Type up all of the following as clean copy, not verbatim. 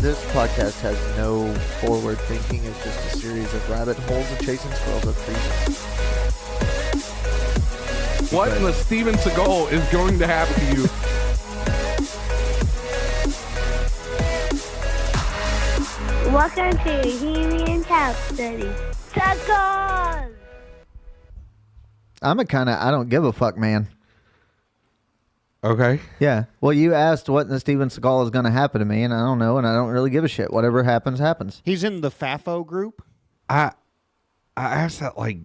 This podcast has no forward thinking. It's just a series of rabbit holes of chasing squirrels up trees. What in the Steven Seagal is going to happen to you? Welcome to Human Tap Study. Tacos! I'm a kind of I don't give a fuck man. Okay. Yeah. Well, you asked what in the Steven Seagal is going to happen to me, and I don't know, and I don't really give a shit. Whatever happens, happens. He's in the FAFO group? I asked that like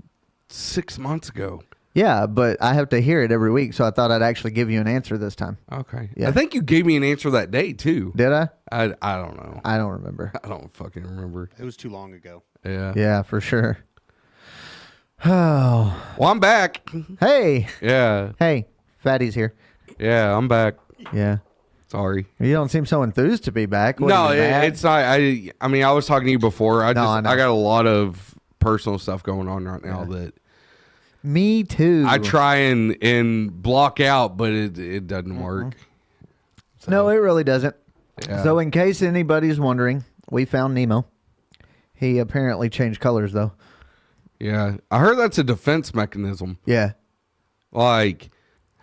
6 months ago. Yeah, but I have to hear it every week, so I thought I'd actually give you an answer this time. Okay. Yeah. I think you gave me an answer that day too. Did I? I don't know. I don't remember. I don't fucking remember. It was too long ago. Yeah. Yeah, for sure. Oh. Well, I'm back. Hey. Yeah. Hey. Fatty's here. Yeah, I'm back. Yeah. Sorry. You don't seem so enthused to be back. What, No, are you mad? it's not. I mean, I was talking to you before. I No, I know. got a lot of personal stuff going on right now that Me too. I try and block out, but it doesn't work. So, No, it really doesn't. yeah. So in case anybody's wondering, we found Nemo. He apparently changed colors though. Yeah, I heard that's a defense mechanism. Yeah. Like,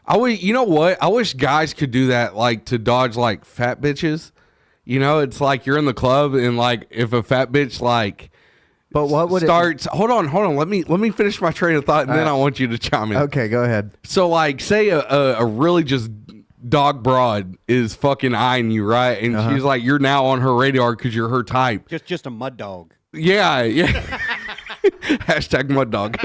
you know what? I wish guys could do that, like to dodge like fat bitches. You know, it's like you're in the club and like if a fat bitch like But what would starts. Hold on. Let me finish my train of thought, and then I want you to chime in. Okay, go ahead. So, like, say a really just dog broad is fucking eyeing you, right? And she's like, you're now on her radar because you're her type. Just a mud dog. Yeah. Hashtag mud dog.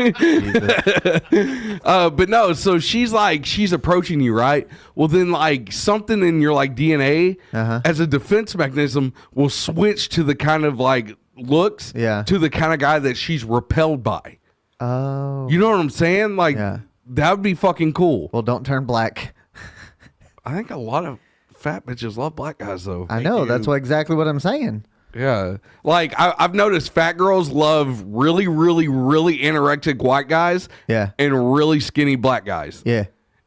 But no, so she's approaching you, right? Well, then like something in your like DNA as a defense mechanism will switch to the kind of like looks to the kind of guy that she's repelled by. Oh. You know what I'm saying? Like that would be fucking cool. Well, don't turn black. I think a lot of fat bitches love black guys though. I know. That's exactly what I'm saying. Yeah. Like, I've noticed fat girls love really, really, really anorexic white guys. Yeah. And really skinny black guys. Yeah.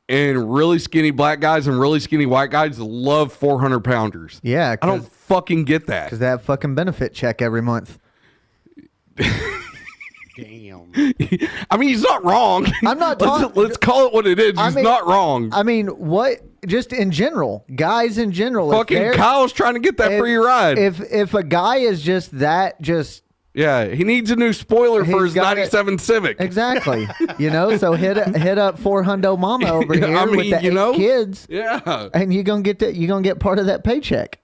And really skinny black guys and really skinny white guys love 400 pounders. Yeah. I don't fucking get that. Because they have fucking benefit check every month. Damn. I mean, he's not wrong. I'm not let's call it what it is. He's not wrong. I mean, what? Just in general, guys in general. Fucking Kyle's trying to get that free ride. If a guy is just yeah, he needs a new spoiler for his 97 Civic. Exactly. You know, so hit up 400 mama over here with the 8 kids. Yeah. And you're gonna get part of that paycheck.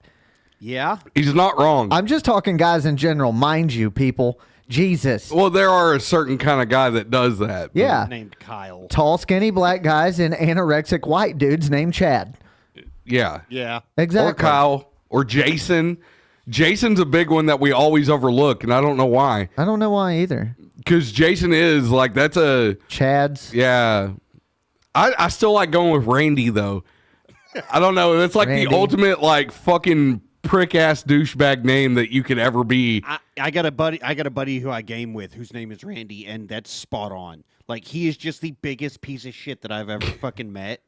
Yeah. He's not wrong. I'm just talking guys in general, mind you, people. Jesus. Well, there are a certain kind of guy that does that. Yeah. Named Kyle. Tall, skinny black guys and anorexic white dudes named Chad. Yeah. Yeah. Exactly. Or Kyle or Jason. Jason's a big one that we always overlook, and I don't know why. I don't know why either. Because Jason is like, that's a Chad's. Yeah. I still like going with Randy though. I don't know. It's like Randy. the ultimate like fucking prick ass douchebag name that you could ever be. I got a buddy who I game with whose name is Randy, and that's spot on. Like, he is just the biggest piece of shit that I've ever fucking met.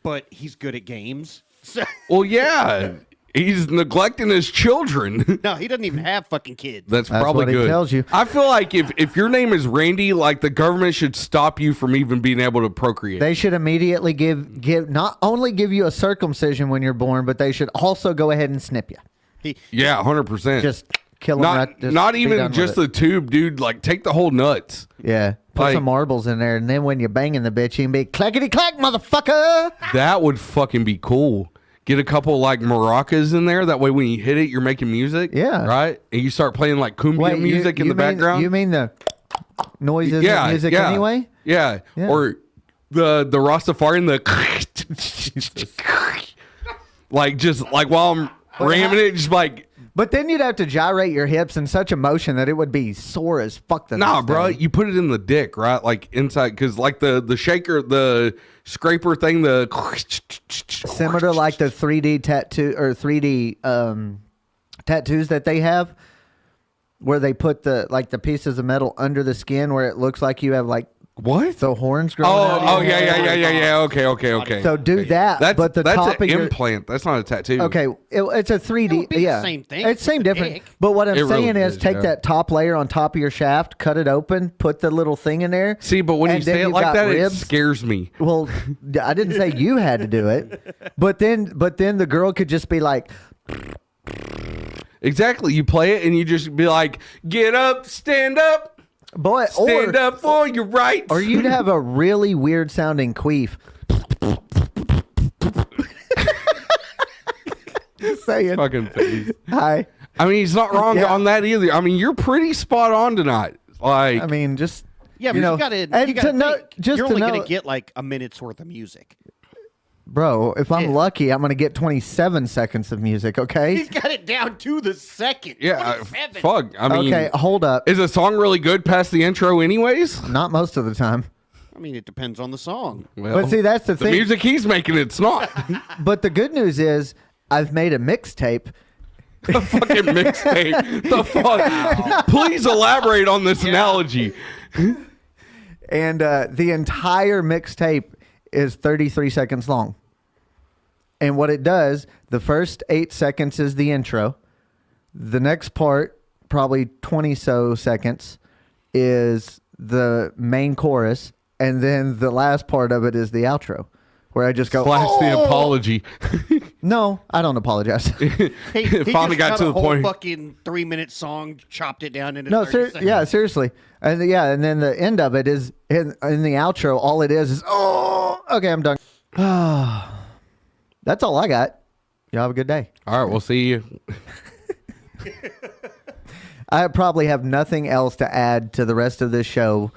But he's good at games. So. Well, yeah. He's neglecting his children. No, he doesn't even have fucking kids. That's what probably good. he tells you. I feel like if your name is Randy, like the government should stop you from even being able to procreate. They should immediately give not only give you a circumcision when you're born, but they should also go ahead and snip you. Yeah, 100%. Just kill them. Not even just the tube, dude. Like, take the whole nuts. Yeah. Put some marbles in there, and then when you're banging the bitch, you can be clackety clack, motherfucker. That would fucking be cool. Get a couple like maracas in there. That way, when you hit it, you're making music. Yeah. Right? And you start playing like cumbia music in the background. You mean the noises of music anyway? Yeah. Or the Rastafarian, like just like while I'm ramming it, just like. But then you'd have to gyrate your hips in such a motion that it would be sore as fuck. Nah, bro, you put it in the dick, right? Like inside, because like the shaker, the scraper thing, the similar to like the 3D tattoo or 3D tattoos that they have, where they put the pieces of metal under the skin, where it looks like you have like What? So horns growing out. Oh, yeah. Okay. So do that. That's but the that's top an of your implant. That's not a tattoo. okay, it's a 3D. It would be the yeah, same thing. It's same different. Dick. But what I'm It saying really is, is, take yeah. that top layer on top of your shaft, cut it open, put the little thing in there. See, but when you and then say it you've like got that, ribs. it scares me. Well, I didn't say you had to do it, but then the girl could just be like, Exactly. You play it and you just be like, get up, stand up, boy, stand up for your rights. or you'd have a really weird sounding queef. Just saying. Fucking face. Hi. I mean, he's not wrong Yeah. on that either. I mean, you're pretty spot on tonight. Like, I mean, just Yeah, but you know, you and gotta to know, think, just you're to only know, gonna get like a minute's worth of music. bro. If I'm Yeah. lucky, I'm gonna get 27 seconds of music. Okay. He's got it down to the second. yeah, 27. fuck. I mean, Okay. Hold up. is a song really good past the intro, anyways? Not most of the time. I mean, it depends on the song. Well, But see, that's the the thing. music he's making, it's not. But the good news is, I've made a mixtape. The fucking mixtape. The fuck. Please elaborate on this analogy. And the entire mixtape is 33 seconds long. And what it does, the first 8 seconds is the intro. The next part, probably 20 so seconds, is the main chorus. And then the last part of it is the outro, where I just go, Slash the "Oh!" apology. No, I don't apologize. He Finally just got to a the whole point. Fucking 3-minute song, chopped it down into No, 30 seconds. yeah, seriously. And then the end of it is in the outro. All it is oh, okay, I'm done. That's all I got. Y'all have a good day. All right, we'll see you. I probably have nothing else to add to the rest of this show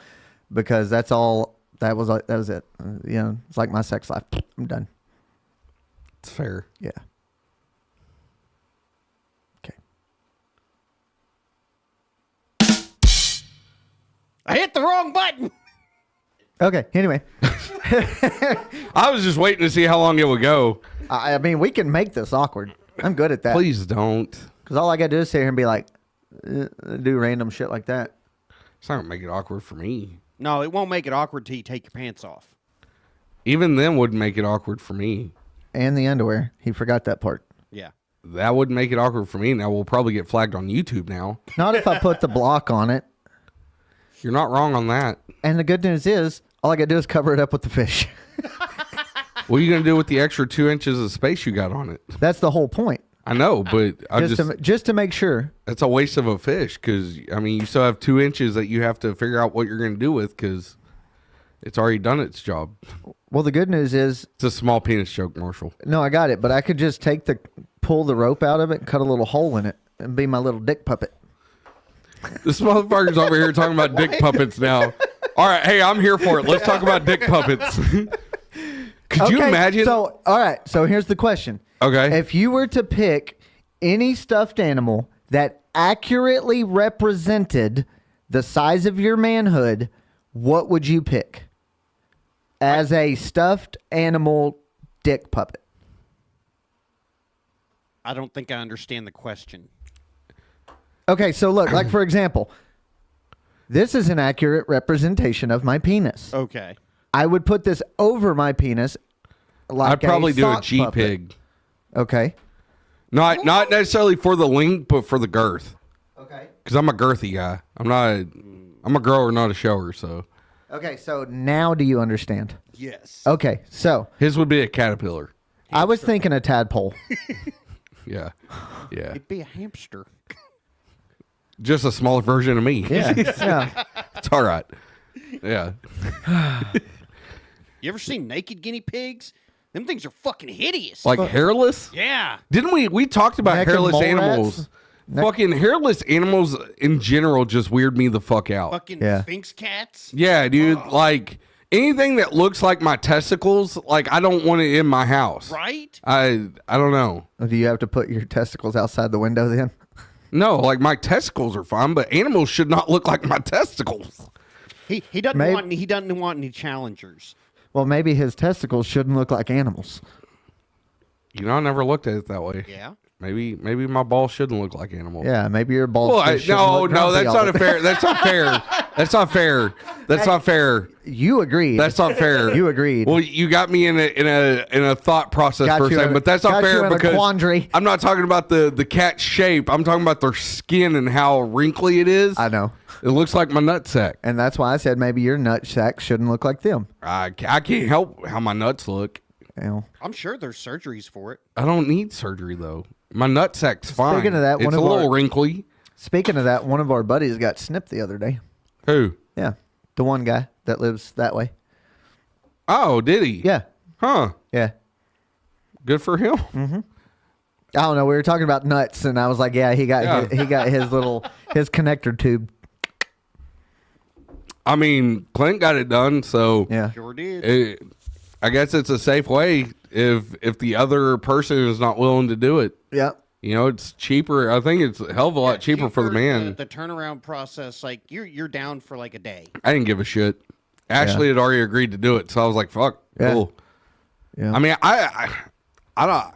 because that's all. That was it. You know, it's like my sex life. I'm done. It's fair. Yeah. Okay. I hit the wrong button. Okay. Anyway, I was just waiting to see how long it would go. I mean, we can make this awkward. I'm good at that. Please don't. Because all I got to do is sit here and be like, do random shit like that. It's not going to make it awkward for me. No, it won't make it awkward till you take your pants off. Even then wouldn't make it awkward for me. And the underwear. He forgot that part. Yeah. That wouldn't make it awkward for me. Now, we'll probably get flagged on YouTube now. Not if I put the block on it. You're not wrong on that. And the good news is, all I got to do is cover it up with the fish. What are you going to do with the extra 2 inches of space you got on it? That's the whole point. I know, but Just to make sure. that's a waste of a fish because, I mean, you still have 2 inches that you have to figure out what you're going to do with because it's already done its job. Well, the good news is, It's a small penis joke, Marshall. no, I got it, but I could just pull the rope out of it and cut a little hole in it and be my little dick puppet. This motherfucker's over here talking about dick puppets now. All right, hey, I'm here for it. Let's talk about dick puppets. Could you imagine? So, all right. So here's the question. Okay. If you were to pick any stuffed animal that accurately represented the size of your manhood, what would you pick as a stuffed animal dick puppet? I don't think I understand the question. Okay, so look, like for example, this is an accurate representation of my penis. Okay. I would put this over my penis like I'd probably do a sock G puppet. pig. Okay. Not necessarily for the length, but for the girth. Okay. Because I'm a girthy guy. I'm a grower, not a shower. So Okay, so now do you understand? Yes. Okay, so his would be a caterpillar. I was thinking a tadpole. Yeah, yeah. It'd be a hamster. Just a smaller version of me. Yeah, yeah. It's all right. Yeah. You ever seen naked guinea pigs? Them things are fucking hideous. Like hairless? yeah. Didn't we talked about Neck and hairless mole animals? rats? Fucking hairless animals in general just weird me the fuck out. Fucking Yeah. sphinx cats. Yeah, dude. Like anything that looks like my testicles, like I don't want it in my house. Right? I don't know. Do you have to put your testicles outside the window then? No, like my testicles are fine, but animals should not look like my testicles. He doesn't Maybe- want any challengers. Well, maybe his testicles shouldn't look like animals. You know, I never looked at it that way. Yeah. Maybe my balls shouldn't look like animals. Yeah, maybe your balls. Well, shouldn't look no, grumpy that's all not the- a fair. That's not fair. That's not fair. That's not fair. You agreed. That's not fair. You agreed. Well, you got me in a thought process Got for a you second, in a- but that's not got you fair in a because quandary. I'm not talking about the cat's shape. I'm talking about their skin and how wrinkly it is. I know. It looks like my nutsack. And that's why I said maybe your nut sack shouldn't look like them. I can't help how my nuts look. You know. I'm sure there's surgeries for it. I don't need surgery though. My nutsack's fine. Speaking of that, it's one a of little our- wrinkly. Speaking of that, one of our buddies got snipped the other day. Who? Yeah. The one guy that lives that way. Oh, did he? Yeah. Huh. Yeah. Good for him. I don't know. We were talking about nuts, and I was like, "Yeah, he got he got his his connector tube." I mean, Clint got it done, so Yeah, Sure did. I guess it's a safe way if the other person is not willing to do it. yeah. You know, it's cheaper. I think it's a hell of a lot cheaper for the man. The turnaround process, like you're down for like a day. I didn't give a shit. Ashley had already agreed to do it, so I was like, "Fuck, Yeah. cool." Yeah. I mean, I don't.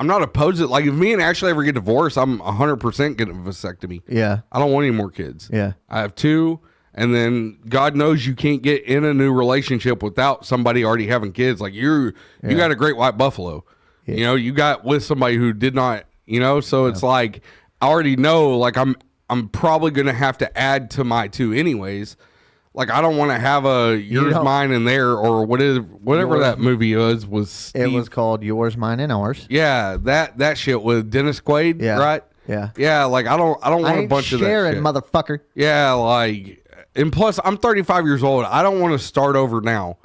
I'm not opposed to it. Like, if me and Ashley ever get divorced, I'm 100% getting a vasectomy. Yeah. I don't want any more kids. Yeah. I have 2, and then God knows you can't get in a new relationship without somebody already having kids. Like, you got a great white buffalo. Yeah. You know, you got with somebody who did not. You know, so it's like I already know. Like, I'm probably gonna have to add to my 2 anyways. Like, I don't want to have a yours, mine, and there, or whatever that movie was. It was called Yours, Mine, and Ours. Yeah, that shit with Dennis Quaid, Yeah. right? Yeah. Yeah, like I don't want a ain't bunch of that sharing, shit. motherfucker. Yeah, like, and plus I'm 35 years old. I don't want to start over now.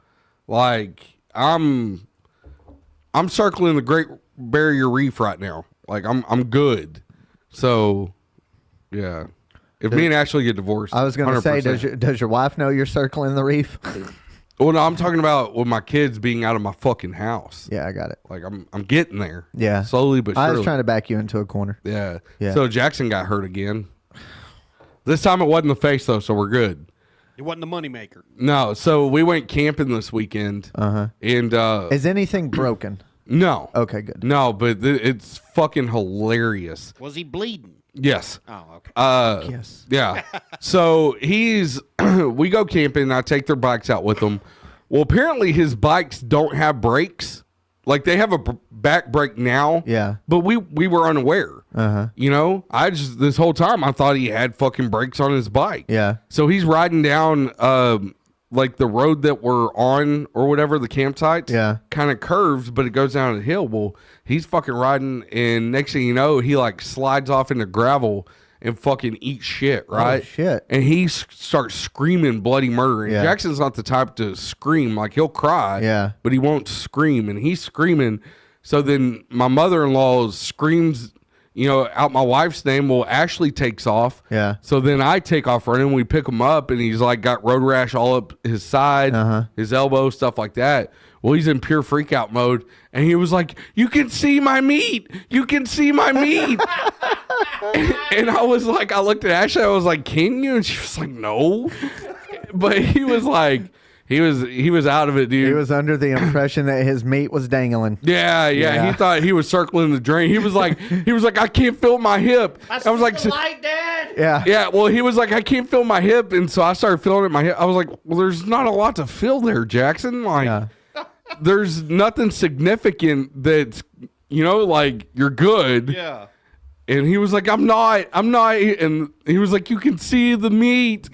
Like, I'm circling the Great Barrier Reef right now. Like, I'm good. So, yeah. If me and Ashley get divorced, I was going to say, 100%. does your wife know you're circling the reef? Well, no, I'm talking about with my kids being out of my fucking house. Yeah, I got it. Like, I'm getting there. Yeah. Slowly but surely. I was trying to back you into a corner. Yeah. Yeah. So Jackson got hurt again. This time it wasn't the face though, so we're good. It wasn't the moneymaker. No, so we went camping this weekend. And Is anything broken? no. Okay, good. No, but it's fucking hilarious. Was he bleeding? Yes. Oh, okay. Yes. Yeah. So we go camping. I take their bikes out with them. Well, apparently his bikes don't have brakes. Like, they have a back brake now. Yeah. But we were unaware. You know, this whole time I thought he had fucking brakes on his bike. Yeah. So he's riding down like the road that we're on or whatever, the campsite. Yeah. Kind of curves, but it goes down a hill. Well, he's fucking riding, and next thing you know, he like slides off into gravel and fucking eats shit, right? Oh, shit. And he starts screaming bloody murder. And Yeah. Jackson's not the type to scream. Like, he'll cry, Yeah. but he won't scream. And he's screaming. So then my mother-in-law screams, you know, out my wife's name. Well, Ashley takes off. Yeah. So then I take off running. We pick him up, and he's like got road rash all up his side, his elbow, stuff like that. Well, he's in pure freak out mode, and he was like, "You can see my meat. You can see my meat." And I was like, I looked at Ashley. I was like, "Can you?" And she was like, "No." But he was like, he was out of it, dude. He was under the impression that his meat was dangling. Yeah. He thought he was circling the drain. He was like, I can't feel my hip. I was like, light, Dad. Yeah. yeah. Well, he was like, I can't feel my hip, and so I started feeling it in my hip. I was like, well, there's not a lot to feel there, Jackson. Like, Yeah. there's nothing significant that's, you know, like, you're good. Yeah. And he was like, I'm not. And he was like, you can see the meat.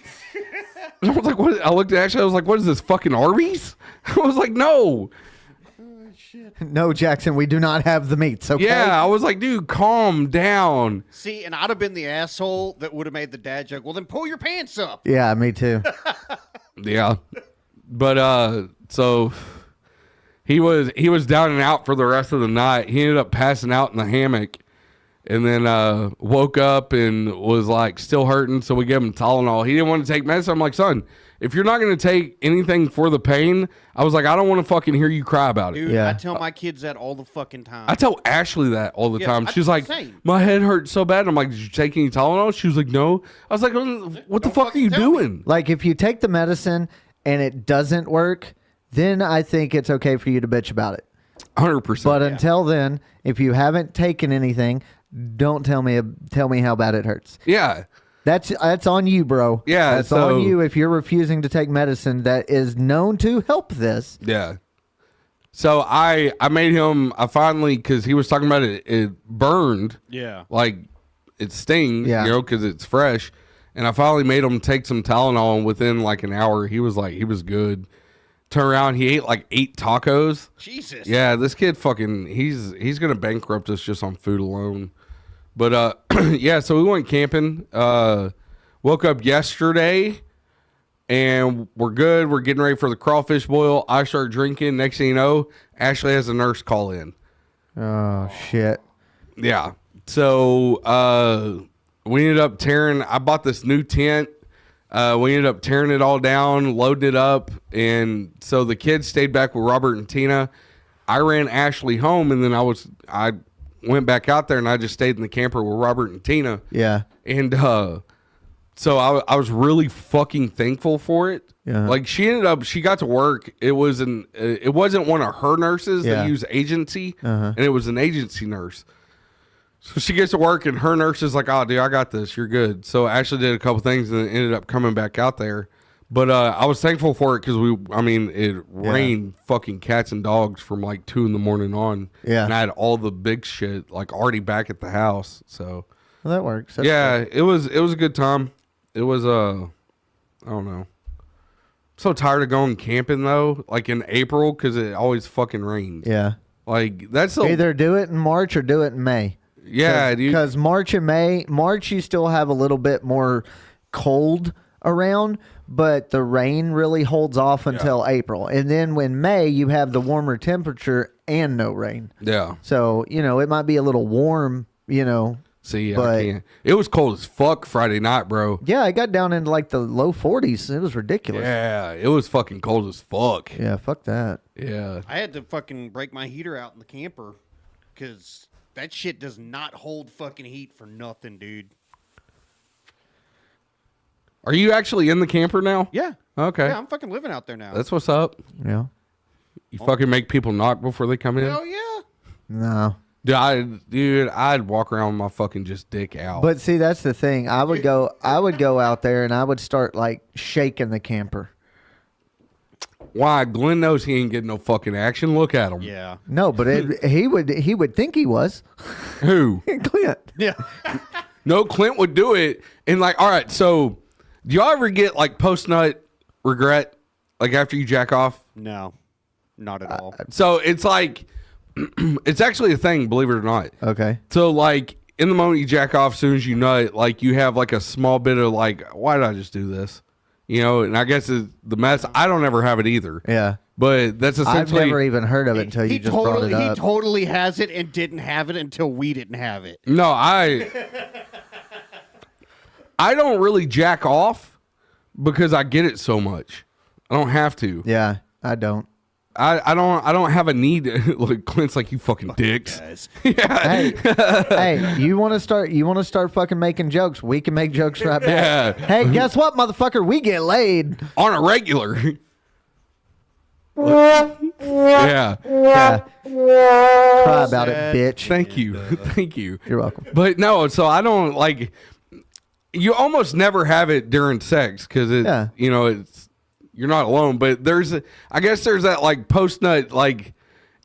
And I was like, what? I looked at Ashley. I was like, what is this, fucking Arby's? I was like, no. No, Jackson, we do not have the meats, okay? Yeah, I was like, dude, calm down. See, and I'd have been the asshole that would have made the dad joke. Well, then pull your pants up. Yeah, me too. Yeah. But so he was down and out for the rest of the night. He ended up passing out in the hammock, and then woke up and was like still hurting. So we gave him Tylenol. He didn't want to take medicine. I'm like, son, if you're not going to take anything for the pain, I was like, I don't want to fucking hear you cry about it. Dude, Yeah. I tell my kids that all the fucking time. I tell Ashley that all the Yeah, time. I She's do the like, same. my head hurts so bad. I'm like, did you take any Tylenol? She was like, no. I was like, what the fuck are you tell me. doing? Like, if you take the medicine and it doesn't work, then I think it's okay for you to bitch about it. 100%. But until then, if you haven't taken anything, don't tell me how bad it hurts. Yeah. That's on you, bro. Yeah, that's on you if you're refusing to take medicine that is known to help this. Yeah. So I made him. I finally, because he was talking about it burned. Yeah. Like it stings. Yeah. You know, because it's fresh. And I finally made him take some Tylenol, and within like an hour, he was good. Turn around, he ate like 8 tacos. Jesus. Yeah, this kid fucking, he's gonna bankrupt us just on food alone. But yeah, so we went camping. Woke up yesterday, and we're good. We're getting ready for the crawfish boil. I start drinking. Next thing you know, Ashley has a nurse call in. Oh shit. Yeah. So we ended up tearing. I bought this new tent. We ended up tearing it all down, loading it up, and so the kids stayed back with Robert and Tina. I ran Ashley home, and then I went back out there, and I just stayed in the camper with Robert and Tina. Yeah. And so I was really fucking thankful for it. Yeah. Like she got to work. It wasn't one of her nurses. Yeah. They use agency, and it was an agency nurse. So she gets to work, and her nurse is like, "Oh, dude, I got this. You're good." So Ashley did a couple things, and ended up coming back out there. But I was thankful for it because it rained fucking cats and dogs from like 2 a.m. on. Yeah. And I had all the big shit like already back at the house. So Well, that works. That's yeah, good. it was a good time. It was I don't know. So tired of going camping though, like in April, because it always fucking rains. Yeah. Like that's Either do it in March or do it in May. yeah, dude. Because March and March you still have a little bit more cold around, but the rain really holds off until April. And then when May, you have the warmer temperature and no rain. Yeah. So, it might be a little warm, See, but I can't. It was cold as fuck Friday night, bro. yeah, it got down into like the low 40s. It was ridiculous. Yeah, it was fucking cold as fuck. Yeah, fuck that. Yeah. I had to fucking break my heater out in the camper because that shit does not hold fucking heat for nothing, dude. Are you actually in the camper now? Yeah. Okay. Yeah, I'm fucking living out there now. That's what's up. Yeah. You fucking make people knock before they come in? Hell yeah. No. Dude, I'd walk around with my fucking just dick out. But see, that's the thing. I would go out there and I would start like shaking the camper. Why? Glenn knows he ain't getting no fucking action. Look at him. Yeah. No, but he would think he was. Who? Clint. Yeah. No, Clint would do it. And like, all right, so do y'all ever get like post-nut regret? Like after you jack off? No. Not at all. So it's like, it's actually a thing, believe it or not. Okay. So like in the moment you jack off, as soon as you nut, like you have like a small bit of like, why did I just do this? And I guess it's the mess. I don't ever have it either. Yeah. But that's essentially. I've never even heard of it until you just brought it up. He totally has it and didn't have it until we didn't have it. No, I don't really jack off because I get it so much. I don't have to. Yeah, I don't. I don't have a need. Like Clint's like, you fucking dicks. Guys. Yeah. Hey, you want to start fucking making jokes? We can make jokes right back. Yeah. Hey, guess what, motherfucker? We get laid. On a regular. Yeah. Yeah. Cry about it, bitch. Thank you. Thank you. You're welcome. But no, so I don't like. You almost never have it during sex because it's you're not alone. But I guess there's that like post nut, like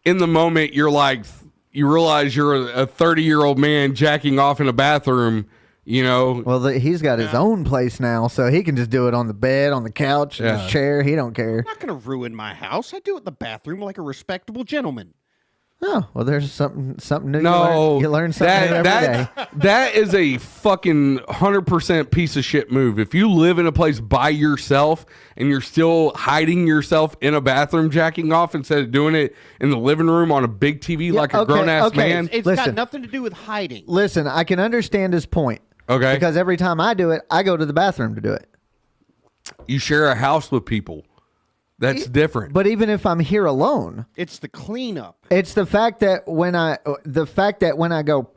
in the moment you're like you realize you're a 30-year-old man jacking off in a bathroom. Well, he's got his own place now, so he can just do it on the bed, on the couch, in his chair. He don't care. I'm not going to ruin my house. I do it in the bathroom like a respectable gentleman. Oh, well, there's something new. No, you learn something new every day. That is a fucking 100% piece of shit move. If you live in a place by yourself and you're still hiding yourself in a bathroom jacking off instead of doing it in the living room on a big TV like a grown-ass man. It's Listen. got nothing to do with hiding. Listen, I can understand his point. Okay. Because every time I do it, I go to the bathroom to do it. You share a house with people. That's different. But even if I'm here alone, It's the cleanup. it's the fact that when I go,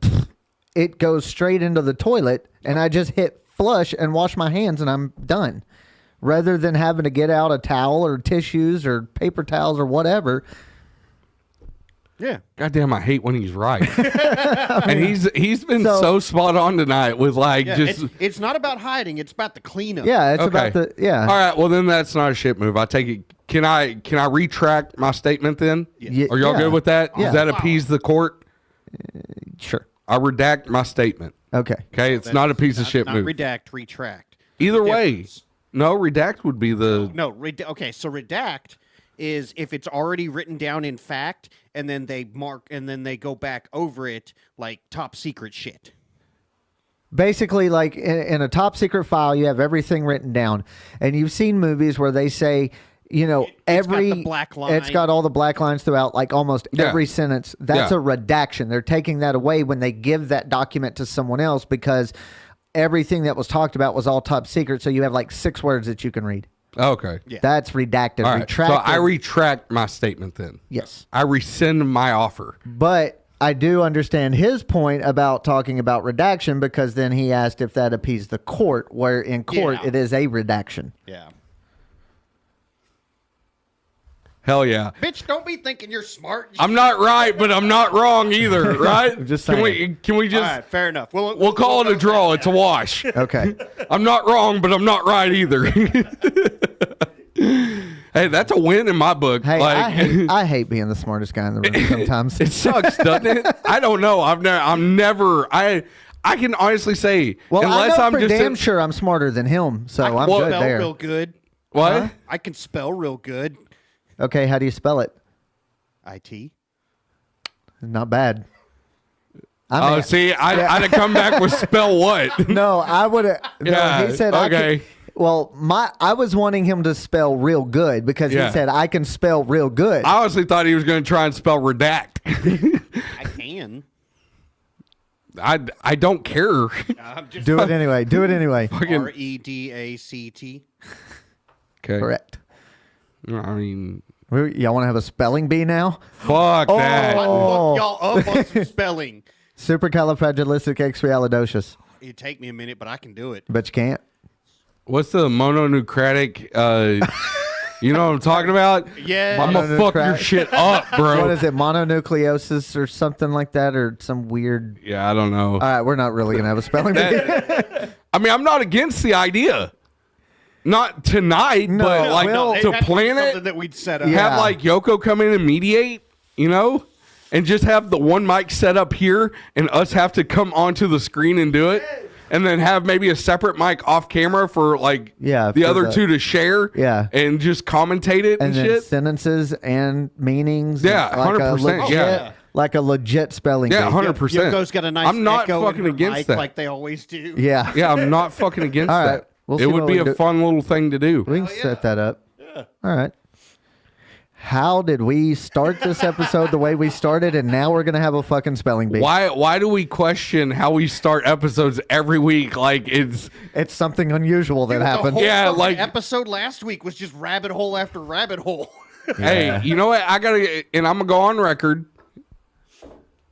it goes straight into the toilet, and I just hit flush and wash my hands, and I'm done. Rather than having to get out a towel or tissues or paper towels or whatever. Yeah. Goddamn, I hate when he's right. And he's been so spot on tonight with like just. It's not about hiding. It's about the cleanup. Yeah, it's about the All right, well then that's not a shit move. I take it. Can I retract my statement then? Yeah. Are y'all good with that? Yeah. Does that appease the court? Sure. I redact my statement. Okay. Okay, it's not a piece of shit move. Redact, retract. Either way. No, redact would be the. No, okay, so redact is if it's already written down in fact, and then they go back over it like top secret shit. Basically, like in a top secret file, you have everything written down, and you've seen movies where they say, you know, it's got the black line. It's got all the black lines throughout, like almost every sentence. That's a redaction. They're taking that away when they give that document to someone else because everything that was talked about was all top secret. So you have like 6 words that you can read. Okay. Yeah. That's redacted. All right. So I retract my statement then. Yes. I rescind my offer. But I do understand his point about talking about redaction because then he asked if that appeased the court, where in court it is a redaction. Yeah. Hell yeah. Bitch, don't be thinking you're smart. I'm not right, but I'm not wrong either, right? I'm just saying. Can we just... All right, fair enough. We'll call it a draw. It's a wash. Okay. I'm not wrong, but I'm not right either. Hey, that's a win in my book. Hey, like, I hate being the smartest guy in the room sometimes. It sucks, doesn't it? I don't know. I can honestly say, well, unless I know I'm for just damn sure I'm smarter than him, so I'm good spell there. real good. What? Huh? I can spell real good. Okay, how do you spell it? IT. Not bad. Oh, see, I'd have come back with spell what? No, I would have. Yeah, he said, okay. I was wanting him to spell real good because he said I can spell real good. I honestly thought he was going to try and spell redact. I can. I don't care. Do it anyway. Do it anyway. REDACT. Okay. Correct. I mean, y'all want to have a spelling bee now? Fuck that. Look y'all up on some spelling. Supercalifragilisticexpialidocious. It'd take me a minute, but I can do it. But you can't. What's the mononucleatic? You know what I'm talking about? Yeah. I'm gonna fuck your shit up, bro. What is it? Mononucleosis or something like that, or some weird. Yeah, I don't know. All right, we're not really gonna have a spelling bee. I mean, I'm not against the idea. Not tonight, No, but like Will- to plan something it. that we'd set up. Yeah. Have like Yoko come in and mediate, you know, and just have the one mic set up here, and us have to come onto the screen and do it. And then have maybe a separate mic off camera for like the other two to share. Yeah. And just commentate it and then shit. sentences and meanings. Yeah, like 100%. Yeah. Like a legit spelling bee. Yeah, 100%. Yoko's got a nice I'm not echo fucking in her against mic that. like they always do. Yeah. Yeah, I'm not fucking against All right. that. We'll see it would what be we a do. fun little thing to do. We can set that up. Yeah. All right. How did we start this episode the way we started, and now we're gonna have a fucking spelling bee? Why do we question how we start episodes every week? Like it's something unusual that happened. Yeah, like episode last week was just rabbit hole after rabbit hole. Hey, you know what? I'm gonna go on record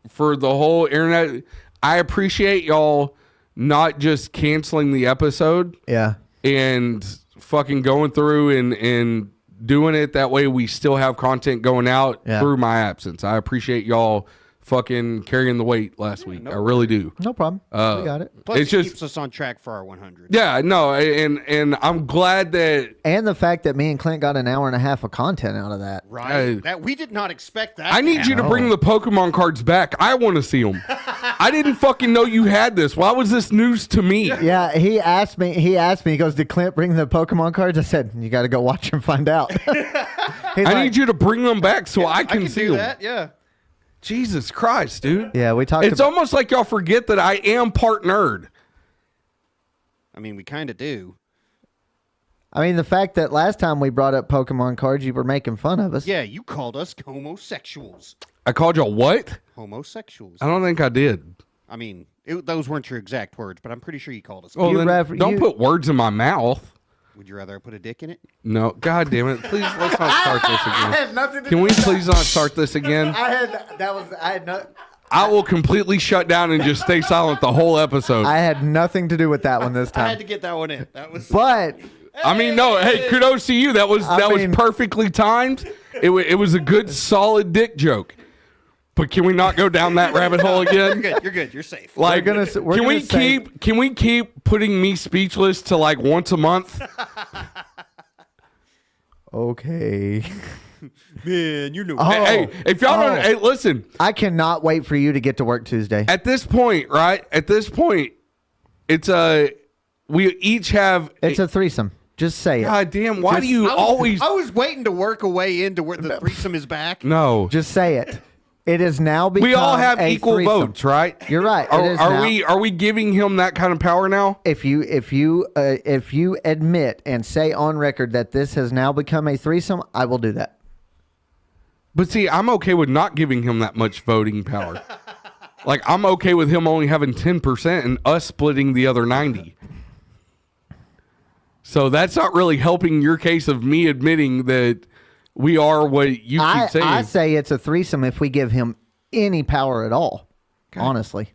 for the whole internet. I appreciate y'all not just canceling the episode. Yeah. And fucking going through and doing it that way we still have content going out through my absence. I appreciate y'all fucking carrying the weight last week. I really do. No problem. We got it. Plus, it's it just keeps us on track for our 100. Yeah, no, and I'm glad that and the fact that me and Clint got an hour and a half of content out of that. Right. That we did not expect that. I need you to bring the Pokemon cards back. I want to see them. I didn't fucking know you had this. Why was this news to me? Yeah, he asked me. He goes, "Did Clint bring the Pokemon cards?" I said, "You got to go watch and find out." I need you to bring them back so I can see them. That, yeah. Jesus Christ, dude. Yeah, we talked. It's almost like y'all forget that I am part nerd. I mean, we kind of do. I mean, the fact that last time we brought up Pokemon cards, you were making fun of us. Yeah, you called us homosexuals. I called y'all what? Homosexuals. I don't think I did. I mean, those weren't your exact words, but I'm pretty sure you called us. Well, then don't put words in my mouth. Would you rather I put a dick in it? No. God damn it. Please, let's not start this again. I had nothing to Can do we with please not start this again? I had no. I will completely shut down and just stay silent the whole episode. I had nothing to do with that one this time. I had to get that one in. That was. But I mean, no. Hey, kudos to you. That was was perfectly timed. It was a good, solid dick joke. But can we not go down that rabbit hole again? You're good. You're safe. Like, we're can we keep putting me speechless to like once a month? Okay. Man, you know. Hey, if y'all don't, hey, listen. I cannot wait for you to get to work Tuesday. At this point, right? At this point, it's we each have. It's a threesome. Just say it. God damn! Why do you always? I was waiting to work a way into where the threesome is back. No. Just say it. It is now become We all have a equal threesome. votes, right? You're right. Are we giving him that kind of power now? If you admit and say on record that this has now become a threesome, I will do that. But see, I'm okay with not giving him that much voting power. Like, I'm okay with him only having 10% and us splitting the other 90. So that's not really helping your case of me admitting that we are what you keep saying. I say it's a threesome if we give him any power at all. Okay. Honestly.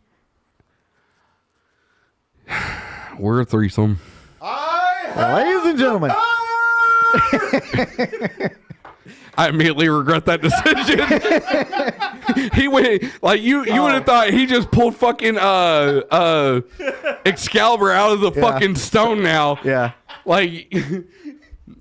We're a threesome. Ladies and gentlemen. I immediately regret that decision. He went like you would have thought he just pulled fucking Excalibur out of the fucking stone now. Yeah. Like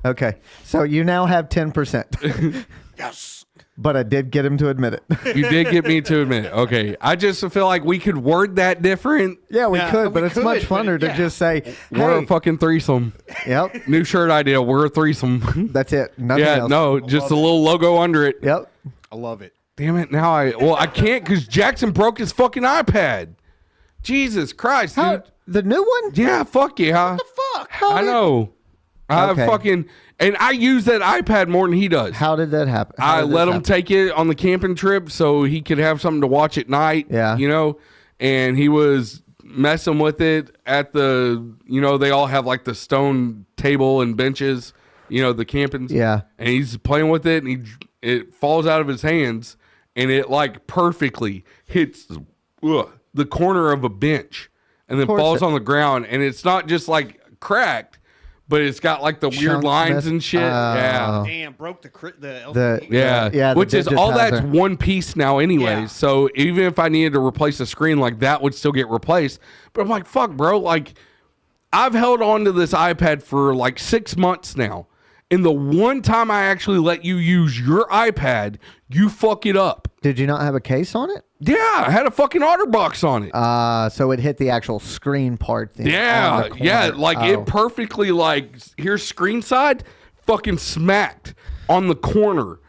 okay. So you now have 10%. Yes. But I did get him to admit it. you did get me to admit it. Okay. I just feel like we could word that different. Yeah, we could, but it's much funner to just say, hey, we're a fucking threesome. Yep. New shirt idea. We're a threesome. That's it. Nothing else. No, just a little logo under it. Yep. I love it. Damn it. Now I can't because Jackson broke his fucking iPad. Jesus Christ, dude. The new one? Yeah, fuck yeah. What the fuck? I know. Okay. And I use that iPad more than he does. How did that happen? I let him take it on the camping trip so he could have something to watch at night. Yeah. You know, and he was messing with it at the, they all have like the stone table and benches, the campings. Yeah. And he's playing with it and it falls out of his hands and it like perfectly hits the corner of a bench and then falls on the ground. And it's not just like cracked. But it's got like the weird lines and shit. Yeah. Damn, broke the LCD. Yeah. Which is all that's one piece now anyway. Yeah. So even if I needed to replace the screen, like that would still get replaced. But I'm like, fuck, bro. Like I've held on to this iPad for like 6 months now. And the one time I actually let you use your iPad, you fuck it up. Did you not have a case on it? Yeah, I had a fucking OtterBox on it. So it hit the actual screen part. Yeah, like it perfectly here's screen side, fucking smacked on the corner.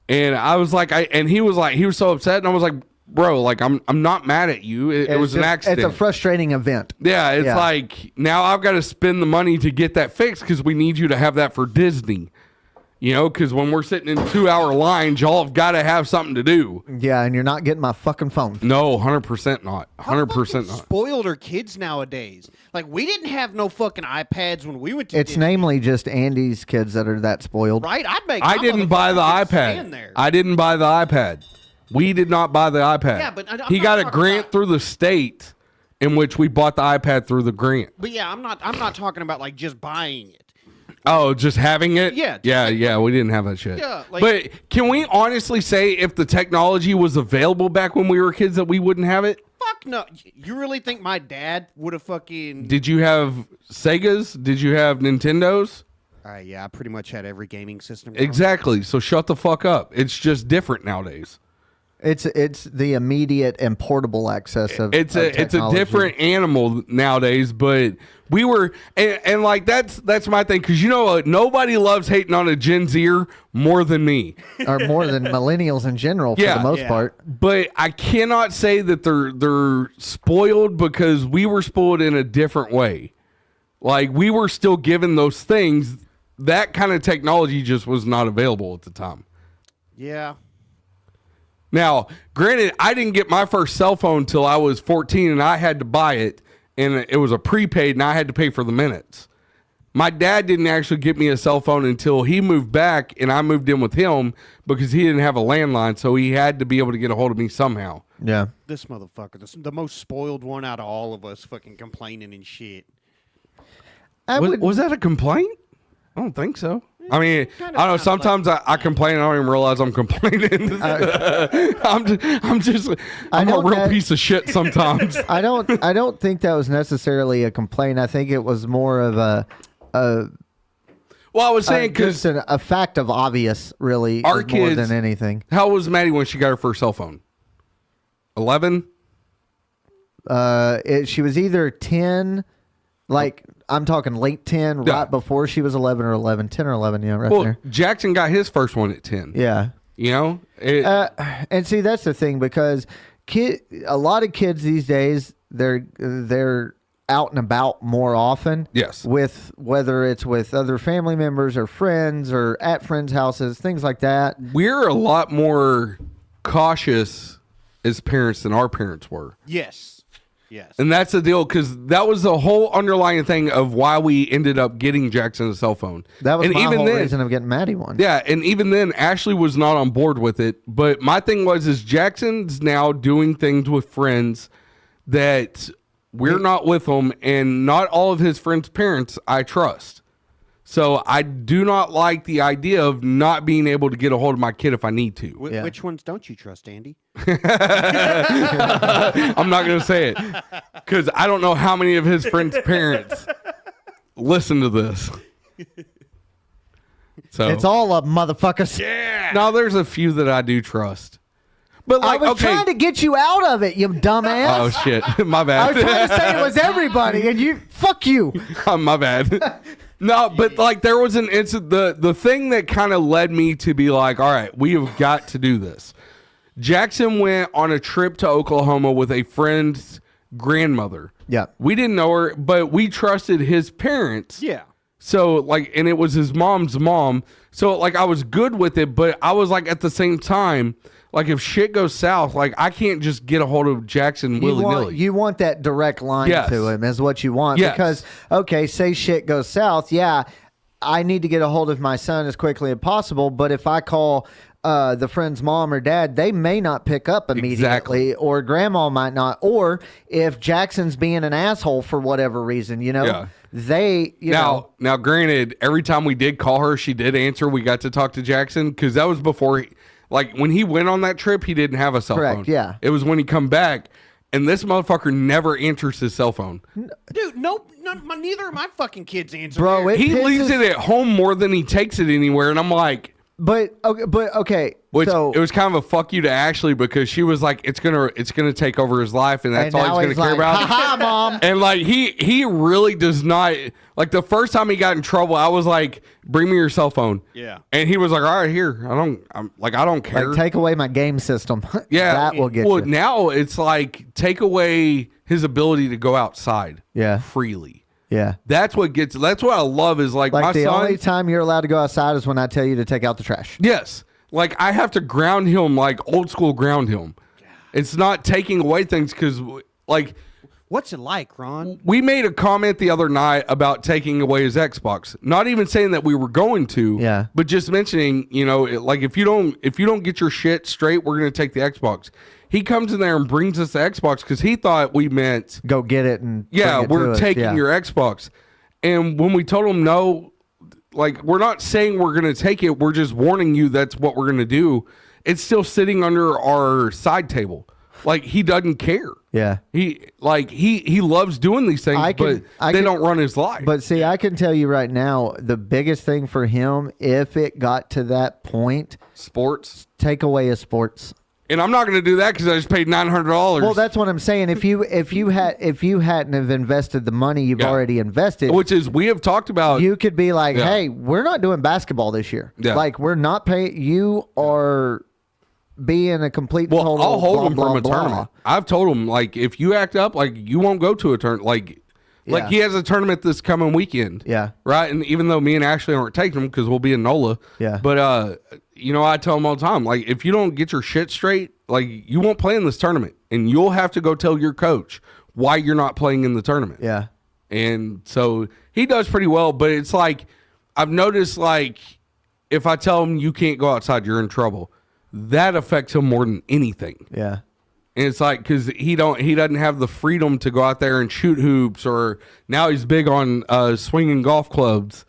And I was like, he was so upset, and I was like, bro, like I'm not mad at you. It was an accident. It's a frustrating event. Yeah, it's like now I've got to spend the money to get that fixed because we need you to have that for Disney. Because when we're sitting in 2-hour lines, y'all have got to have something to do. Yeah, and you're not getting my fucking phone. No, 100% not. 100% not. Spoiled are kids nowadays. Like, we didn't have no fucking iPads when we went to It's Disney. namely just Andy's kids that are that spoiled. Right? I didn't buy the iPad. I didn't buy the iPad. We did not buy the iPad. Yeah, but he got a grant through the state in which we bought the iPad through the grant. But yeah, I'm not talking about like just buying it. Oh, just having it? Yeah. Yeah, we didn't have that shit. Yeah, but can we honestly say if the technology was available back when we were kids that we wouldn't have it? Fuck no. You really think my dad would have fucking... Did you have Segas? Did you have Nintendos? Yeah, I pretty much had every gaming system. Exactly. So shut the fuck up. It's just different nowadays. It's the immediate and portable access of it's a different animal nowadays, but we were and like that's my thing because nobody loves hating on a Gen Zer more than me or more than millennials in general for the most part. But I cannot say that they're spoiled because we were spoiled in a different way. Like we were still given those things. That kind of technology just was not available at the time. Yeah. Now, granted, I didn't get my first cell phone until I was 14 and I had to buy it and it was a prepaid and I had to pay for the minutes. My dad didn't actually get me a cell phone until he moved back and I moved in with him because he didn't have a landline, so he had to be able to get a hold of me somehow. Yeah. This motherfucker, the most spoiled one out of all of us fucking complaining and shit. Was that a complaint? I don't think so. I mean, I don't know. Sometimes I complain. I don't even realize I'm complaining. I'm a real piece of shit sometimes. I don't think that was necessarily a complaint. I think it was more of a well, I was saying because a fact of obvious, really, our more kids, than anything. How old was Maddie when she got her first cell phone? 11. She was either 10, like I'm talking late 10, right before she was 11 or 11, 10 or 11, yeah, right there. Jackson got his first one at 10. Yeah. You know? And see, that's the thing, because a lot of kids these days, they're out and about more often. Yes. With whether it's with other family members or friends or at friends' houses, things like that. We're a lot more cautious as parents than our parents were. Yes. And that's the deal, because that was the whole underlying thing of why we ended up getting Jackson a cell phone. That was my whole reason of getting Maddie one. Yeah, and even then, Ashley was not on board with it. But my thing is Jackson's now doing things with friends that we're not with them, and not all of his friends' parents I trust. So I do not like the idea of not being able to get a hold of my kid if I need to. Which ones don't you trust, Andy? I'm not going to say it because I don't know how many of his friends' parents listen to this. So it's all up, motherfuckers. Yeah. No, there's a few that I do trust. But like, I was trying to get you out of it, you dumbass. Oh shit, my bad. I was trying to say it was everybody, and you, fuck you. My bad. No, but like there was an incident. The thing that kind of led me to be like, all right, we have got to do this. Jackson went on a trip to Oklahoma with a friend's grandmother. Yeah, we didn't know her, but we trusted his parents. Yeah. So like, and it was his mom's mom. So like, I was good with it, but I was like, at the same time, like if shit goes south, like I can't just get a hold of Jackson willy-nilly. You want that direct line to him is what you want. Yes. Because, okay, say shit goes south. Yeah, I need to get a hold of my son as quickly as possible. But if I call the friend's mom or dad, they may not pick up immediately, or grandma might not. Or if Jackson's being an asshole for whatever reason, Now, granted, every time we did call her, she did answer. We got to talk to Jackson because that was before like when he went on that trip, he didn't have a cell phone. Yeah. It was when he come back, and this motherfucker never answers his cell phone. Dude, neither of my fucking kids answer. Bro, he leaves it at home more than he takes it anywhere, and I'm like, But okay. Which so, it was kind of a fuck you to Ashley because she was like, it's gonna take over his life, and that's all he's gonna care about. Ha, Mom. And like he really does not like. The first time he got in trouble, I was like, bring me your cell phone. Yeah. And he was like, all right, here. I don't care. Like, take away my game system. Yeah. That will get you. Well, now it's like take away his ability to go outside. Yeah. Freely. Yeah. That's what I love is like my the son. only time you're allowed to go outside is when I tell you to take out the trash. Yes. Like I have to ground him, like old school ground him. It's not taking away things because like. What's it like, Ron? We made a comment the other night about taking away his Xbox. Not even saying that we were going to, but just mentioning, like if you don't get your shit straight, we're going to take the Xbox. He comes in there and brings us the Xbox because he thought we meant go get it and we're taking your Xbox. And when we told him no, like we're not saying we're going to take it, we're just warning you that's what we're going to do. It's still sitting under our side table. Like he doesn't care. Yeah. He loves doing these things, but they don't run his life. But see, I can tell you right now, the biggest thing for him, if it got to that point, sports, take away his sports. And I'm not going to do that because I just paid $900. Well, that's what I'm saying. If you hadn't have invested the money you've already invested, which is we have talked about, you could be like, hey, we're not doing basketball this year. Yeah. Like we're not paying. You are being a complete. Well, I'll hold him from a tournament. I've told him like if you act up, like you won't go to a tournament. Like he has a tournament this coming weekend. Yeah. Right. And even though me and Ashley aren't taking him because we'll be in NOLA. Yeah. But I tell him all the time, like if you don't get your shit straight, like you won't play in this tournament, and you'll have to go tell your coach why you're not playing in the tournament. Yeah. And so he does pretty well, but it's like I've noticed like if I tell him you can't go outside, you're in trouble. That affects him more than anything. Yeah. And it's like because he doesn't have the freedom to go out there and shoot hoops, or now he's big on swinging golf clubs.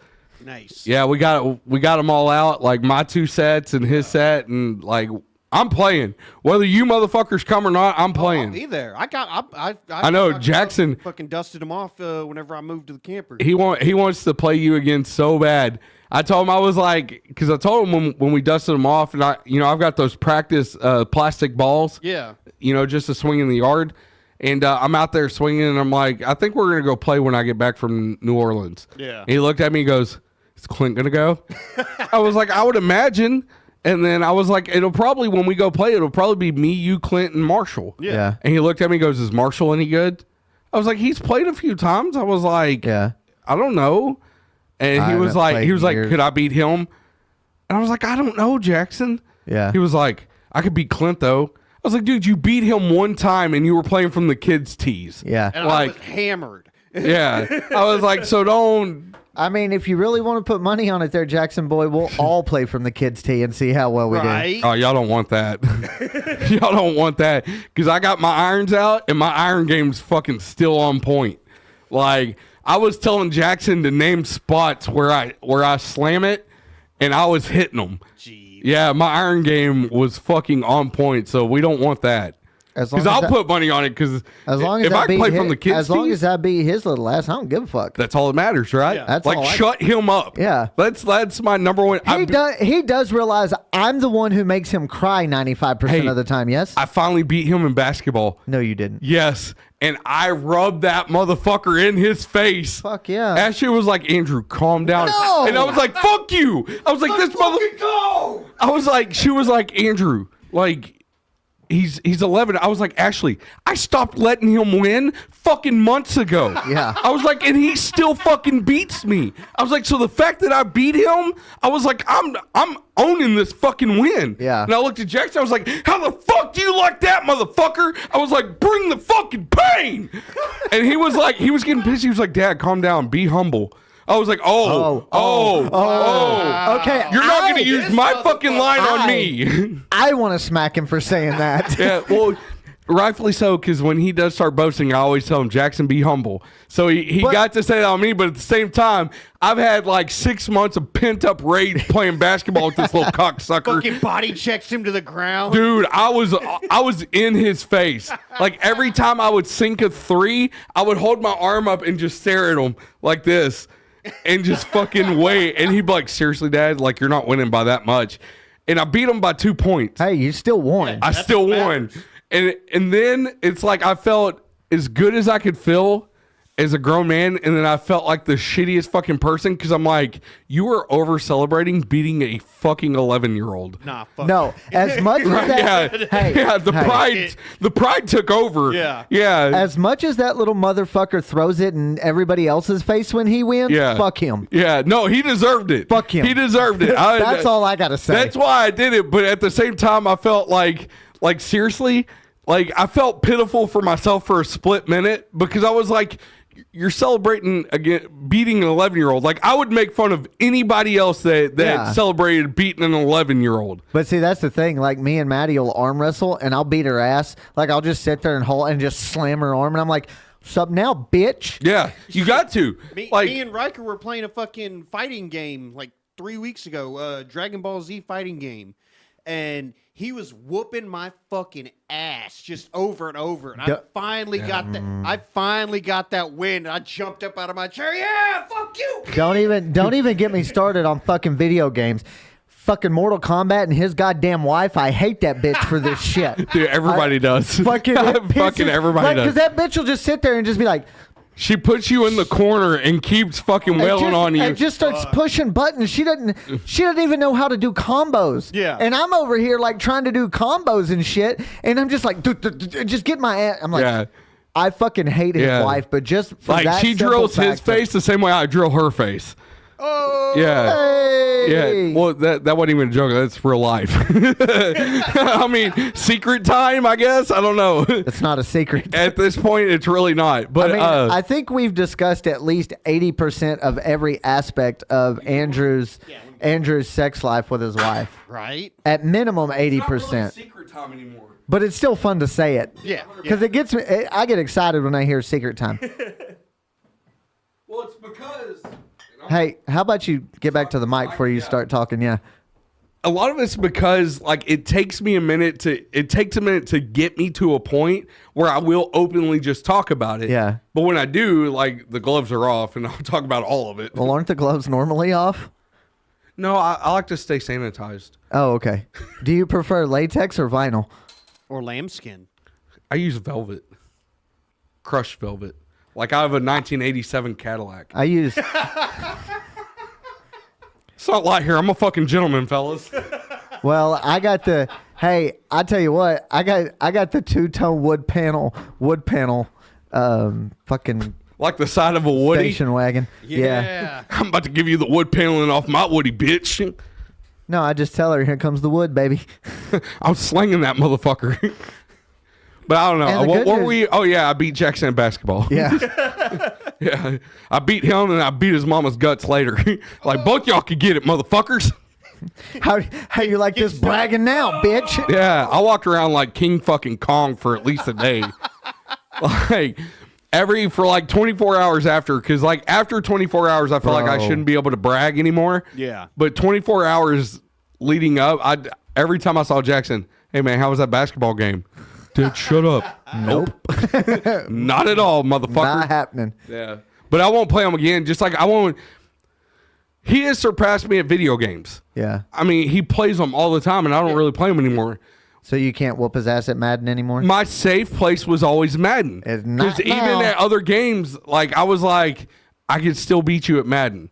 Nice. Yeah, we got them all out, like my 2 sets and his set, and like I'm playing. Whether you motherfuckers come or not, I'm playing. I'll be there. I know Jackson fucking dusted him off whenever I moved to the camper. He wants to play you again so bad. I told him, I was like, because I told him when we dusted him off, and I've got those practice plastic balls. Yeah. Just to swing in the yard. And I'm out there swinging, and I'm like, I think we're going to go play when I get back from New Orleans. Yeah. And he looked at me and goes, is Clint going to go? I was like, I would imagine. And then I was like, when we go play, it'll probably be me, you, Clint, and Marshall. Yeah. And he looked at me and goes, is Marshall any good? I was like, he's played a few times. I was like, I don't know. And he was like, could I beat him? And I was like, I don't know, Jackson. Yeah. He was like, I could beat Clint, though. I was like, dude, you beat him one time and you were playing from the kids' tees. Yeah. And I was hammered. Yeah. I was like, so don't. I mean, if you really want to put money on it there, Jackson boy, we'll all play from the kids' tee and see how well we do. Oh, y'all don't want that. Y'all don't want that. Because I got my irons out and my iron game's fucking still on point. Like, I was telling Jackson to name spots where I slam it, and I was hitting them. Jeez. Yeah, my iron game was fucking on point, so we don't want that. Because I'll put money on it. Because if I play from the kids, as long as I beat his little ass, I don't give a fuck. That's all that matters, right? Yeah. That's like all shut him up. Yeah, that's my number one. He does realize I'm the one who makes him cry 95% of the time. Yes, I finally beat him in basketball. No, you didn't. Yes, and I rubbed that motherfucker in his face. Fuck yeah. Ashley was like, Andrew, calm down. No! And I was like, fuck you. I was like, this motherfucker. I was like, she was like, Andrew, like. He's 11. I was like, Ashley, I stopped letting him win fucking months ago. Yeah. I was like, and he still fucking beats me. I was like, so the fact that I beat him, I was like, I'm owning this fucking win. Yeah. And I looked at Jackson. I was like, how the fuck do you like that, motherfucker? I was like, bring the fucking pain. And he was like, he was getting pissed. He was like, Dad, calm down. Be humble. I was like, oh. Okay, You're not going to use my fucking line on me. I want to smack him for saying that. Yeah, well, rightfully so, because when he does start boasting, I always tell him, Jackson, be humble. So he got to say that on me, but at the same time, I've had like 6 months of pent-up rage playing basketball with this little cocksucker. Fucking body checks him to the ground. Dude, I was in his face. Like, every time I would sink a 3, I would hold my arm up and just stare at him like this. And just fucking wait. And he'd be like, seriously, Dad? Like, you're not winning by that much. And I beat him by 2 points. Hey, you still won. I still won. And then it's like I felt as good as I could feel as a grown man, and then I felt like the shittiest fucking person because I'm like, you were over celebrating beating a fucking 11-year-old. Nah, fuck. No, as much as that, the pride took over. Yeah. As much as that little motherfucker throws it in everybody else's face when he wins, fuck him. Yeah, no, he deserved it. Fuck him. He deserved it. That's all I gotta say. That's why I did it, but at the same time, I felt like seriously, like I felt pitiful for myself for a split minute because I was like, you're celebrating again beating an 11-year-old. Like, I would make fun of anybody else that celebrated beating an 11-year-old. But see, that's the thing. Like, me and Maddie will arm wrestle, and I'll beat her ass. Like, I'll just sit there and hold and just slam her arm, and I'm like, "What's up now, bitch?" Yeah, you got to. Me and Riker were playing a fucking fighting game like 3 weeks ago, Dragon Ball Z fighting game, and he was whooping my fucking ass just over and over. And I finally got that win. And I jumped up out of my chair. Yeah, fuck you. Don't even get me started on fucking video games. Fucking Mortal Kombat and his goddamn wife. I hate that bitch for this shit. Dude, everybody does. Fucking everybody does. Because that bitch will just sit there and just be like, she puts you in the corner and keeps fucking wailing on you. And just starts pushing buttons. She doesn't even know how to do combos. Yeah. And I'm over here like trying to do combos and shit. And I'm just like, just get my ass. I'm like, I fucking hate his wife, but just for like that she drills his face the same way I drill her face. Oh, yeah. Hey. Yeah. Well, that wasn't even a joke. That's real life. I mean, secret time, I guess. I don't know. It's not a secret. At this point, it's really not. But I think we've discussed at least 80% of every aspect of Andrew's sex life with his wife. Right. At minimum 80%. It's not really secret time anymore. But it's still fun to say it. Yeah. Because it gets me. I get excited when I hear secret time. Well, it's because, and Hey, how about you get back to the mic before you start talking? Yeah. A lot of it's because like it takes a minute to get me to a point where I will openly just talk about it. Yeah. But when I do, like the gloves are off and I'll talk about all of it. Well, aren't the gloves normally off? No, I like to stay sanitized. Oh, okay. Do you prefer latex or vinyl? Or lambskin. I use velvet. Crushed velvet. Like I have a 1987 Cadillac. I use. It's not light here. I'm a fucking gentleman, fellas. Well, I got the. Hey, I tell you what. I got the two-tone wood panel. Fucking Like the side of a Woody. station wagon. Yeah. I'm about to give you the wood paneling off my Woody, bitch. No, I just tell her, here comes the wood, baby. I'm slinging that motherfucker. But I don't know. And the What good were news- we? Oh, yeah. I beat Jackson in basketball. Yeah. Yeah. I beat him and I beat his mama's guts later. Like, both y'all could get it, motherfuckers. How you like this bragging now, bitch? Yeah. I walked around like King fucking Kong for at least a day. Like, for like 24 hours after, because like after 24 hours, I feel like I Bro. shouldn't be able to brag anymore. Yeah. But 24 hours leading up, every time I saw Jackson, hey man, how was that basketball game? Dude, shut up. Nope. Not at all, motherfucker. Not happening. Yeah. But I won't play him again. Just like I won't. He has surpassed me at video games. Yeah. I mean, he plays them all the time, and I don't really play them anymore. So you can't whoop his ass at Madden anymore? My safe place was always Madden. It's not even now. at other games, like I was like, I could still beat you at Madden.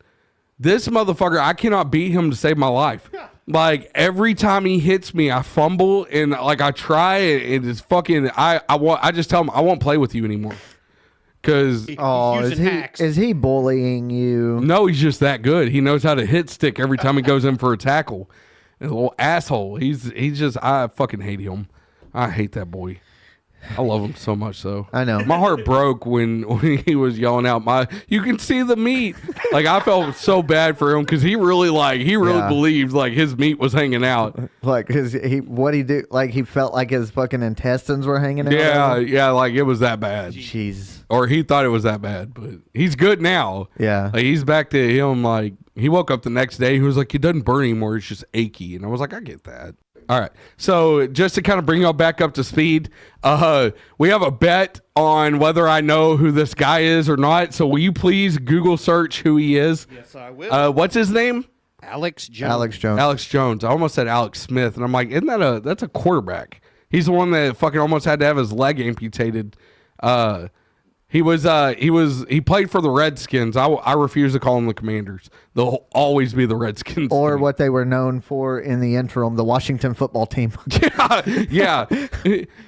This motherfucker, I cannot beat him to save my life. Like every time he hits me, I fumble and like I try and it's fucking. I just tell him I won't play with you anymore. Cause Oh, He's using hacks. is he bullying you? no, he's just that good. He knows how to hit stick every time he goes in for a tackle. A little asshole. He's just. I fucking hate him. I hate that boy. I love him so much though. I know. My heart broke when he was yelling out you can see the meat. Like I felt so bad for him because he really Yeah. believed like his meat was hanging out. Like, what he do? Like, he felt like his fucking intestines were hanging out. Yeah, yeah, like it was that bad. Jeez. Or he thought it was that bad, but he's good now. Yeah. Like he's back to him. Like he woke up the next day, he was like, it doesn't burn anymore. It's just achy. And I was like, I get that. All right. So just to kind of bring y'all back up to speed, we have a bet on whether I know who this guy is or not. So will you please Google search who he is? Yes, I will. What's his name? Alex Jones. Alex Jones. Alex Jones. I almost said Alex Smith, and I'm like, that's a quarterback? He's the one that fucking almost had to have his leg amputated. He played for the Redskins. I refuse to call them the Commanders. They'll always be the Redskins. Or to me. what they were known for in the interim, the Washington football team. Yeah.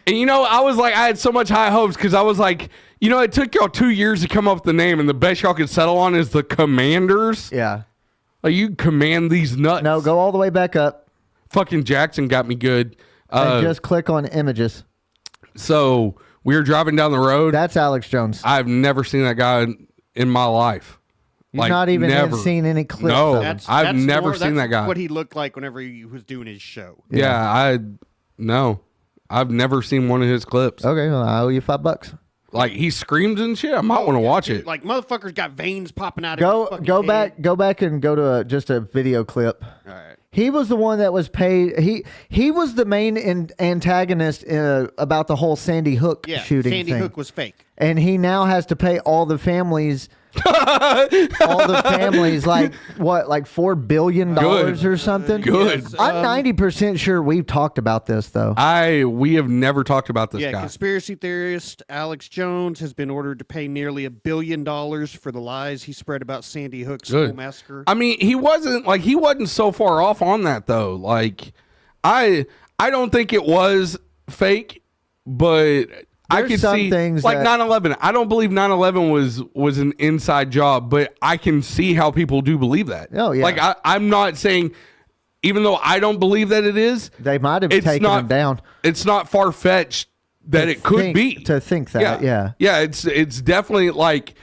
And I was like, I had so much high hopes because I was like, it took y'all 2 years to come up with the name, and the best y'all could settle on is the Commanders. Yeah. Like, you command these nuts. No, go all the way back up Fucking Jackson got me good. and just click on images. So we were driving down the road. That's Alex Jones. I've never seen that guy in my life. You've not even seen any clips No. of him. I've never seen that guy. What he looked like whenever he was doing his show. Yeah, I've never seen one of his clips. Okay, well, I owe you $5. Like he screams and shit. I might want to watch it. Like motherfuckers got veins popping out of his fucking Go head. back and go to just a video clip. All right. He was the one that was paid. He was the main antagonist about the whole Sandy Hook Yeah, shooting Sandy thing. Hook was fake. And he now has to pay all the families like what, like $4 billion Good. or something. Good. Yes, I'm 90% sure we've talked about this though. We have never talked about this Yeah, guy. conspiracy theorist Alex Jones has been ordered to pay nearly $1 billion for the lies he spread about Sandy Hook school Good. massacre. I mean, he wasn't so far off on that though. Like, I don't think it was fake, but I There's could some see things like that- 9/11. I don't believe 9/11 was an inside job, but I can see how people do believe that. Oh, yeah. Like I'm not saying, even though I don't believe that it is, They might have it's taken not him down. It's not far fetched that it could be to think that. Yeah. yeah. It's definitely like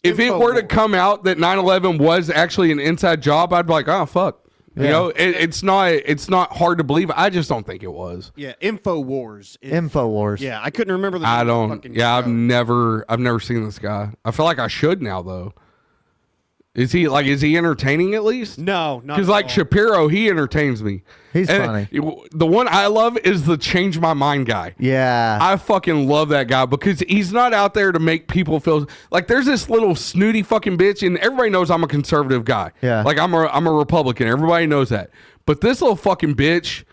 if it were to come out that 9/11 was actually an inside job, I'd be like, oh fuck. You Yeah. know, it's not hard to believe. I just don't think it was. yeah, InfoWars. Infowars. Yeah, I couldn't remember the I name of the don't. fucking Yeah, show. I've never seen this guy. I feel like I should now though. Is he entertaining at least? No, not because at like all. Shapiro, he entertains me. He's funny. The one I love is the change my mind guy. Yeah, I fucking love that guy because he's not out there to make people feel like there's this little snooty fucking bitch, and everybody knows I'm a conservative guy. Yeah, like I'm a Republican. Everybody knows that. But this little fucking bitch,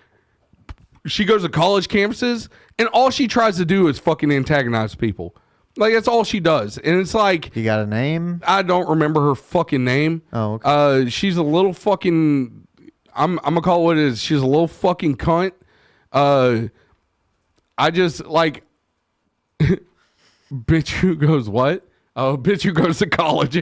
she goes to college campuses, and all she tries to do is fucking antagonize people. Like, that's all she does. And it's like... You got a name? I don't remember her fucking name. Oh, okay. She's a little fucking... I'm going to call it what it is. She's a little fucking cunt. I just, like... bitch who goes what? Oh, bitch who goes to college.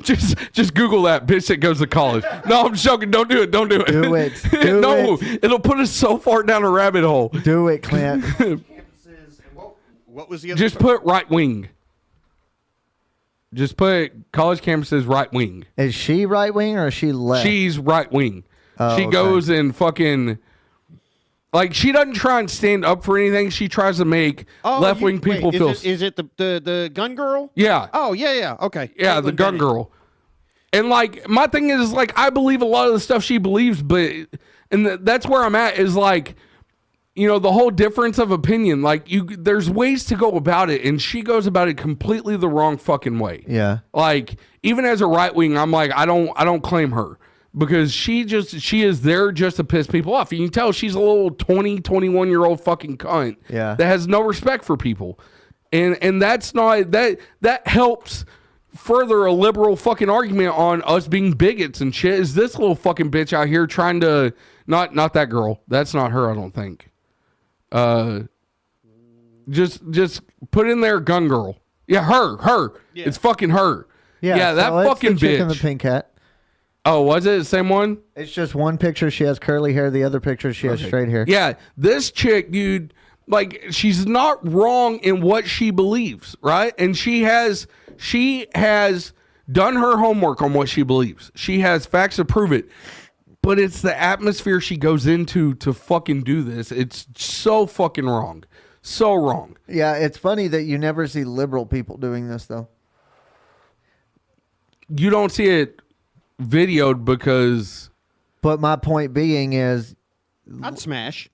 just Google that bitch that goes to college. No, I'm joking. Don't do it. Don't do it. Do it. No, it'll put us so far down a rabbit hole. Do it, Clint. What was the other? Just put right wing. Just put college campuses right wing. Is she right wing or is she left? She's right wing. Oh, she okay. goes and fucking... Like, she doesn't try and stand up for anything. She tries to make left-wing people feel... Is it the gun girl? Yeah. Oh, yeah. Okay. Yeah, Caitlin the gun Bennett. girl. And, like, my thing is, like, I believe a lot of the stuff she believes, but... And that's where I'm at, is, like... You know, the whole difference of opinion. Like, there's ways to go about it, and she goes about it completely the wrong fucking way. Yeah. Like, even as a right-wing, I'm like, I don't claim her. Because she is there just to piss people off. You can tell she's a little 21-year-old fucking cunt that has no respect for people. And that's not that helps further a liberal fucking argument on us being bigots and shit. Is this little fucking bitch out here trying to not that girl. That's not her, I don't think. Just put in there gun girl. Yeah, her. Yeah. It's fucking her. Yeah, that so fucking it's the chick bitch. in the pink hat. Oh, was it the same one? It's just one picture. She has curly hair. The other picture, she has straight hair. Yeah, this chick, dude, like, she's not wrong in what she believes, right? And she has done her homework on what she believes. She has facts to prove it. But it's the atmosphere she goes into to fucking do this. It's so fucking wrong. So wrong. Yeah, it's funny that you never see liberal people doing this, though. You don't see it videoed because... But my point being is... I'd smash.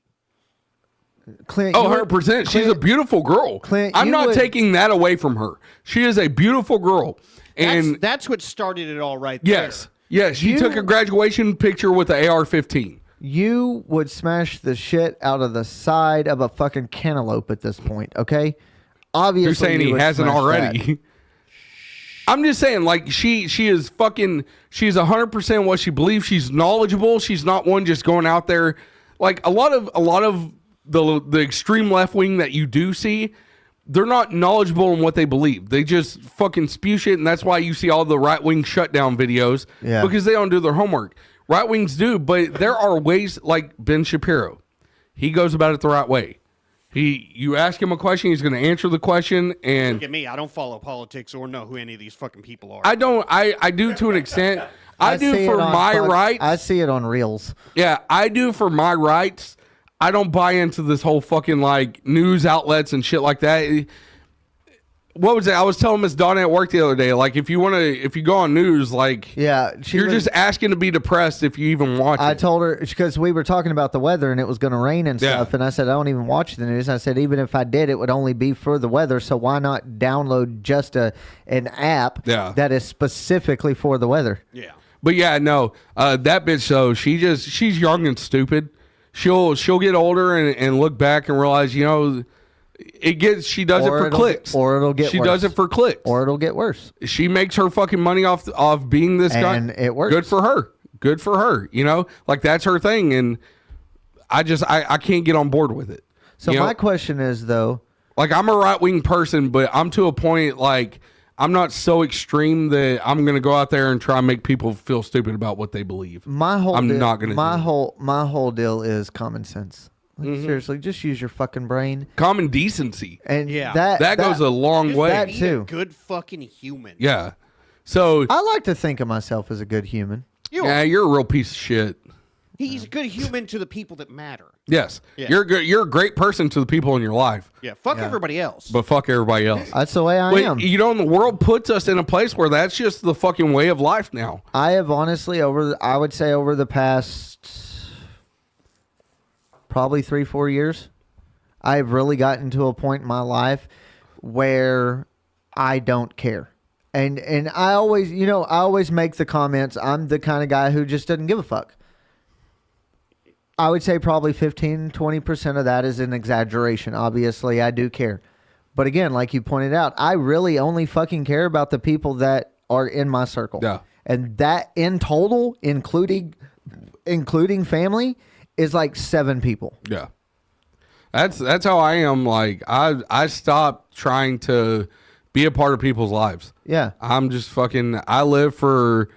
Clint, 100%. She's a beautiful girl. Clint, I'm not taking that away from her. She is a beautiful girl. And that's what started it all right there. Yes. Yes, she took a graduation picture with the AR-15. You would smash the shit out of the side of a fucking cantaloupe at this point, okay? Obviously, you're saying he hasn't already. I'm just saying, like, she is fucking, she's 100% what she believes. She's knowledgeable. She's not one just going out there. Like, a lot of the extreme left wing that you do see, they're not knowledgeable in what they believe. They just fucking spew shit, and that's why you see all the right wing shutdown videos. Yeah. Because they don't do their homework. Right wings do, but there are ways, like Ben Shapiro. He goes about it the right way. You ask him a question, he's going to answer the question. And look at me, I don't follow politics or know who any of these fucking people are. I don't. I do to an extent. I do for my rights. I see it on Reels. Yeah, I do for my rights. I don't buy into this whole fucking like news outlets and shit like that. What was it? I was telling Miss Donna at work the other day, like, if you go on news, like, yeah, you're just asking to be depressed if you even watch it. I told her, because we were talking about the weather and it was going to rain and stuff, and I said, I don't even watch the news. I said, even if I did, it would only be for the weather, so why not download just an app that is specifically for the weather? Yeah. But yeah, no, that bitch, though, she's young and stupid. She'll get older and look back and realize, you know, she does it for clicks, or it'll get. She does it for clicks, or it'll get worse. She makes her fucking money off being this guy, and it works. Good for her. Good for her. You know, like, that's her thing, and I can't get on board with it. So my question is, though, like, I'm a right wing person, but I'm to a point, like, I'm not so extreme that I'm gonna go out there and try and make people feel stupid about what they believe. My whole deal is common sense. Like, seriously, just use your fucking brain. Common decency. And that goes a long way. That too. A good fucking human. Yeah. So I like to think of myself as a good human. You're a real piece of shit. He's a good human to the people that matter. Yes. Yeah. You're good. You're a great person to the people in your life. Yeah, fuck everybody else. But fuck everybody else. That's the way I am. You know, the world puts us in a place where that's just the fucking way of life now. I have honestly I would say over the past probably 3-4 years, I've really gotten to a point in my life where I don't care. And I always make the comments, I'm the kind of guy who just doesn't give a fuck. I would say probably 15-20% of that is an exaggeration. Obviously, I do care. But again, like you pointed out, I really only fucking care about the people that are in my circle. Yeah. And that in total, including family, is like 7 people. Yeah. That's how I am. Like, I stopped trying to be a part of people's lives. Yeah. I'm just fucking, I live for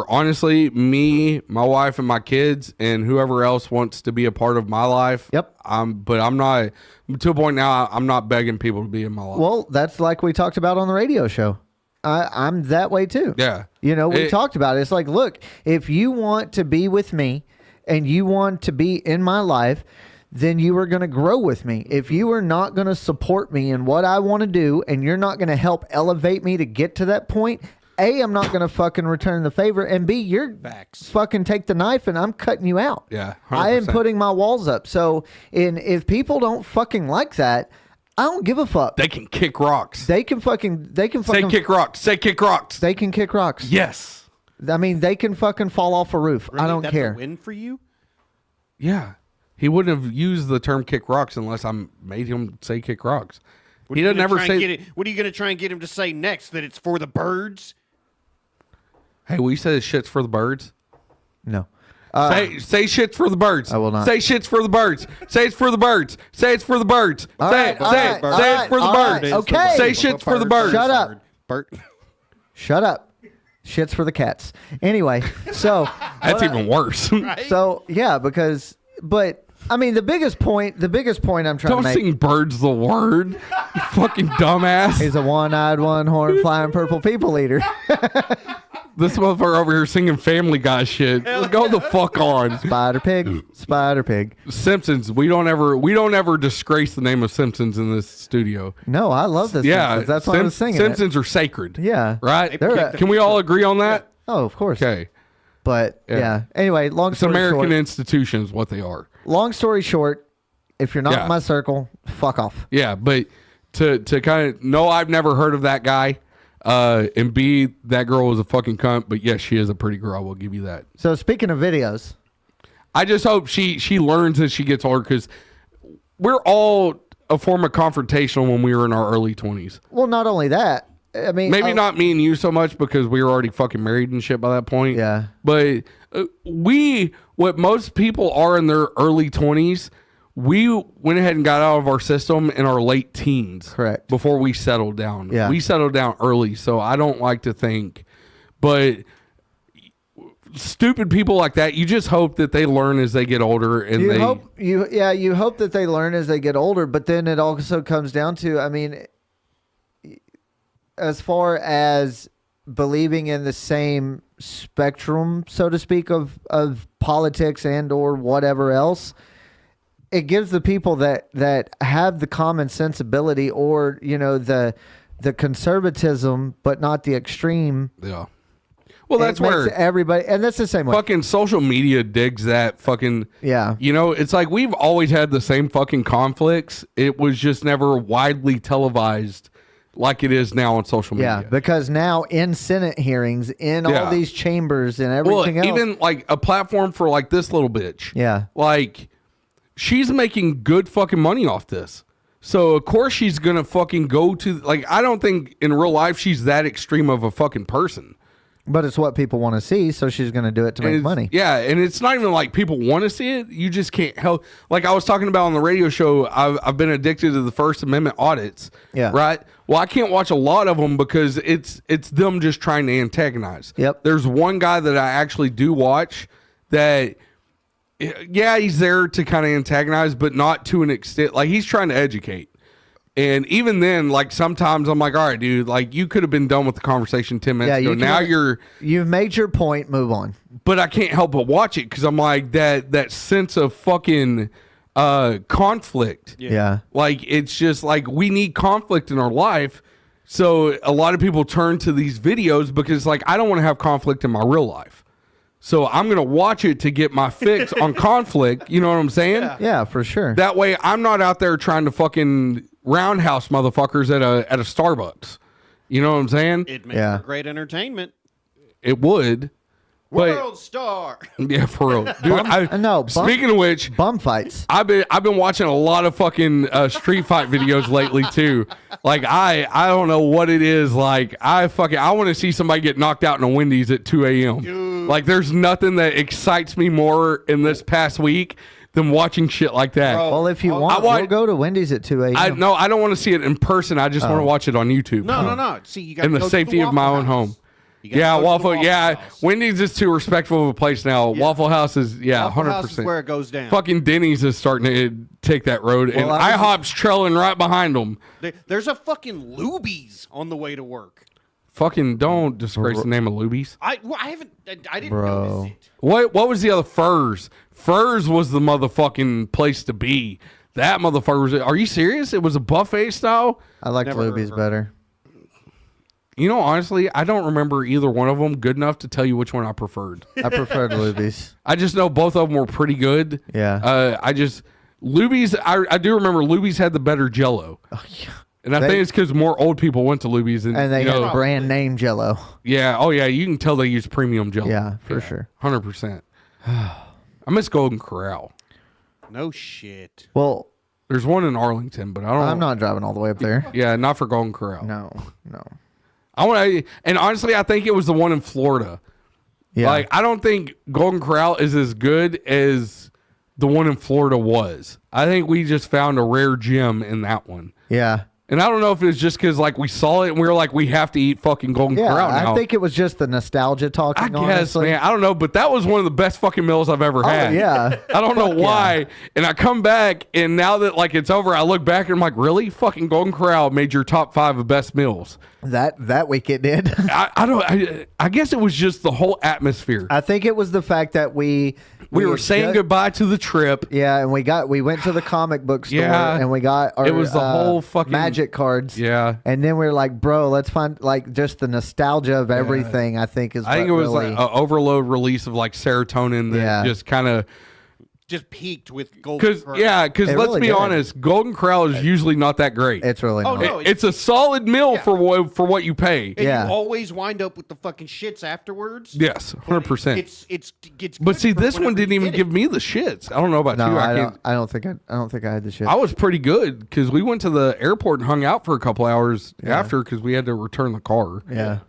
honestly, me, my wife, and my kids, and whoever else wants to be a part of my life. Yep. But I'm not, to a point now, I'm not begging people to be in my life. Well, that's like we talked about on the radio show. I'm that way too. Yeah. We talked about it. It's like, look, if you want to be with me and you want to be in my life, then you are going to grow with me. If you are not going to support me in what I want to do and you're not going to help elevate me to get to that point, A, I'm not going to fucking return the favor, and B, you're fucking take the knife and I'm cutting you out. Yeah, 100%. I am putting my walls up. So if people don't fucking like that, I don't give a fuck. They can kick rocks. They can fucking Say kick rocks. Say kick rocks. They can kick rocks. Yes. I mean, they can fucking fall off a roof. Really? I don't That's care. a win for you? Yeah. He wouldn't have used the term kick rocks unless I made him say kick rocks. He doesn't ever say. What are you going to try and get him to say next? That it's for the birds? Hey, will you say shit's for the birds? No. Say shit's for the birds. I will not. Say shit's for the birds. Say it's for the birds. Say it's for the birds. Say it's for the birds. Okay. Say shit's for the birds. Shut up. Bert. Shut up. Shit's for the cats. Anyway, so That's even worse. so yeah, but I mean the biggest point I'm trying Don't to make sing birds the word. You fucking dumbass. is a one-eyed, one-horned, flying purple people eater. This motherfucker over here singing Family Guy shit. Go the fuck on. Spider pig, spider pig. Simpsons. We don't ever disgrace the name of Simpsons in this studio. No, I love this. Yeah, Simpsons. That's why I was singing Simpsons are sacred. Yeah. Right? They're Can we all agree on that? Oh, of course. Okay. But yeah. Anyway, long It's story American short. institutions, what they are. Long story short, if you're not in my circle, fuck off. Yeah, but to kind of no, I've never heard of that guy. And B, that girl was a fucking cunt, but yes, she is a pretty girl. I will give you that. So speaking of videos, I just hope she learns as she gets older, because we're all a form of confrontational when we were in our early 20s. well, not only that, I mean, Maybe not me and you so much because we were already fucking married and shit by that point. Yeah. But what most people are in their early 20s, we went ahead and got out of our system in our late teens. Correct. Before we settled down. Yeah. We settled down early, so I don't like to think. But stupid people like that, you just hope that they learn as they get older. And you hope that they learn as they get older, but then it also comes down to, I mean, as far as believing in the same spectrum, so to speak, of politics and or whatever else, it gives the people that have the common sensibility or, the conservatism, but not the extreme. Yeah. Well, that's where everybody, and that's the same way. Fucking social media digs that fucking. Yeah. It's like we've always had the same fucking conflicts. It was just never widely televised like it is now on social media. Yeah, because now in Senate hearings, in all these chambers and everything else. Even like a platform for like this little bitch. Yeah. Like, she's making good fucking money off this. So, of course, she's going to fucking go to, like, I don't think in real life she's that extreme of a fucking person. But it's what people want to see, so she's going to do it to make money. Yeah, and it's not even like people want to see it. You just can't help. Like I was talking about on the radio show, I've been addicted to the First Amendment audits. Yeah. Right? Well, I can't watch a lot of them because it's them just trying to antagonize. Yep. There's one guy that I actually do watch that, yeah, he's there to kind of antagonize, but not to an extent. Like, he's trying to educate. And even then, like sometimes I'm like, all right, dude, like you could have been done with the conversation 10 minutes ago. Now you've made your point. Move on. But I can't help but watch it because I'm like that sense of fucking conflict. Yeah. Like it's just like we need conflict in our life. So a lot of people turn to these videos because like I don't want to have conflict in my real life. So I'm going to watch it to get my fix on conflict. You know what I'm saying? Yeah, for sure. That way I'm not out there trying to fucking roundhouse motherfuckers at a Starbucks. You know what I'm saying? It makes for great entertainment. It would. World star. Yeah, for real. Dude, speaking of which, bum fights. I've been watching a lot of fucking street fight videos lately too. Like I don't know what it is. Like I want to see somebody get knocked out in a Wendy's at 2 a.m. Like there's nothing that excites me more in this past week than watching shit like that. Bro, well, if you want, we'll go to Wendy's at 2 a.m. No, I don't want to see it in person. I just want to watch it on YouTube. No. See, you got in the safety of my own home. Yeah, Waffle. Yeah, Wendy's is too respectful of a place now. Yeah. Waffle House is 100% where it goes down. Fucking Denny's is starting to take that road, and IHOP's trailing right behind them. There's a fucking Luby's on the way to work. Fucking don't disgrace the name of Luby's. I didn't notice it. What was the other Furs? Furs was the motherfucking place to be. That motherfucker are you serious? It was a buffet style. I liked Luby's better. You know, honestly, I don't remember either one of them good enough to tell you which one I preferred. I preferred Luby's. I just know both of them were pretty good. Yeah. Luby's, I do remember Luby's had the better Jell-O. Oh, yeah. And I think it's because more old people went to Luby's. And they had brand name Jell-O. Yeah. Oh, yeah. You can tell they use premium Jell-O. Yeah, for sure. 100%. I miss Golden Corral. No shit. Well, there's one in Arlington, but I'm not driving all the way up there. Yeah, not for Golden Corral. No. And honestly, I think it was the one in Florida. Yeah. Like, I don't think Golden Corral is as good as the one in Florida was. I think we just found a rare gem in that one. Yeah. And I don't know if it's just because, like, we saw it and we were like, we have to eat fucking Golden Corral now. I think it was just the nostalgia talking, I guess, honestly. man. I don't know, but that was one of the best fucking meals I've ever had. Yeah. I don't know why. Yeah. And I come back, and now that, like, it's over, I look back and I'm like, really? Fucking Golden Corral made your top 5 of best meals. That week it did. I guess it was just the whole atmosphere. I think it was the fact that we were saying goodbye to the trip. Yeah, and we went to the comic book store and we got our, it was the whole fucking Magic cards. Yeah. And then we were like, bro, let's find like just the nostalgia of everything. I think it was like an overload release of like serotonin that just kind of just peaked with Golden Corral. Because let's be honest, Golden Corral is usually not that great. It's really not. No, it's a solid meal for what you pay. And you always wind up with the fucking shits afterwards. Yes, 100%. It's but see, this one didn't even give me the shits. I don't know about you. I don't think I had the shits. I was pretty good because we went to the airport and hung out for a couple hours after because we had to return the car. Yeah.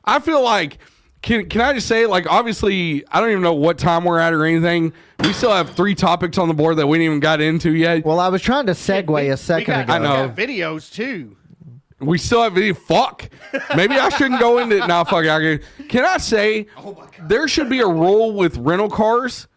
I feel like. Can I just say, like, obviously, I don't even know what time we're at or anything. We still have 3 topics on the board that we didn't even got into yet. Well, I was trying to segue a second ago. I know. We got videos, too. We still have video. Fuck. Maybe I shouldn't go into it. Now, fuck it. Can I say, there should be a rule with rental cars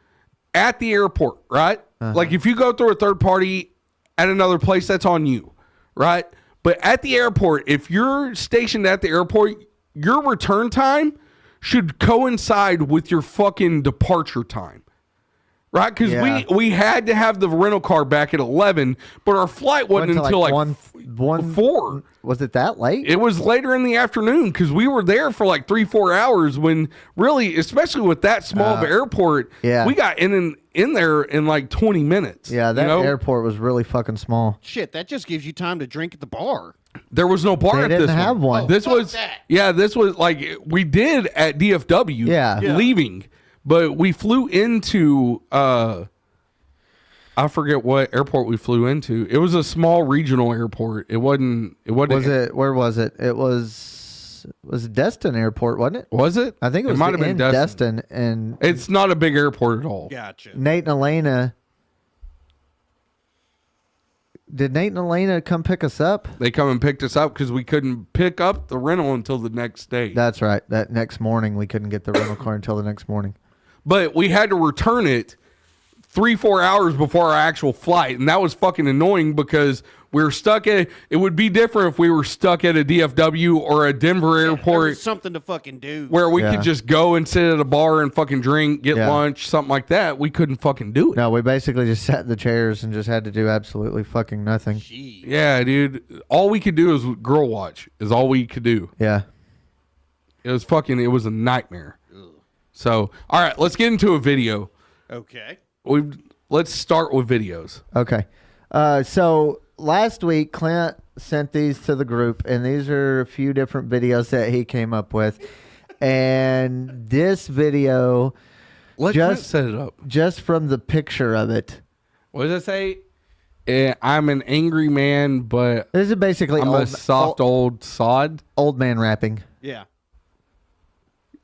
at the airport, right? Like, if you go through a third party at another place, that's on you, right? But at the airport, if you're stationed at the airport, your return time should coincide with your fucking departure time. Right? Because we had to have the rental car back at 11, but our flight wasn't until like 4. Was it that late? It was later in the afternoon because we were there for like 3-4 hours when really, especially with that small of an airport, we got in there in like 20 minutes. Yeah, that airport was really fucking small. Shit, that just gives you time to drink at the bar. There was no bar at this one. They didn't have one. This was this was like we did at DFW leaving, but we flew into I forget what airport we flew into. It was a small regional airport. It wasn't where was it? It was Destin Airport, wasn't it? Was it? I think it might have been Destin, and it's not a big airport at all. Gotcha. Nate and Elena. Did Nate and Elena come pick us up? They come and picked us up because we couldn't pick up the rental until the next day. That's right. That next morning, we couldn't get the rental car until the next morning. But we had to return it 3-4 hours before our actual flight, and that was fucking annoying because We were stuck at. It would be different if we were stuck at a DFW or a Denver There airport, was something to fucking do. where we could just go and sit at a bar and fucking drink, get lunch, something like that. We couldn't fucking do it. No, we basically just sat in the chairs and just had to do absolutely fucking nothing. Jeez. Yeah, dude. All we could do is girl watch. Is all we could do. Yeah. It was a nightmare. Ugh. So, all right, let's get into a video. Okay. Let's start with videos. Okay. So last week, Clint sent these to the group, and these are a few different videos that he came up with. And this video, Let Clint set it up. Just from the picture of it. What does it say? I'm an angry man, but This is basically I'm a soft old sod. Old man rapping. Yeah.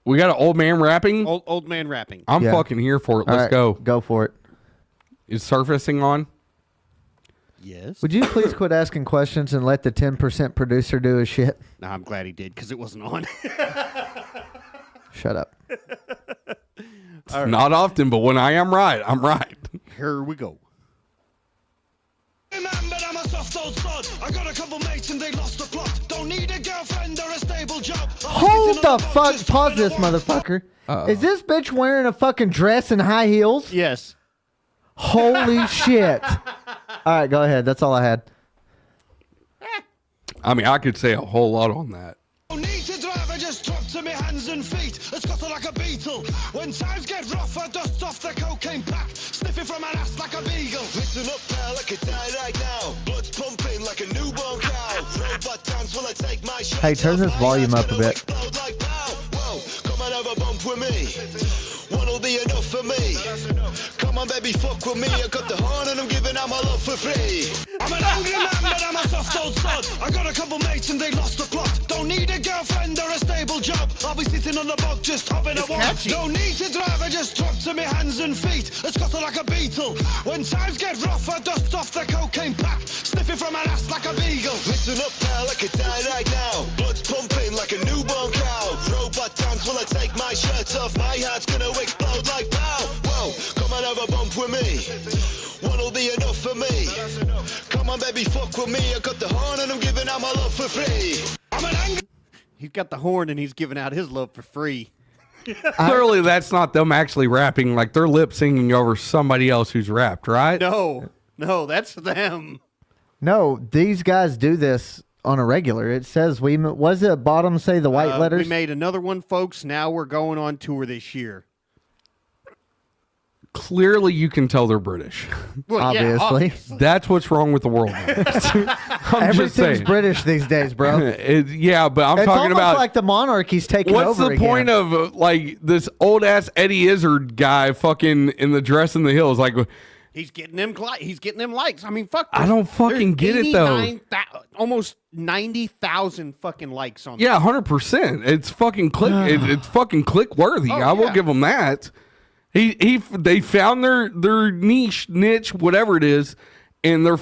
We got an old man rapping? Old man rapping. I'm fucking here for it. Let's go. Go for it. Is surfacing on? Yes. Would you please quit asking questions and let the 10% producer do his shit? No, I'm glad he did because it wasn't on. Shut up. Right. Not often, but when I am right, I'm right. Here we go. Remember, I'm a soft old sod. I got a couple mates and they lost the plot. Don't need a girlfriend or a stable job. Hold the fuck. Pause this, motherfucker. Is this bitch wearing a fucking dress and high heels? Yes. Holy shit. All right, go ahead. That's all I had. I mean, I could say a whole lot on that. Don't need to drive, I just drop to my hands and feet. It's got like a beetle. When times get rough, I dust off the cocaine pack. Sniffing from an ass like a beagle. Listen up, pal, I could die right now. Blood's pumping like a newborn cow. Robot dance while I take my shot. Hey, turn this volume up a bit. Like whoa, come on, have a bump with me. One'll be enough for me. Come on, baby, fuck with me. I got the horn and I'm giving out my love for free. I'm an angry man, but I'm a soft old sod. I got a couple mates and they lost the plot. Don't need a girlfriend or a stable job. I'll be sitting on the bog just having a walk. No need to drive, I just drop to my hands and feet. It's got like a beetle. When times get rough, I dust off the cocaine pack. Sniffing from an ass like a beagle. Listen up, pal, I could die right now. Blood's pumping like a newborn cow. Robot dance while I take my shirt off. My heart's gonna explode like pow. Whoa, come on, have a bump with me. One'll be enough for me. Come on, baby, fuck with me. I got the horn and I'm giving out my love for free. I'm an angry. He's got the horn and he's giving out his love for free. Clearly, that's not them actually rapping. Like, they're lip singing over somebody else who's rapped, right? No, that's them. No, these guys do this on a regular. It says was it bottom say the white letters? We made another one, folks. Now we're going on tour this year. Clearly, you can tell they're British. Well, Obviously. Yeah, That's what's wrong with the world. Everything's British these days, bro. Yeah, but I'm It's talking almost about like the monarchy's taking what's over the again. point of like this old ass Eddie Izzard guy fucking in the dress in the hills? Like, he's getting them. He's getting them likes. I mean, fuck. I don't fucking get it though. Almost 90,000 fucking likes on. Yeah, 100%. It's fucking click. It's fucking click worthy. Oh, I will yeah. give them that. They found their niche, whatever it is, and they're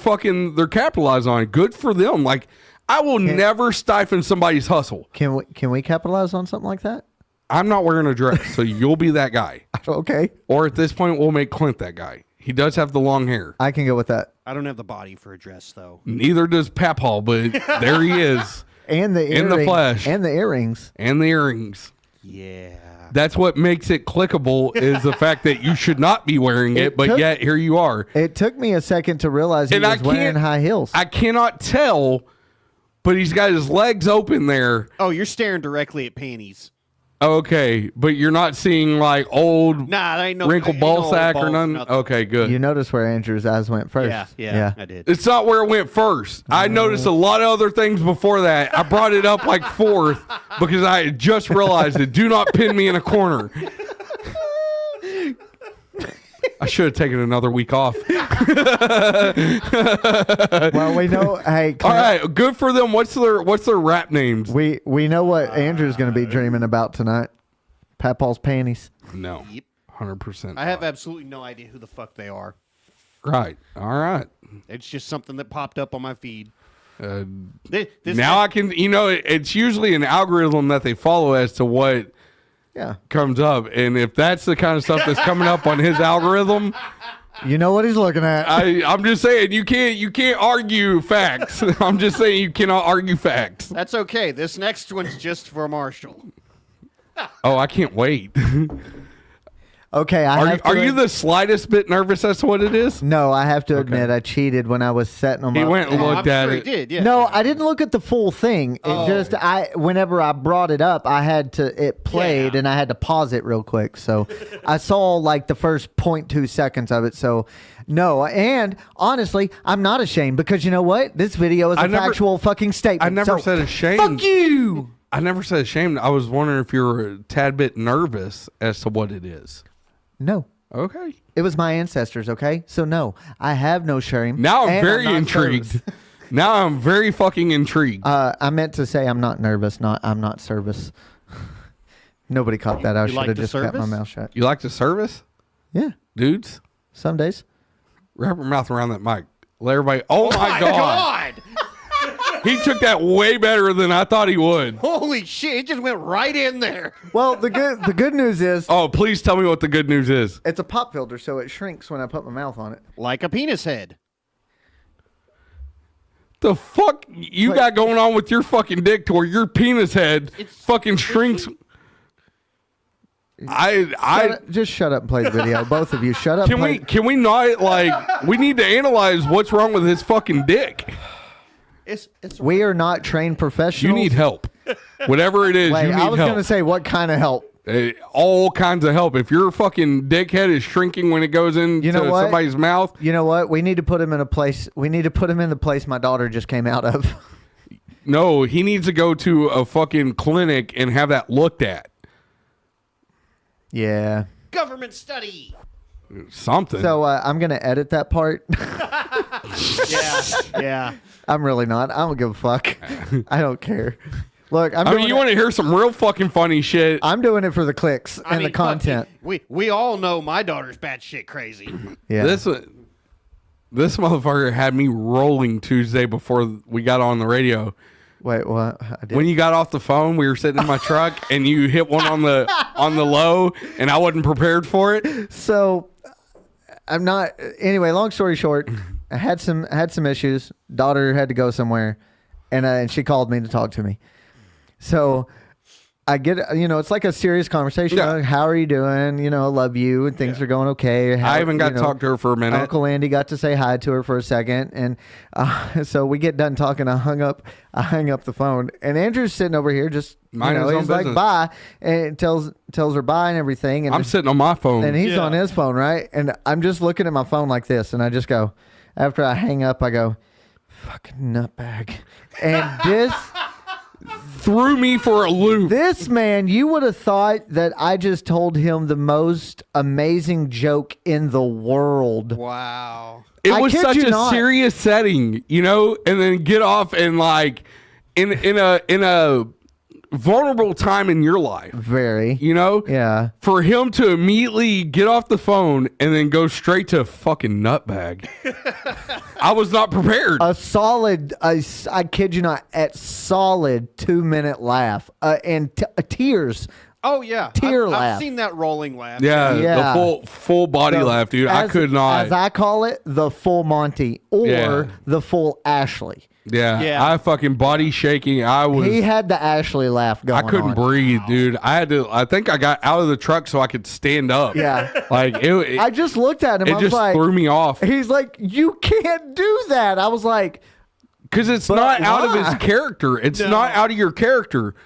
capitalizing on it. Good for them. Like, I will never stifle somebody's hustle. Can we capitalize on something like that? I'm not wearing a dress, so you'll be that guy. Okay. Or at this point, we'll make Clint that guy. He does have the long hair. I can go with that. I don't have the body for a dress though. Neither does Papal, but there he is. And the in the flesh. And the earrings. And the earrings. Yeah. That's what makes it clickable is the fact that you should not be wearing it, but yet here you are. It took me a second to realize he was wearing high heels. I cannot tell, but he's got his legs open there. Oh, you're staring directly at panties. Okay, but you're not seeing like old Nah, that ain't no wrinkled ain't ball no sack balls, or nothing? nothing. Okay, good. You notice where Andrew's eyes went first. Yeah, I did. It's not where it went first. I noticed a lot of other things before that. I brought it up like fourth because I had just realized it. Do not pin me in a corner. I should have taken another week off. Well, we know. Hey, all right, good for them. What's their rap names? We know what Andrew's going to be dreaming about tonight. Papaw's panties. No, 100%. I have absolutely no idea who the fuck they are. Right. All right. It's just something that popped up on my feed. Now I can. It's usually an algorithm that they follow as to what. Yeah. Comes up, and if that's the kind of stuff that's coming up on his algorithm, You know what he's looking at. I'm just saying you can't argue facts. I'm just saying you cannot argue facts. That's okay. This next one's just for Marshall. Oh, I can't wait. Okay, Are you the slightest bit nervous as to what it is? No, I have to admit I cheated when I was setting them up. He went and looked at He it. did, yeah. No, I didn't look at the full thing. Whenever I brought it up, it played and I had to pause it real quick. So I saw like the first 0.2 seconds of it. So no, and honestly, I'm not ashamed because you know what? This video is a factual fucking statement. I never said ashamed. Fuck you. I never said ashamed. I was wondering if you were a tad bit nervous as to what it is. No. Okay. It was my ancestors, okay? So no, I have no shame. Now I'm very intrigued. Now I'm very fucking intrigued. I meant to say I'm not nervous, I'm not service. Nobody caught that. I should have just kept my mouth shut. You like the service? Yeah. Dudes? Some days. Wrap your mouth around that mic. Let everybody. Oh my God. He took that way better than I thought he would. Holy shit, it just went right in there. Well, the good news is Oh, please tell me what the good news is. it's a pop filter, so it shrinks when I put my mouth on it. Like a penis head. The fuck you got going on with your fucking dick to where your penis head fucking shrinks? Just shut up and play the video. Both of you, shut up. Can we not like we need to analyze what's wrong with his fucking dick? We are not trained professionals. You need help. Whatever it is, Wait, you need I was help. going to say, what kind of help? All kinds of help. If your fucking dickhead is shrinking when it goes into somebody's mouth. You know what? We need to put him in a place. We need to put him in the place my daughter just came out of. No, he needs to go to a fucking clinic and have that looked at. Yeah. Government study. Something. So I'm going to edit that part. Yeah. I'm really not. I don't give a fuck. I don't care. Look, you want to hear some real fucking funny shit? I'm doing it for the clicks and the content. We all know my daughter's batshit crazy. Yeah. This motherfucker had me rolling Tuesday before we got on the radio. Wait, what? When you got off the phone, we were sitting in my truck and you hit one on the low, and I wasn't prepared for it. So I'm not. Anyway, long story short, I had some issues. Daughter had to go somewhere, and she called me to talk to me. So I get, it's like a serious conversation. Yeah. How are you doing? Love you, and things are going okay. I even got to talk to her for a minute. Uncle Andy got to say hi to her for a second, and so we get done talking. I hung up the phone, and Andrew's sitting over here just he's like bye, and tells her bye and everything. And I'm sitting on my phone, and he's on his phone, right? And I'm just looking at my phone like this, and I just go, after I hang up, I go, fucking nutbag, and this. Threw me for a loop. This man, you would have thought that I just told him the most amazing joke in the world. Wow. It was such a serious setting, and then get off and like in a vulnerable time in your life. Very. Yeah. For him to immediately get off the phone and then go straight to fucking nutbag. I was not prepared. A solid, I kid you not, at solid 2-minute laugh and tears. Oh yeah, laugh. I've seen that rolling laugh. Yeah. The full body laugh, dude. I could not. As I call it, the full Monty or the full Ashley. Yeah, I fucking body shaking. He had the Ashley laugh going on. I couldn't breathe, dude. I think I got out of the truck so I could stand up. Yeah. Like it I just looked at him. It just threw me off. He's like, you can't do that. I was like, because it's not out of his character. It's not out of your character.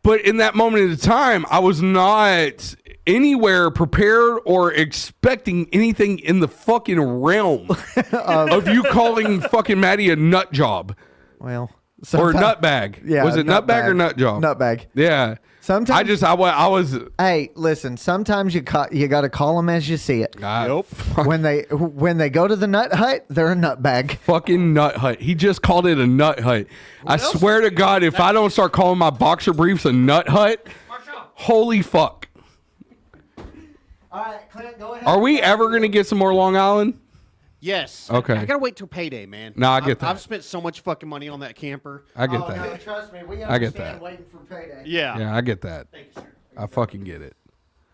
But in that moment of time, I was not anywhere prepared or expecting anything in the fucking realm of you calling fucking Maddie a nut job. Well, or nutbag. Yeah, was it nutbag or nut job? Nutbag. Yeah. Sometimes I was. Hey, listen. Sometimes you got to call them as you see it. Nope. When they go to the nut hut, they're a nutbag. Fucking nut hut. He just called it a nut hut. I swear to God, if I don't start calling my boxer briefs a nut hut, holy fuck. All right, Clint, go ahead. Are we ever gonna get some more Long Island? Yes. Okay. I gotta wait till payday, man. No, I get that. I've spent so much fucking money on that camper. I get that. No, trust me, we I get understand that. waiting for payday. Yeah. Yeah, I get that. Thank you, sir. I fucking get it.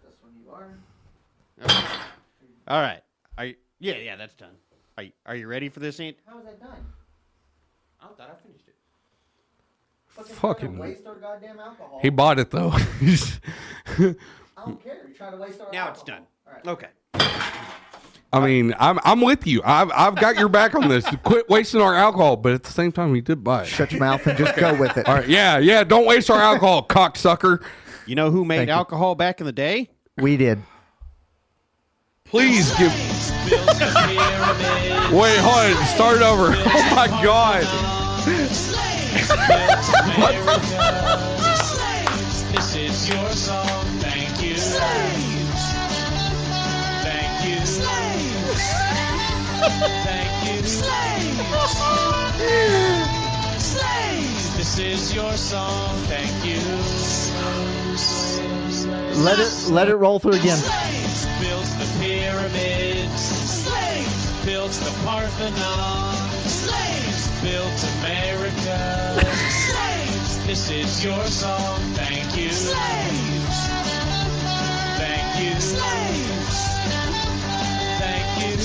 This one you are. All right. Yeah, that's done. Are you ready for this, Ant? How is that done? I thought I finished it. Fucking waste our goddamn alcohol. he bought it though. I don't care. You're trying to waste our Now alcohol. it's done. Right. Okay. I mean, I'm with you. I've got your back on this. Quit wasting our alcohol, but at the same time, he did buy it. Shut your mouth and just go with it. All right, yeah. Don't waste our alcohol, cocksucker. You know who made Thank you. alcohol back in the day? We did. Please give. Wait, hold on. Start over. Oh my god. This is your song, thank you. Thank you. Thank you. This is your song, thank you. Let it roll through again. Built the pyramids. Built the Parthenon. Built America. This is your song, thank you. Thank you. Thank you.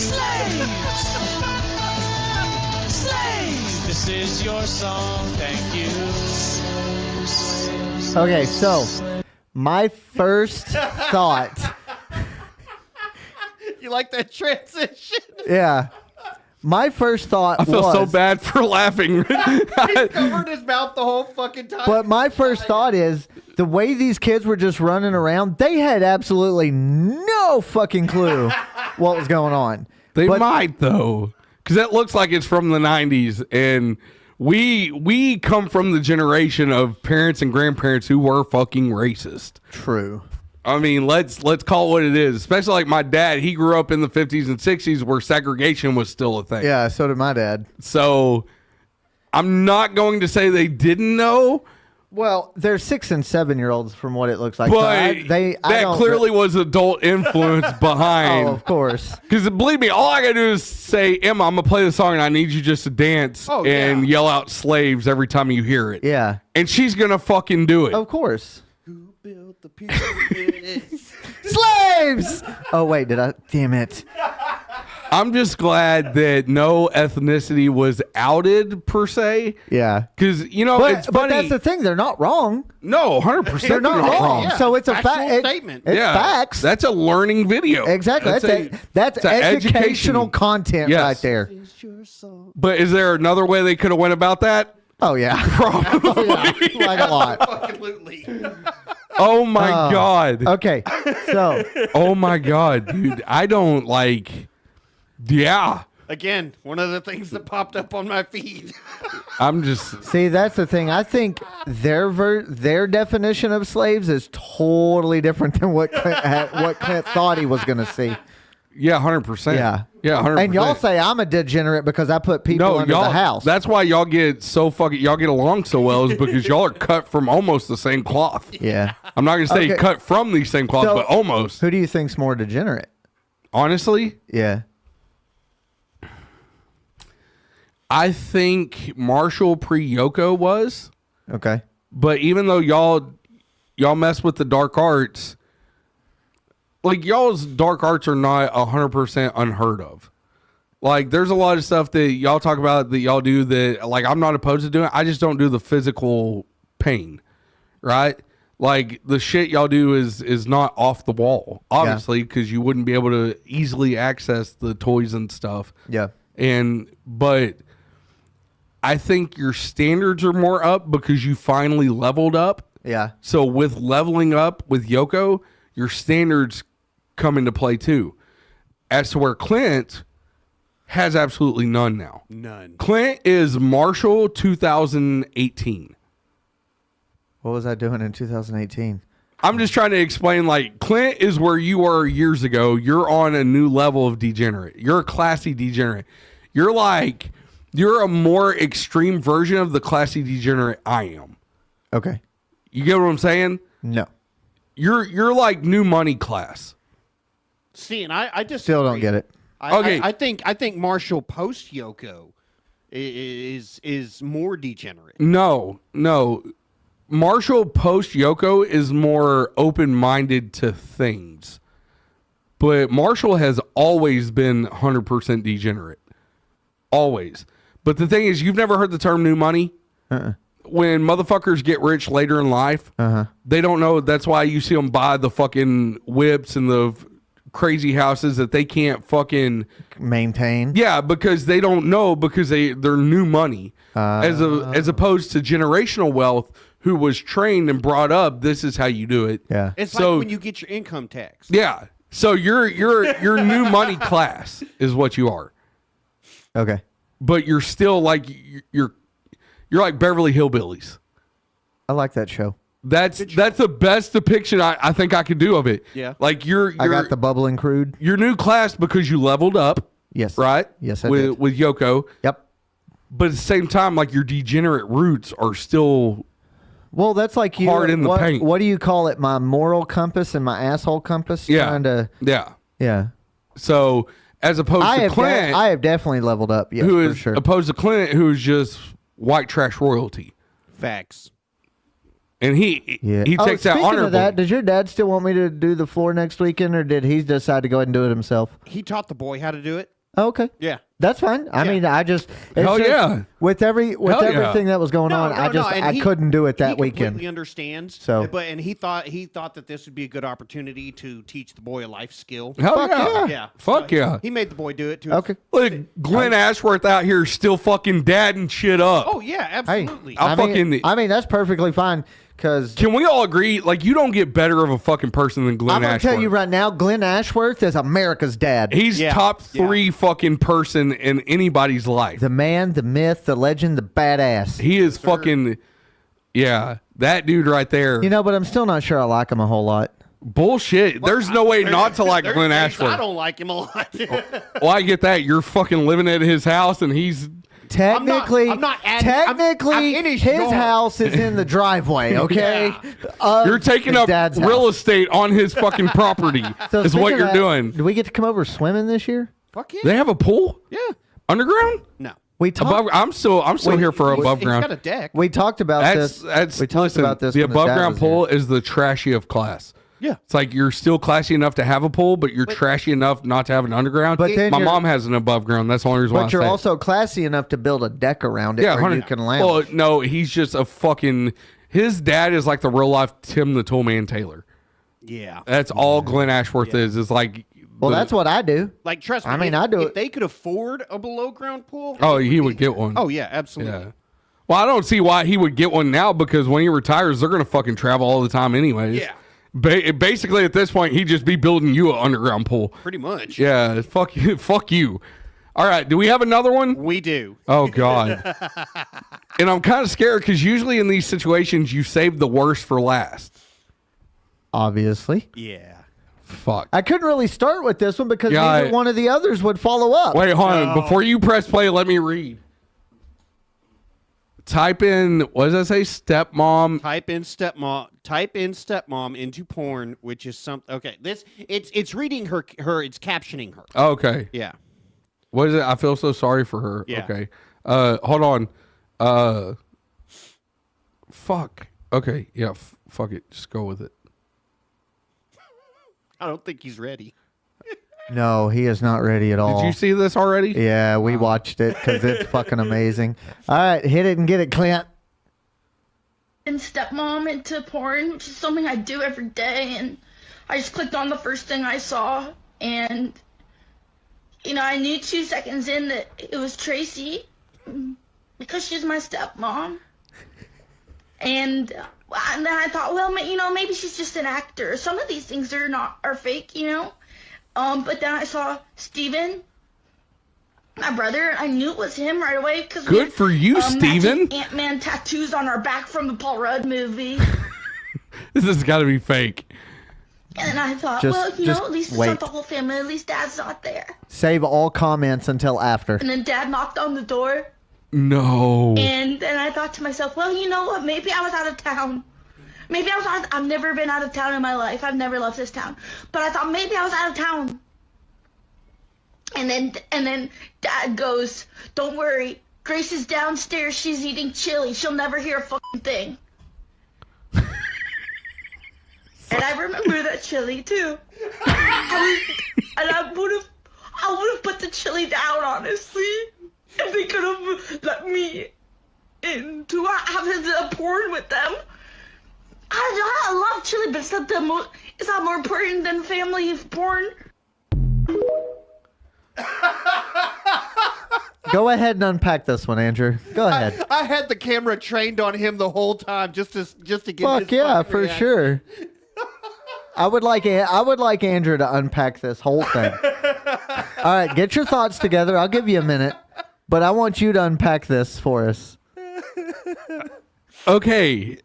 This is your song, thank you. Okay, so my first thought. You like that transition? Yeah. My first thought I feel was, so bad for laughing. He's covered his mouth the whole fucking time. but my first thought is the way these kids were just running around, they had absolutely no fucking clue what was going on. They But- might though, because that looks like it's from the '90s, and we come from the generation of parents and grandparents who were fucking racist. True. I mean, let's call it what it is. Especially like my dad, he grew up in the 50s and 60s where segregation was still a thing. Yeah, so did my dad. So I'm not going to say they didn't know, Well, they're 6 and 7-year-olds from what it looks like. but So I that don't- clearly was adult influence behind. Oh, of course. Because believe me, all I gotta do is say, Emma, I'm gonna play the song and I need you just to dance Oh, and yeah. yell out slaves every time you hear it. Yeah, And she's gonna fucking do it. of course. Who built the pyramids? Slaves! Oh, wait, did I? Damn it. I'm just glad that no ethnicity was outed per se. Yeah. Because, you know, But, it's but funny. that's the thing. They're not wrong. No, 100%. They're not wrong. Yeah. So it's a Factual fact. statement. It's Yeah, facts. that's a learning video. Exactly. That's it's a educational education. content Yes. right there. It's your song. But is there another way they could have went about that? Oh, yeah. Probably. Like a lot. Absolutely. Oh my God. Okay. So, Oh my God, dude. I don't like. Yeah. Again, one of the things that popped up on my feed. I'm just. see, that's the thing. I think their definition of slaves is totally different than what Clint thought he was going to see. Yeah, 100%. Yeah. Yeah, 100%. And y'all say I'm a degenerate because I put people no, under y'all. the house. That's why y'all get so fucking. Y'all get along so well is because y'all are cut from almost the same cloth. yeah. I'm not gonna say Okay. cut from the same cloth, So- but almost. Who do you think's more degenerate? Honestly, Yeah. I think Marshall pre-Yoko was, Okay. but even though y'all mess with the dark arts, like y'all's dark arts are not 100% unheard of. Like there's a lot of stuff that y'all talk about that y'all do that like I'm not opposed to doing. I just don't do the physical pain, right? Like the shit y'all do is not off the wall, obviously, because you wouldn't be able to easily access the toys and stuff. Yeah. But I think your standards are more up because you finally leveled up. Yeah. So with leveling up with Yoko, your standards come into play too. As to where Clint has absolutely none now. None. Clint is Marshall 2018. What was I doing in 2018? I'm just trying to explain, like, Clint is where you were years ago. You're on a new level of degenerate. You're a classy degenerate. You're a more extreme version of the classy degenerate I am. Okay. You get what I'm saying? No. You're like new money class. See, and I just Still don't get it. Okay. I think Marshall post Yoko is more degenerate. No. Marshall post Yoko is more open-minded to things. But Marshall has always been 100% degenerate. Always. But the thing is, you've never heard the term new money? When motherfuckers get rich later in life, they don't know. That's why you see them buy the fucking whips and the crazy houses that they can't fucking maintain. Yeah, because they don't know, because they're new money. As opposed to generational wealth, who was trained and brought up, this is how you do it. Yeah. It's so, like when you get your income tax. Yeah. So you're new money class is what you are. Okay. But you're still like you're like Beverly Hillbillies. I like that show. That's the best depiction I think I could do of it. Yeah. Like you're I got the bubbling crude. You're new class because you leveled up. Yes. Right? Yes, I with did. with Yoko. Yep. But at the same time, like your degenerate roots are still well, that's like you. Hard in the paint. What do you call it? My moral compass and my asshole compass? Yeah. Trying to, yeah. So as opposed to Clint, I have definitely leveled up. Yes, who for is sure. opposed to Clint, who is just white trash royalty. Facts. And he takes that speaking honorably. of that, does your dad still want me to do the floor next weekend, or did he decide to go ahead and do it himself? He taught the boy how to do it. Oh, okay. Yeah. That's fine. I mean, I just Hell yeah. with everything that was going on, and I he- couldn't do it that he weekend. completely understands. So- and he thought that this would be a good opportunity to teach the boy a life skill. Hell Fuck yeah. Yeah. Fuck So yeah. He made the boy do it too. Okay. Look, Glenn Ashworth out here still fucking dadding shit up. Oh yeah, Hey, absolutely. I mean that's perfectly fine because Can we all agree? Like, you don't get better of a fucking person than Glenn I'm gonna Ashworth. tell you right now, Glenn Ashworth is America's dad. He's Yeah. top 3 fucking person in anybody's life. The man, the myth, the legend, the badass. He is fucking, yeah, that dude right there. You know, but I'm still not sure I like him a whole lot. Bullshit. There's no way not to like There's Glenn things Ashworth. I don't like him a lot. Well, I get that. You're fucking living at his house and he's. Technically, I'm not I'm in his yard. house is in the driveway. Okay, You're taking up dad's real house. estate on his fucking property. So is what speaking you're of that, doing. Do we get to come over swimming this year? Fuck yeah. They have a pool Yeah. underground. No. We talked. Above, I'm still here for above He's got ground. a deck. We talked about That's this. We talked listen, about this. The when his above dad ground was pool here. is the trashy of class. Yeah. It's like you're still classy enough to have a pool, but you're trashy enough not to have an underground. But then my you're- mom has an above ground. That's the only reason why I But you're say it. also classy enough to build a deck around it where 100 you can lounge. Well, no, he's just a fucking. His dad is like the real life Tim the Toolman Taylor. Yeah. That's all Glenn Ashworth is. Is like. well, that's what I do. Like, trust me. I mean, if, I do if it. they could afford a below ground pool. Oh, he would get one. Oh yeah, absolutely. Yeah. Well, I don't see why he would get one now because when he retires, they're going to fucking travel all the time anyways. Yeah. Basically, at this point, he'd just be building you an underground pool. Pretty much. Yeah, fuck you. Fuck you. All right, do we have another one? We do. Oh, God. And I'm kind of scared because usually in these situations, you save the worst for last. Obviously, Yeah. Fuck. I couldn't really start with this one because Yeah, neither one of the others would follow up. Wait, hold on. Before you press play, let me read. Type in, what does that say? Stepmom. Type in stepmom into porn, which is something. Okay, it's reading her. It's captioning her. Okay. Yeah. What is it? I feel so sorry for her. Yeah. Okay. Hold on. Fuck. Okay. Yeah. Fuck it. Just go with it. I don't think he's ready. No, he is not ready at all. Did you see this already? Yeah, we watched it because it's fucking amazing. All right, hit it and get it, Clint. And stepmom into porn, which is something I do every day, and I just clicked on the first thing I saw, and I knew 2 seconds in that it was Tracy because she's my stepmom. And then I thought, well, maybe she's just an actor. Some of these things are fake, But then I saw Steven, my brother. I knew it was him right away because Good for you, Steven. Ant-Man tattoos on our back from the Paul Rudd movie. This has got to be fake. And then I thought, Just- at least it's wait. not the whole family. At least Dad's not there. Save all comments until after. And then Dad knocked on the door. No. And then I thought to myself, well, you know what? Maybe I was out of town. I've never been out of town in my life. I've never left this town. But I thought maybe I was out of town. And then Dad goes, don't worry. Grace is downstairs. She's eating chili. She'll never hear a fucking thing. And I remember that chili, too. I And I would have put the chili down, honestly, if they could have let me in to have his porn with them. I love chili, but it's not more important than family porn. Go ahead and unpack this one, Andrew. Go ahead. I had the camera trained on him the whole time just to get. Fuck his yeah, fucking for reaction. sure. I would like Andrew to unpack this whole thing. All right, get your thoughts together. I'll give you a minute, but I want you to unpack this for us. Okay.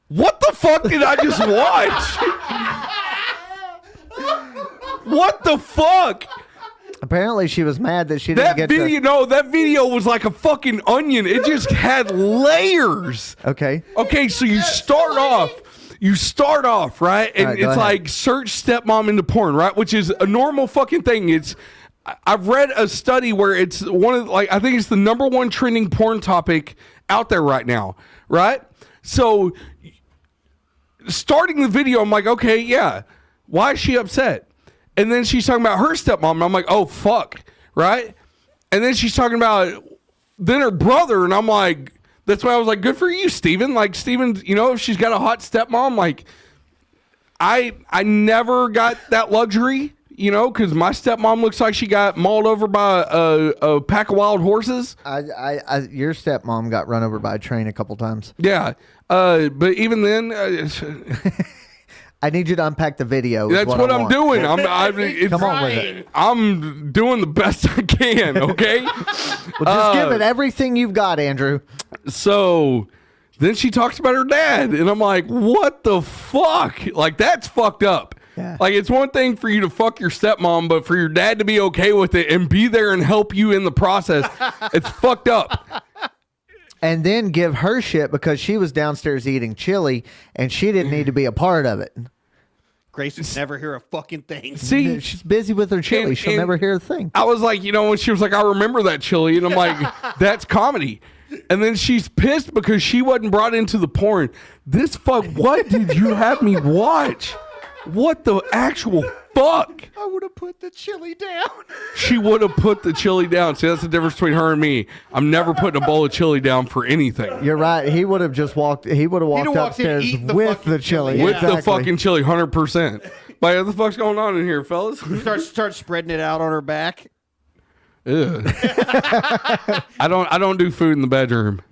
What the fuck did I just watch? What the fuck? Apparently, she was mad that she didn't get video. No, that video was like a fucking onion. It just had layers. Okay. Okay, so you start off, right? And All right, go it's ahead. like search stepmom into porn, right? Which is a normal fucking thing. I've read a study where it's I think it's the #1 trending porn topic out there right now, right? So starting the video, I'm like, okay, yeah. Why is she upset? And then she's talking about her stepmom, and I'm like, oh, fuck, right? And then she's talking about then her brother, and I'm like, that's why I was like, good for you, Steven. Like, Steven, if she's got a hot stepmom, like, I never got that luxury, because my stepmom looks like she got mauled over by a pack of wild horses. Your stepmom got run over by a train a couple times. Yeah. But even then, I need you to unpack the video. that's what I'm doing. Come on with it. I'm doing the best I can. Okay. Well, just give it everything you've got, Andrew. So then she talks about her dad, and I'm like, what the fuck? Like, that's fucked up. Yeah. Like, it's one thing for you to fuck your stepmom, but for your dad to be okay with it and be there and help you in the process, it's fucked up. And then give her shit because she was downstairs eating chili and she didn't need to be a part of it. Grace would never hear a fucking thing. See, She's busy with her chili. And- She'll and- never hear a thing. I was like, when she was like, I remember that chili. And I'm like, that's comedy. And then she's pissed because she wasn't brought into the porn. What did you have me watch? What the actual fuck? I would have put the chili down. She would have put the chili down. See, that's the difference between her and me. I'm never putting a bowl of chili down for anything. You're right. He would have just walked. He would have walked walked in, upstairs eat the with fucking the chili. chili. With Exactly. the fucking chili, 100%. Like, what the fuck's going on in here, fellas? Start spreading it out on her back. Ew. I don't do food in the bedroom.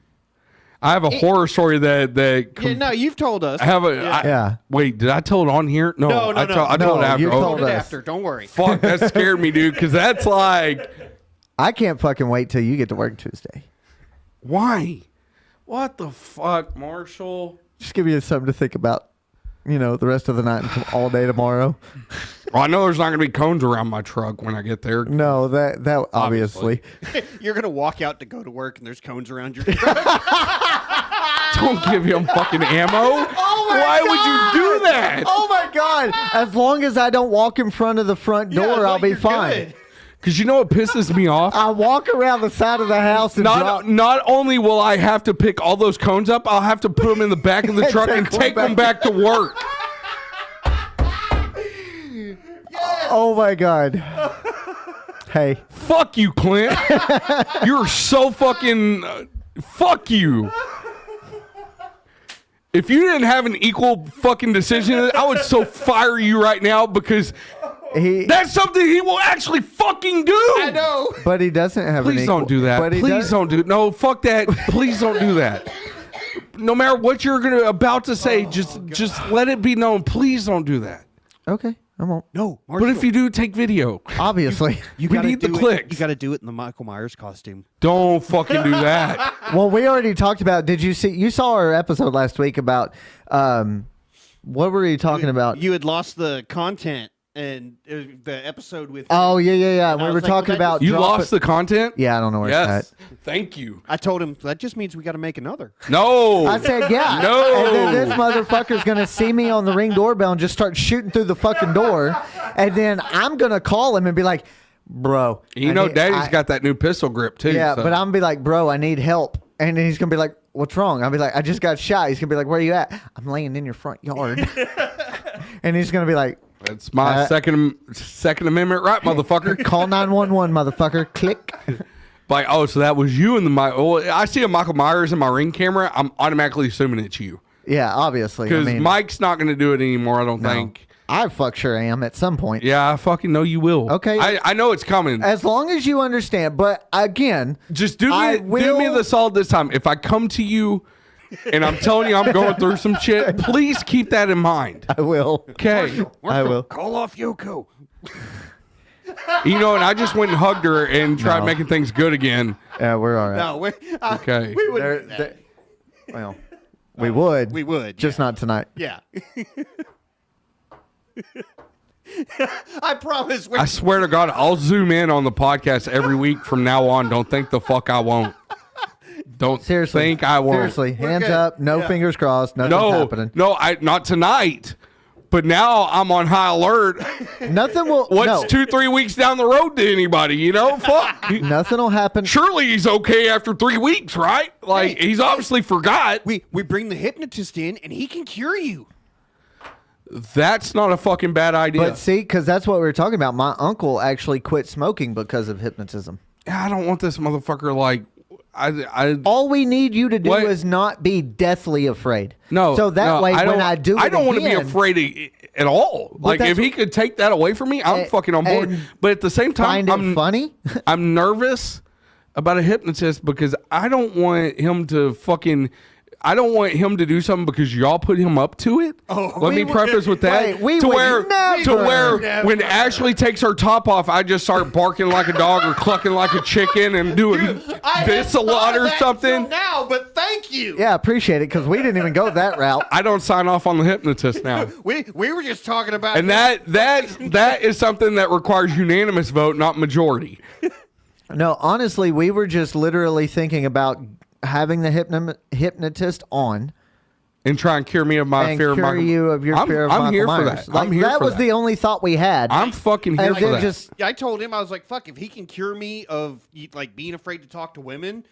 I have a horror story that Yeah, no, you've told us. I have a Yeah. wait, did I tell it on here? No, No, I told No, it after. you Oh, told Told it us. after. Don't worry. fuck, that scared me, dude, because that's like, I can't fucking wait till you get to work Tuesday. why? What the fuck, Marshall? Just give you something to think about. The rest of the night and all day tomorrow. Well, I know there's not going to be cones around my truck when I get there. No, that obviously. You're gonna walk out to go to work and there's cones around your. Don't give him fucking ammo. Oh my Why God! would you do that? Oh my God! As long as I don't walk in front of the front door, I'll be fine. Because you know what pisses me off? I walk around the side of the house and drop. Not only will I have to pick all those cones up, I'll have to put them in the back of the truck and take them back to work. Oh my God! Hey, Fuck you, Clint. You're so fucking... fuck you. If you didn't have an equal fucking decision, I would so fire you right now because that's something he will actually fucking do. I know. but he doesn't have. Please don't do that. Please don't do. No, fuck that. Please don't do that. No matter what you're about to say, just let it be known. Please don't do that. Okay, I won't. No, But if you do, take video. Obviously. We need the clicks. You got to do it in the Michael Myers costume. Don't fucking do that. Well, we already talked about. Did you see? You saw our episode last week about. What were you talking about? You had lost the content and the episode with. Oh yeah. We I were was like, talking well, about. You lost the content? Yeah, I don't know where Yes. it's Thank you. I told him that just means we got to make another. No. at. I said yeah. No. And then this motherfucker's gonna see me on the Ring doorbell and just start shooting through the fucking door, and then I'm gonna call him and be like, "Bro, Daddy's got that new pistol grip too. Yeah, so. but I'm gonna be like, bro, I need help. And then he's gonna be like, what's wrong? I'll be like, I just got shot. He's gonna be like, where are you at? I'm laying in your front yard. And he's gonna be like, That's my Second Amendment right, motherfucker. Call 911, motherfucker. Click. Like, oh, so that was you in the I see a Michael Myers in my Ring camera. I'm automatically assuming it's you. Yeah, obviously. Because Mike's not going to do it anymore, I don't think. I fuck sure am at some point. Yeah, I fucking know you will. Okay. I know it's coming. As long as you understand. But again, just do me the solid this time. If I come to you and I'm telling you I'm going through some shit, please keep that in mind. I will. Okay. I will. Call off Yoko. You know, and I just went and hugged her and tried making things good again. Yeah, we're all right. No, okay. We wouldn't do that. Well, we would. We would. Just not tonight. Yeah. I promise. I swear to God, I'll zoom in on the podcast every week from now on. Don't think the fuck I won't. Don't think I won't. Seriously, hands up, no fingers crossed, nothing's happening. No, not tonight. But now I'm on high alert. Nothing will. What's 2-3 weeks down the road to anybody? You know, fuck. Nothing will happen. Surely he's okay after 3 weeks, right? Like he's obviously forgot. We bring the hypnotist in, and he can cure you. That's not a fucking bad idea. But see, because that's what we were talking about. My uncle actually quit smoking because of hypnotism. I don't want this motherfucker like. All we need you to do is not be deathly afraid. No, so that way when I do, I don't want to be afraid at all. Like if he could take that away from me, I'm fucking on board. But at the same time, I'm funny. I'm nervous about a hypnotist because I don't want him to fucking. I don't want him to do something because y'all put him up to it. Let me preface with that. To where when Ashley takes her top off, I just start barking like a dog or clucking like a chicken and doing this a lot or something. Now, but thank you. Yeah, appreciate it because we didn't even go that route. I don't sign off on the hypnotist now. we were just talking about, and that is something that requires unanimous vote, not majority. No, honestly, we were just literally thinking about having the hypnotist on and try and cure me of my fear of Michael. You of your fear of Michael here Myers. For that. I'm here that for was that. the only thought we had. I'm fucking here for that. I told him, I was like, fuck, if he can cure me of like being afraid to talk to women,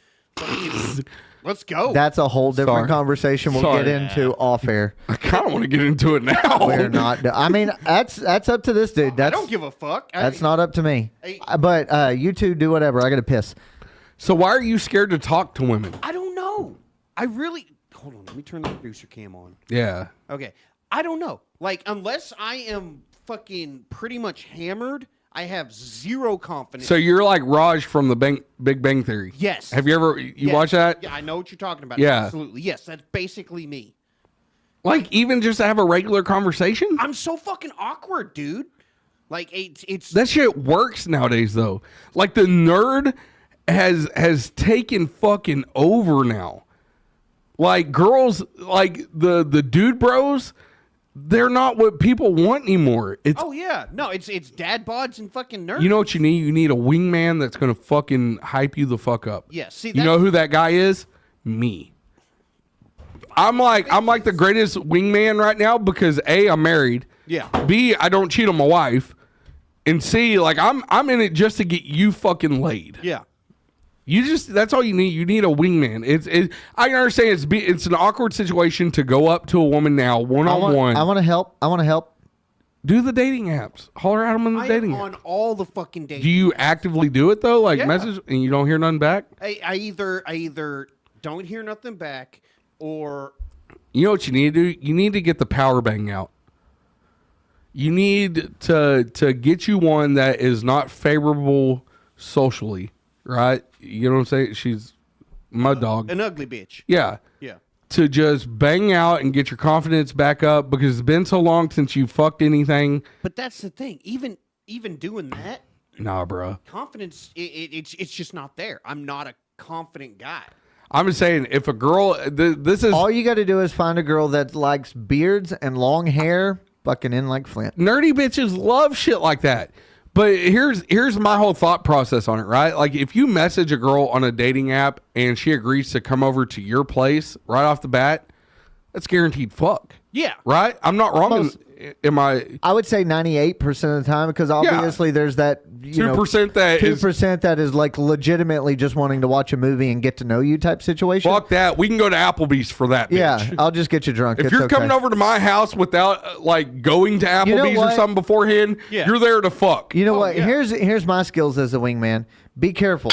let's go. That's a whole different conversation we'll get into off air. I kind of want to get into it now. We're not. I mean, that's up to this dude. That's, I don't give a fuck. That's not up to me. But you two do whatever. I got to piss. So why are you scared to talk to women? I don't know. I really... Hold on. Let me turn the producer cam on. Yeah. Okay. I don't know. Like, unless I am fucking pretty much hammered, I have zero confidence. So you're like Raj from the Big Bang Theory. Yes. Have you ever... watch that? Yeah, I know what you're talking about. Yeah. Absolutely. Yes, that's basically me. Like, even just to have a regular conversation? I'm so fucking awkward, dude. Like, it's... That shit works nowadays, though. Like, the nerd has taken fucking over now. Like girls, like the dude bros, they're not what people want anymore. It's it's dad bods and fucking nerds. You know what you need? You need a wingman that's gonna fucking hype you the fuck up. Yeah, see, you know who that guy is? Me. I'm like the greatest wingman right now because A, I'm married. Yeah. B, I don't cheat on my wife, and C, like I'm in it just to get you fucking laid. Yeah. That's all you need. You need a wingman. I understand it's an awkward situation to go up to a woman now one-on-one. I want to help. Do the dating apps. Holler at them on the dating apps. on all the fucking dating. Do you actively do it though? Like message and you don't hear nothing back? I either don't hear nothing back or... You know what you need to do? You need to get the power bang out. You need to get you one that is not favorable socially. Right? You know what I'm saying? She's my dog. An ugly bitch. Yeah. Yeah. To just bang out and get your confidence back up because it's been so long since you fucked anything. But that's the thing. Even doing that. Nah, bro. Confidence, it's just not there. I'm not a confident guy. I'm just saying, if a girl, this is... All you got to do is find a girl that likes beards and long hair, fucking in like Flint. Nerdy bitches love shit like that. But here's my whole thought process on it, right? Like, if you message a girl on a dating app and she agrees to come over to your place right off the bat, that's guaranteed fuck. Yeah. Right? I'm not wrong. Am I? I would say 98% of the time, because obviously there's that 2% that 2% that is like legitimately just wanting to watch a movie and get to know you type situation. Fuck that. We can go to Applebee's for that. Bitch. Yeah, I'll just get you drunk. If It's you're okay. coming over to my house without like going to Applebee's or what? something beforehand, Yeah. you're there to fuck. You know what? yeah. Here's my skills as a wingman. Be careful.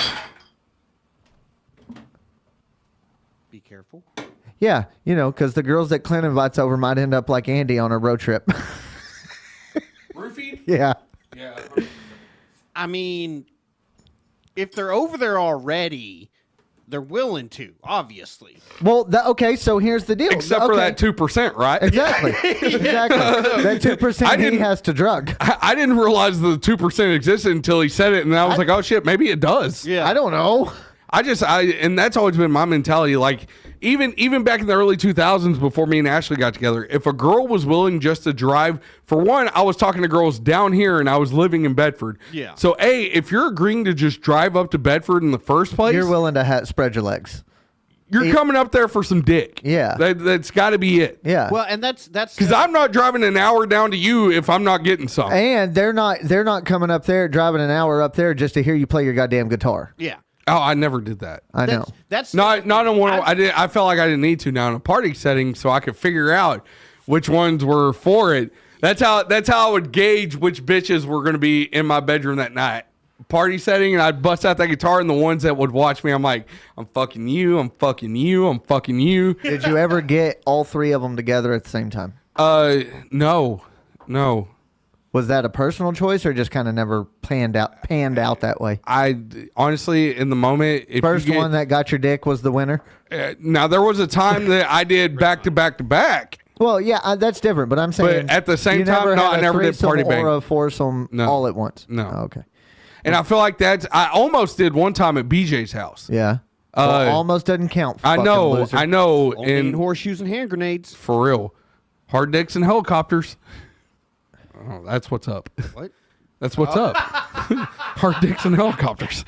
Be careful. Yeah, because the girls that Clint invites over might end up like Andy on a road trip. Roofie? Yeah. Yeah. I mean, if they're over there already, they're willing to, obviously. Well, okay, so here's the deal. Except for that 2%, right? Exactly. Exactly. That 2% he has to drug. I didn't realize the 2% existed until he said it, and I was like, oh shit, maybe it does. Yeah. I don't know. And that's always been my mentality. Like, even back in the early 2000s, before me and Ashley got together, if a girl was willing just to drive, for one, I was talking to girls down here and I was living in Bedford. Yeah. So, if you're agreeing to just drive up to Bedford in the first place, You're willing to spread your legs. you're coming up there for some dick. Yeah. That's got to be it. Yeah. Well, and that's Because I'm not driving an hour down to you if I'm not getting some. And they're not coming up there driving an hour up there just to hear you play your goddamn guitar. yeah. Oh, I never did that. I know. That's Not in one. I felt like I didn't need to now in a party setting, so I could figure out which ones were for it. That's how I would gauge which bitches were going to be in my bedroom that night. Party setting, and I'd bust out that guitar, and the ones that would watch me, I'm like, I'm fucking you, I'm fucking you, I'm fucking you. Did you ever get all three of them together at the same time? No. Was that a personal choice or just kind of never panned out that way? I honestly, in the moment, if First you get, one that got your dick was the winner? now there was a time that I did back to back to back. Well, yeah, that's different, but I'm saying. But at the same you time, never no, had I a never did threesome party bang. or a foursome all at once? No. Oh, okay. And I feel like I almost did one time at BJ's house. Yeah. Well, almost doesn't count. I know, loser. only and horseshoes and hand grenades. for real, hard dicks and helicopters. Oh, that's what's up. What? That's what's up. Hard dicks and helicopters.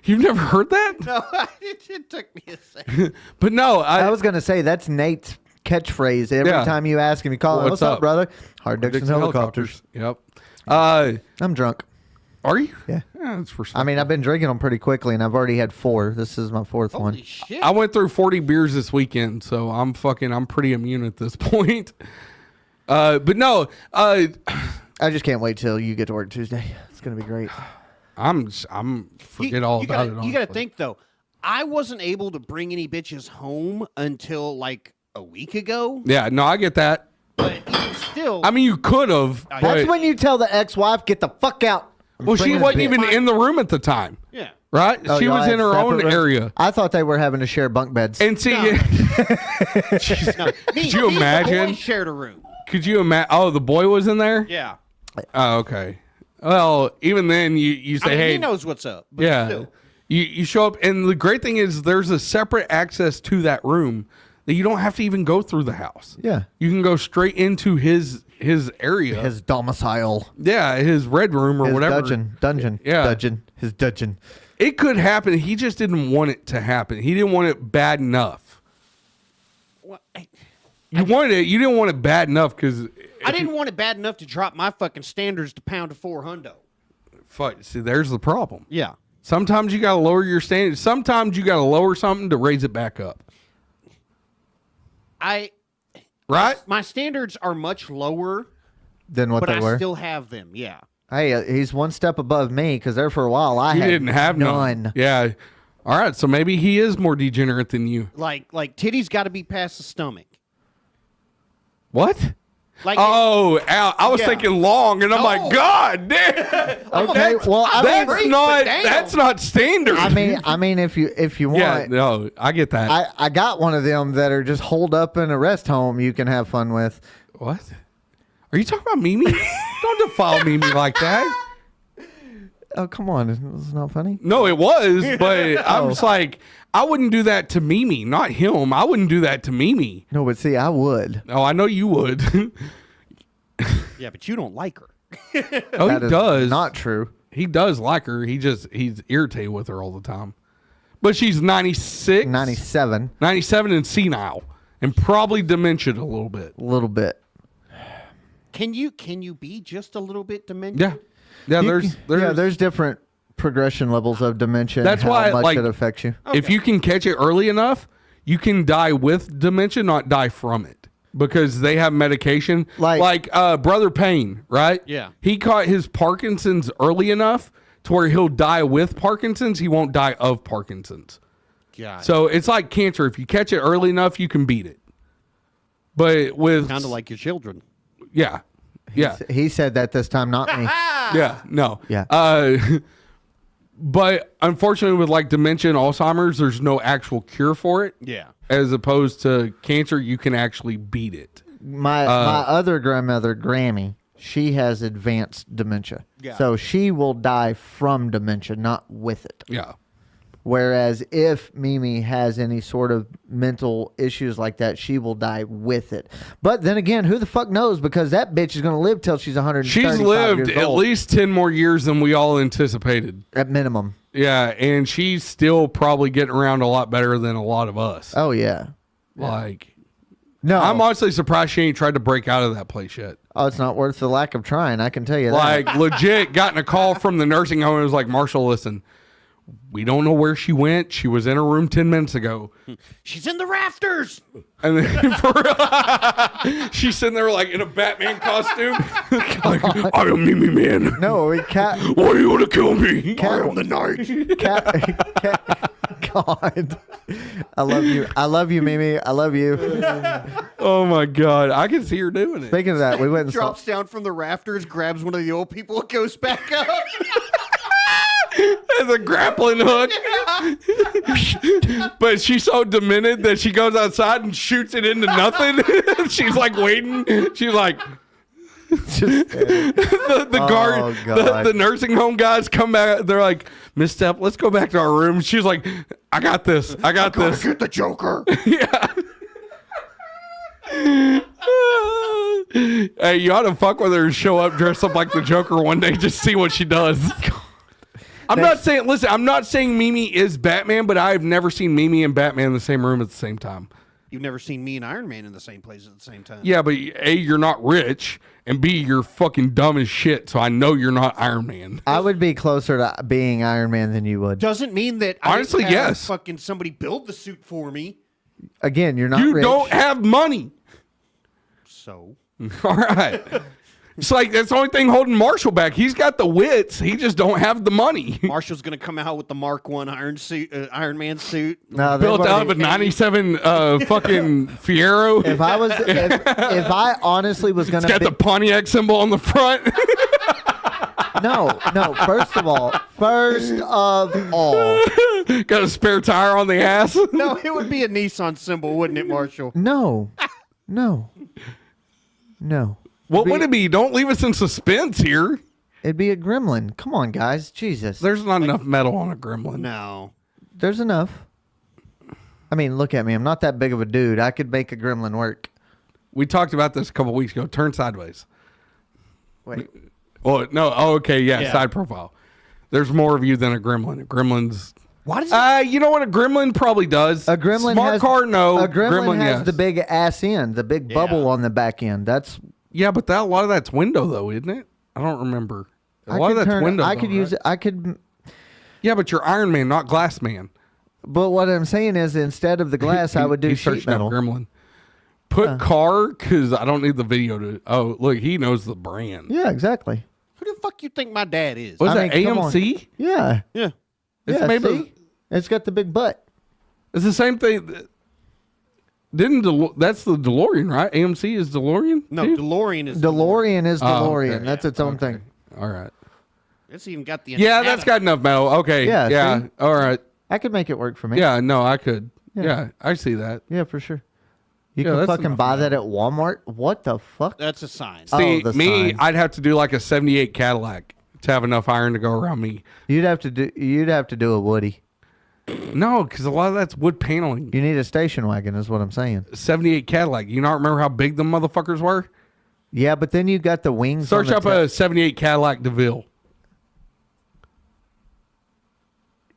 You've never heard that? No, it took me a second. But no, I was going to say that's Nate's catchphrase. Every Yeah. time you ask him, you call him, what's up, brother? Hard dicks and helicopters. Yep. I'm drunk. Are you? Yeah. That's for I mean, I've been drinking them pretty quickly, and I've already had 4. This is my 4th one. Holy shit. I went through 40 beers this weekend, so I'm pretty immune at this point. But no, I just can't wait till you get to work Tuesday. It's going to be great. I'm forget all about it. You got to honestly. think, though. I wasn't able to bring any bitches home until like a week ago. Yeah, no, I get that. But even still. I mean, you could have. That's when you tell the ex-wife, get the fuck out. I'm Well, she bringing a wasn't bitch. even in the room at the time, yeah. right? Oh, She y'all was had in her separate own rooms? area. I thought they were having to share bunk beds. And see, No. No, Could you me and the imagine? boys shared a room. could you imagine? Oh, the boy was in there? Yeah. Oh, okay. Well, even then, you say, I mean, hey, he knows what's up. But yeah. Still. You show up, and the great thing is there's a separate access to that room that you don't have to even go through the house. Yeah. You can go straight into his area. His domicile. Yeah, his red room or His whatever. dungeon. Yeah. His dungeon. It could happen. He just didn't want it to happen. He didn't want it bad enough. Well, You wanted it. You didn't want it bad enough because I didn't want it bad enough to drop my fucking standards to pound to 4 hundo. See, there's the problem. Yeah. Sometimes you got to lower your standards. Sometimes you got to lower something to raise it back up. Right? My standards are much lower, Than what but they I were. still have them. Yeah. Hey, he's one step above me because there for a while I You had didn't have none. Yeah. All right. So maybe he is more degenerate than you. Like titties got to be past the stomach. What? Like Oh, ow. I was Yeah. thinking long, and I'm Oh. like, God damn. Okay, well, I mean, That's not standard. I mean, if you want, yeah, no, I get that. I got one of them that are just holed up in a rest home. You can have fun with. What? Are you talking about Mimi? Don't defile Mimi like that. Oh, come on, it's not funny. No, it was, but I'm just like, I wouldn't do that to Mimi, not him. I wouldn't do that to Mimi. No, but see, I would. Oh, I know you would. yeah, but you don't like her. Oh, That he is does. Not true. He does like her. He's irritated with her all the time. But she's 96, 97. 97 and senile. and probably dementia a little bit. A little bit. Can you be just a little bit dementia? Yeah. There's different progression levels of dementia. That's and how why, much like, it affects you. If you can catch it early enough, you can die with dementia, not die from it, because they have medication. Like Brother Payne, right? Yeah. He caught his Parkinson's early enough to where he'll die with Parkinson's. He won't die of Parkinson's. God. So it's like cancer. If you catch it early enough, you can beat it. But with Kind of like your children. yeah. He said that this time, not me. Yeah, no. Yeah. But unfortunately, with like dementia and Alzheimer's, there's no actual cure for it. Yeah. As opposed to cancer, you can actually beat it. My other grandmother, Grammy, she has advanced dementia. Yeah. So she will die from dementia, not with it. Yeah. Whereas if Mimi has any sort of mental issues like that, she will die with it. But then again, who the fuck knows? Because that bitch is going to live till she's 135 She's lived years at old. least 10 more years than we all anticipated. At minimum. Yeah, and she's still probably getting around a lot better than a lot of us. Oh, yeah. Like, No. I'm honestly surprised she ain't tried to break out of that place yet. Oh, it's not worth the lack of trying. I can tell you that. Like, legit, gotten a call from the nursing home and was like, Marshall, listen, we don't know where she went. She was in her room 10 minutes ago. She's in the rafters. And then for real, she's sitting there like in a Batman costume. Like, I am Mimi Man. No, cat. Why are you going to kill me? Cat I am the night. Cat. God. I love you. I love you, Mimi. I love you. Oh my God. I can see her doing it. Speaking of that, we went and saw. Drops down from the rafters, grabs one of the old people, goes back up. As a grappling hook. But she's so demented that she goes outside and shoots it into nothing. She's like waiting. She's like, the guard, the nursing home guys come back. They're like, Misstep, let's go back to our room. She's like, I got this. I got this. Get the Joker. Yeah. Hey, you ought to fuck with her and show up dressed up like the Joker one day. Just see what she does. I'm not saying Mimi is Batman, but I've never seen Mimi and Batman in the same room at the same time. You've never seen me and Iron Man in the same place at the same time. Yeah, but A, you're not rich, and B, you're fucking dumb as shit, so I know you're not Iron Man. I would be closer to being Iron Man than you would. Doesn't mean that honestly, I didn't have yes. fucking somebody build the suit for me. Again, you're not You rich. don't have money. So. All right. It's like that's the only thing holding Marshall back. He's got the wits. He just don't have the money. Marshall's gonna come out with the Mark I Iron Man suit. No, Built out of a '97 fucking Fiero. If I honestly was going It's got the Pontiac symbol on the front. No. First of all, Got a spare tire on the ass. No, it would be a Nissan symbol, wouldn't it, Marshall? no. What would it be? Don't leave us in suspense here. It'd be a gremlin. Come on, guys. Jesus. There's not enough metal on a gremlin. No. There's enough. I mean, look at me. I'm not that big of a dude. I could make a gremlin work. We talked about this a couple weeks ago. Turn sideways. Wait. Oh, no. Oh, okay. Yeah, side profile. There's more of you than a gremlin. A gremlin's... Why does it... you know what a gremlin probably does? A gremlin Smart has, car, no. A gremlin has yes. the big ass end, the big bubble on the back end. That's... Yeah, but a lot of that's window, though, isn't it? I don't remember. A lot of that's window. I could use it. I could... Yeah, but you're Iron Man, not Glass Man. But what I'm saying is, instead of the glass, I would do He's sheet searching up metal. Gremlin. Put car, because I don't need the video to... Oh, look, he knows the brand. Yeah, exactly. Who the fuck you think my dad is? Was I that mean, come on. AMC? Yeah. Yeah. It's Yeah, maybe... see? It's got the big butt. It's the same thing. That's the DeLorean, right? AMC is DeLorean? No, too? DeLorean is... DeLorean is DeLorean. okay. That's its own thing. All right. It's even got the... Yeah, antenna. that's got enough metal. Okay. Yeah, Yeah. see? All right. I could make it work for me. Yeah, no, I could. Yeah. Yeah, I see that. Yeah, for sure. You Yeah, can that's fucking enough buy metal. that at Walmart. What the fuck? That's a sign. Oh, See, the me, sign. I'd have to do like a 78 Cadillac to have enough iron to go around me. You'd have to do a Woody. No, because a lot of that's wood paneling. You need a station wagon, is what I'm saying. 78 Cadillac. You not remember how big them motherfuckers were? Yeah, but then you got the wings. Search on up the a 78 Cadillac DeVille.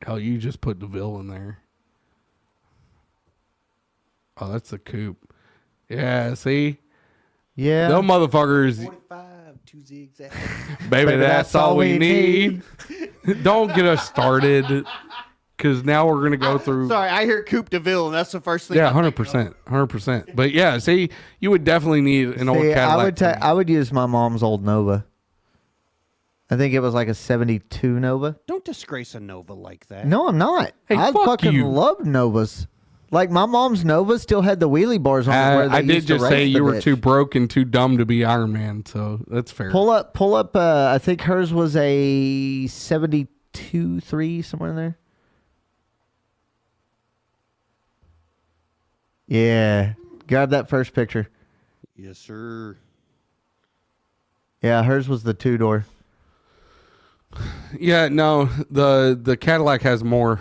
Hell, you just put DeVille in there. Oh, that's the coupe. Yeah, see? Yeah. Them motherfuckers. 45, 2 zigzags. Baby, that's all we need. Don't get us started. Because now we're going to go through. Sorry, I hear Coupe de Ville, and that's the first thing. Yeah, 100%. 100%. But yeah, see, you would definitely need an old Cadillac. I would use my mom's old Nova. I think it was like a 72 Nova. Don't disgrace a Nova like that. No, I'm not. Hey, I fuck fucking you. loved Novas. Like my mom's Nova still had the wheelie bars on it where they I did used to just race say the you were bitch. too broke and too dumb to be Iron Man, so that's fair. Pull up. I think hers was a 72.3 somewhere in there. Yeah, grab that first picture. Yes, sir. Yeah, hers was the 2-door. Yeah, no, the Cadillac has more.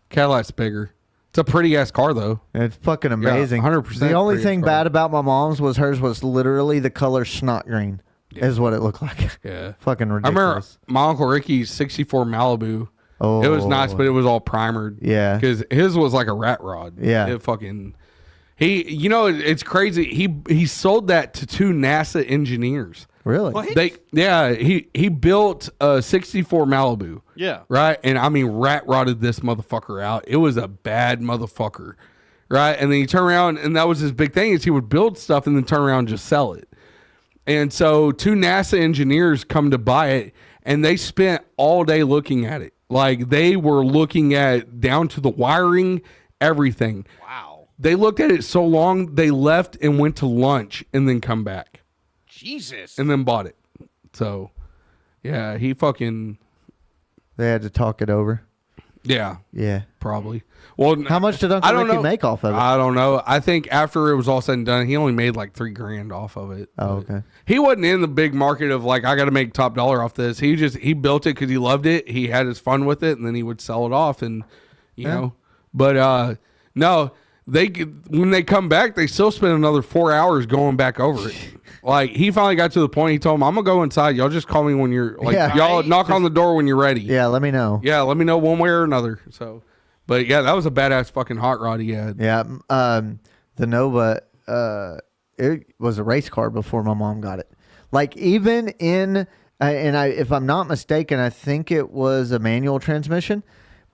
Cadillac's bigger. It's a pretty ass car though. It's fucking amazing. 100%. The only pretty thing ass bad car. about my mom's was hers was literally the color snot green. Is what it looked like. Yeah, Fucking I remember ridiculous. my Uncle Ricky's '64 Malibu. Oh, It was nice, but it was all primered. Yeah. because his was like a rat rod. Yeah. it fucking. It's crazy. He sold that to 2 NASA engineers. Really? What? He built a '64 Malibu. Yeah. Right, and I mean rat rotted this motherfucker out. It was a bad motherfucker, right? And then he turned around, and that was his big thing is he would build stuff and then turn around and just sell it. And so 2 NASA engineers come to buy it, and they spent all day looking at it. Like they were looking at down to the wiring, everything. Wow. They looked at it so long, they left and went to lunch and then come back Jesus. and then bought it. So, yeah, he fucking, They had to talk it over. yeah, Yeah. probably. Well, How much did Uncle Ricky make off of it? I don't know. I think after it was all said and done, he only made like $3,000 off of it. Oh, But okay. He wasn't in the big market of like I got to make top dollar off this. He built it because he loved it. He had his fun with it, and then he would sell it off, and you know. But no, when they come back, they still spend another 4 hours going back over it. Like he finally got to the point. He told him, "I'm gonna go inside. Y'all just call me when you're like Yeah. y'all knock on the door when you're ready. Yeah, let me know. Yeah, let me know one way or another." So, but yeah, that was a badass fucking hot rod he had. Yeah. The Nova, it was a race car before my mom got it. Like even in, if I'm not mistaken, I think it was a manual transmission,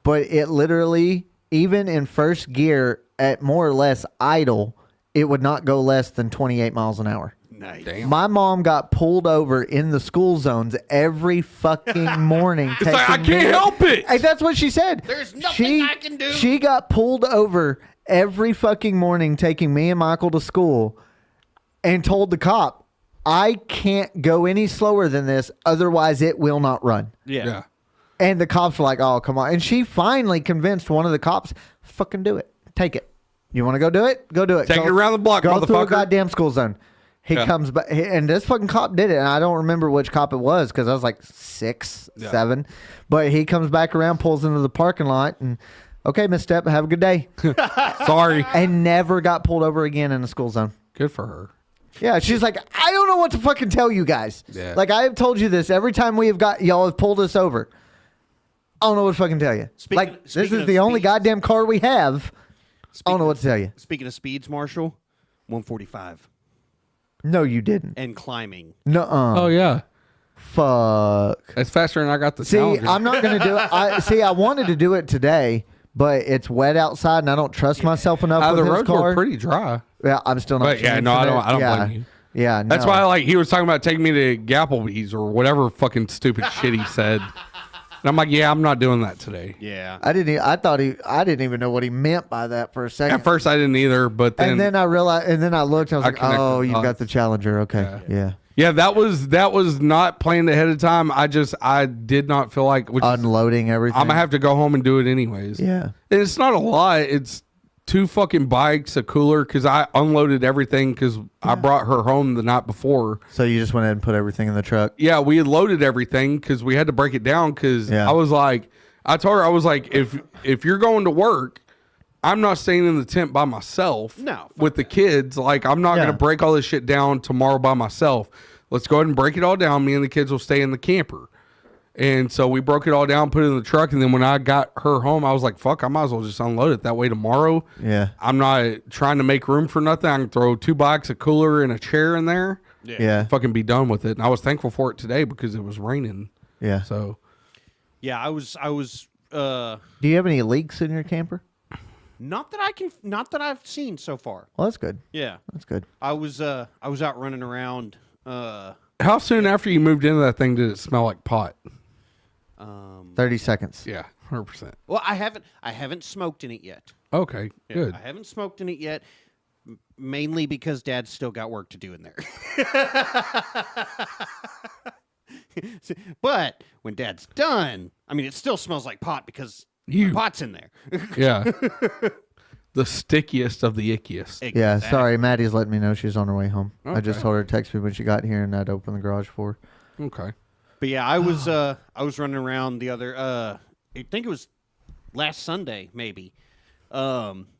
but it literally, even in first gear at more or less idle, it would not go less than 28 miles an hour. Nice. Damn. My mom got pulled over in the school zones every fucking morning. It's like, I can't help it. Hey, that's what she said. There's nothing I can do. She got pulled over every fucking morning taking me and Michael to school and told the cop, I can't go any slower than this, otherwise it will not run. Yeah. And the cops were like, oh, come on. And she finally convinced one of the cops, fucking do it. Take it. You want to go do it? Go do it. Take Go- it around the block, Go through a motherfucker. goddamn school zone. He Yeah. comes back, and this fucking cop did it. And I don't remember which cop it was because I was like 6, 7. But he comes back around, pulls into the parking lot, and okay, Miss Step, have a good day. Sorry. And never got pulled over again in the school zone. Good for her. Yeah, she's like, I don't know what to fucking tell you guys. Yeah. Like I have told you this every time we have got y'all have pulled us over. I don't know what to fucking tell you. This speaking is of the only speeds. goddamn car we have. I don't know what to tell you. Speaking of speeds, Marshall, 145 No, you didn't. and climbing. Nuh-uh. Oh yeah. Fuck. It's faster than I got the See, Challenger. I'm not going to do it. I wanted to do it today, but it's wet outside, and I don't trust myself enough the with his roads car. were pretty dry. Yeah, I'm still not. But yeah, no, chancing I don't it. blame you. Yeah, That's no. why like he was talking about taking me to Gapplebee's or whatever fucking stupid shit he said. And I'm like, yeah, I'm not doing that today. Yeah. I didn't even know what he meant by that for a second. At first I didn't either, but then and then I realized, and then I looked, and I I was like, connected oh, the you've got dots. the Challenger. Okay, yeah. yeah, that was not planned ahead of time. I did not feel like Unloading everything. I'm gonna have to go home and do it anyways. Yeah. And it's not a lot. It's 2 fucking bikes, a cooler, because I unloaded everything because I brought her home the night before. So you just went ahead and put everything in the truck. Yeah, we had loaded everything because we had to break it down because Yeah. I told her, I was like, if you're going to work, I'm not staying in the tent by myself with the kids. Like, I'm not going to break all this shit down tomorrow by myself. Let's go ahead and break it all down. Me and the kids will stay in the camper. And so we broke it all down, put it in the truck, and then when I got her home, I was like, fuck, I might as well just unload it. That way tomorrow, I'm not trying to make room for nothing. I can throw 2 bikes, a cooler, and a chair in there. Yeah. Fucking be done with it. And I was thankful for it today because it was raining. Yeah. So. Yeah, I was. Do you have any leaks in your camper? Not that I've seen so far. Well, that's good. Yeah, that's good. I was out running around. How soon after you moved into that thing did it smell like pot? 30 seconds. Yeah, 100%. Well, I haven't smoked in it yet. Okay, good. I haven't smoked in it yet, mainly because Dad's still got work to do in there. But when Dad's done, I mean, it still smells like pot because the pot's in there. Yeah. The stickiest of the ickiest. Exactly. Yeah, sorry. Maddie's letting me know she's on her way home. Okay. I just told her to text me when she got here and I'd open the garage for her. Okay. But yeah, I was running around the other I think it was last Sunday maybe. After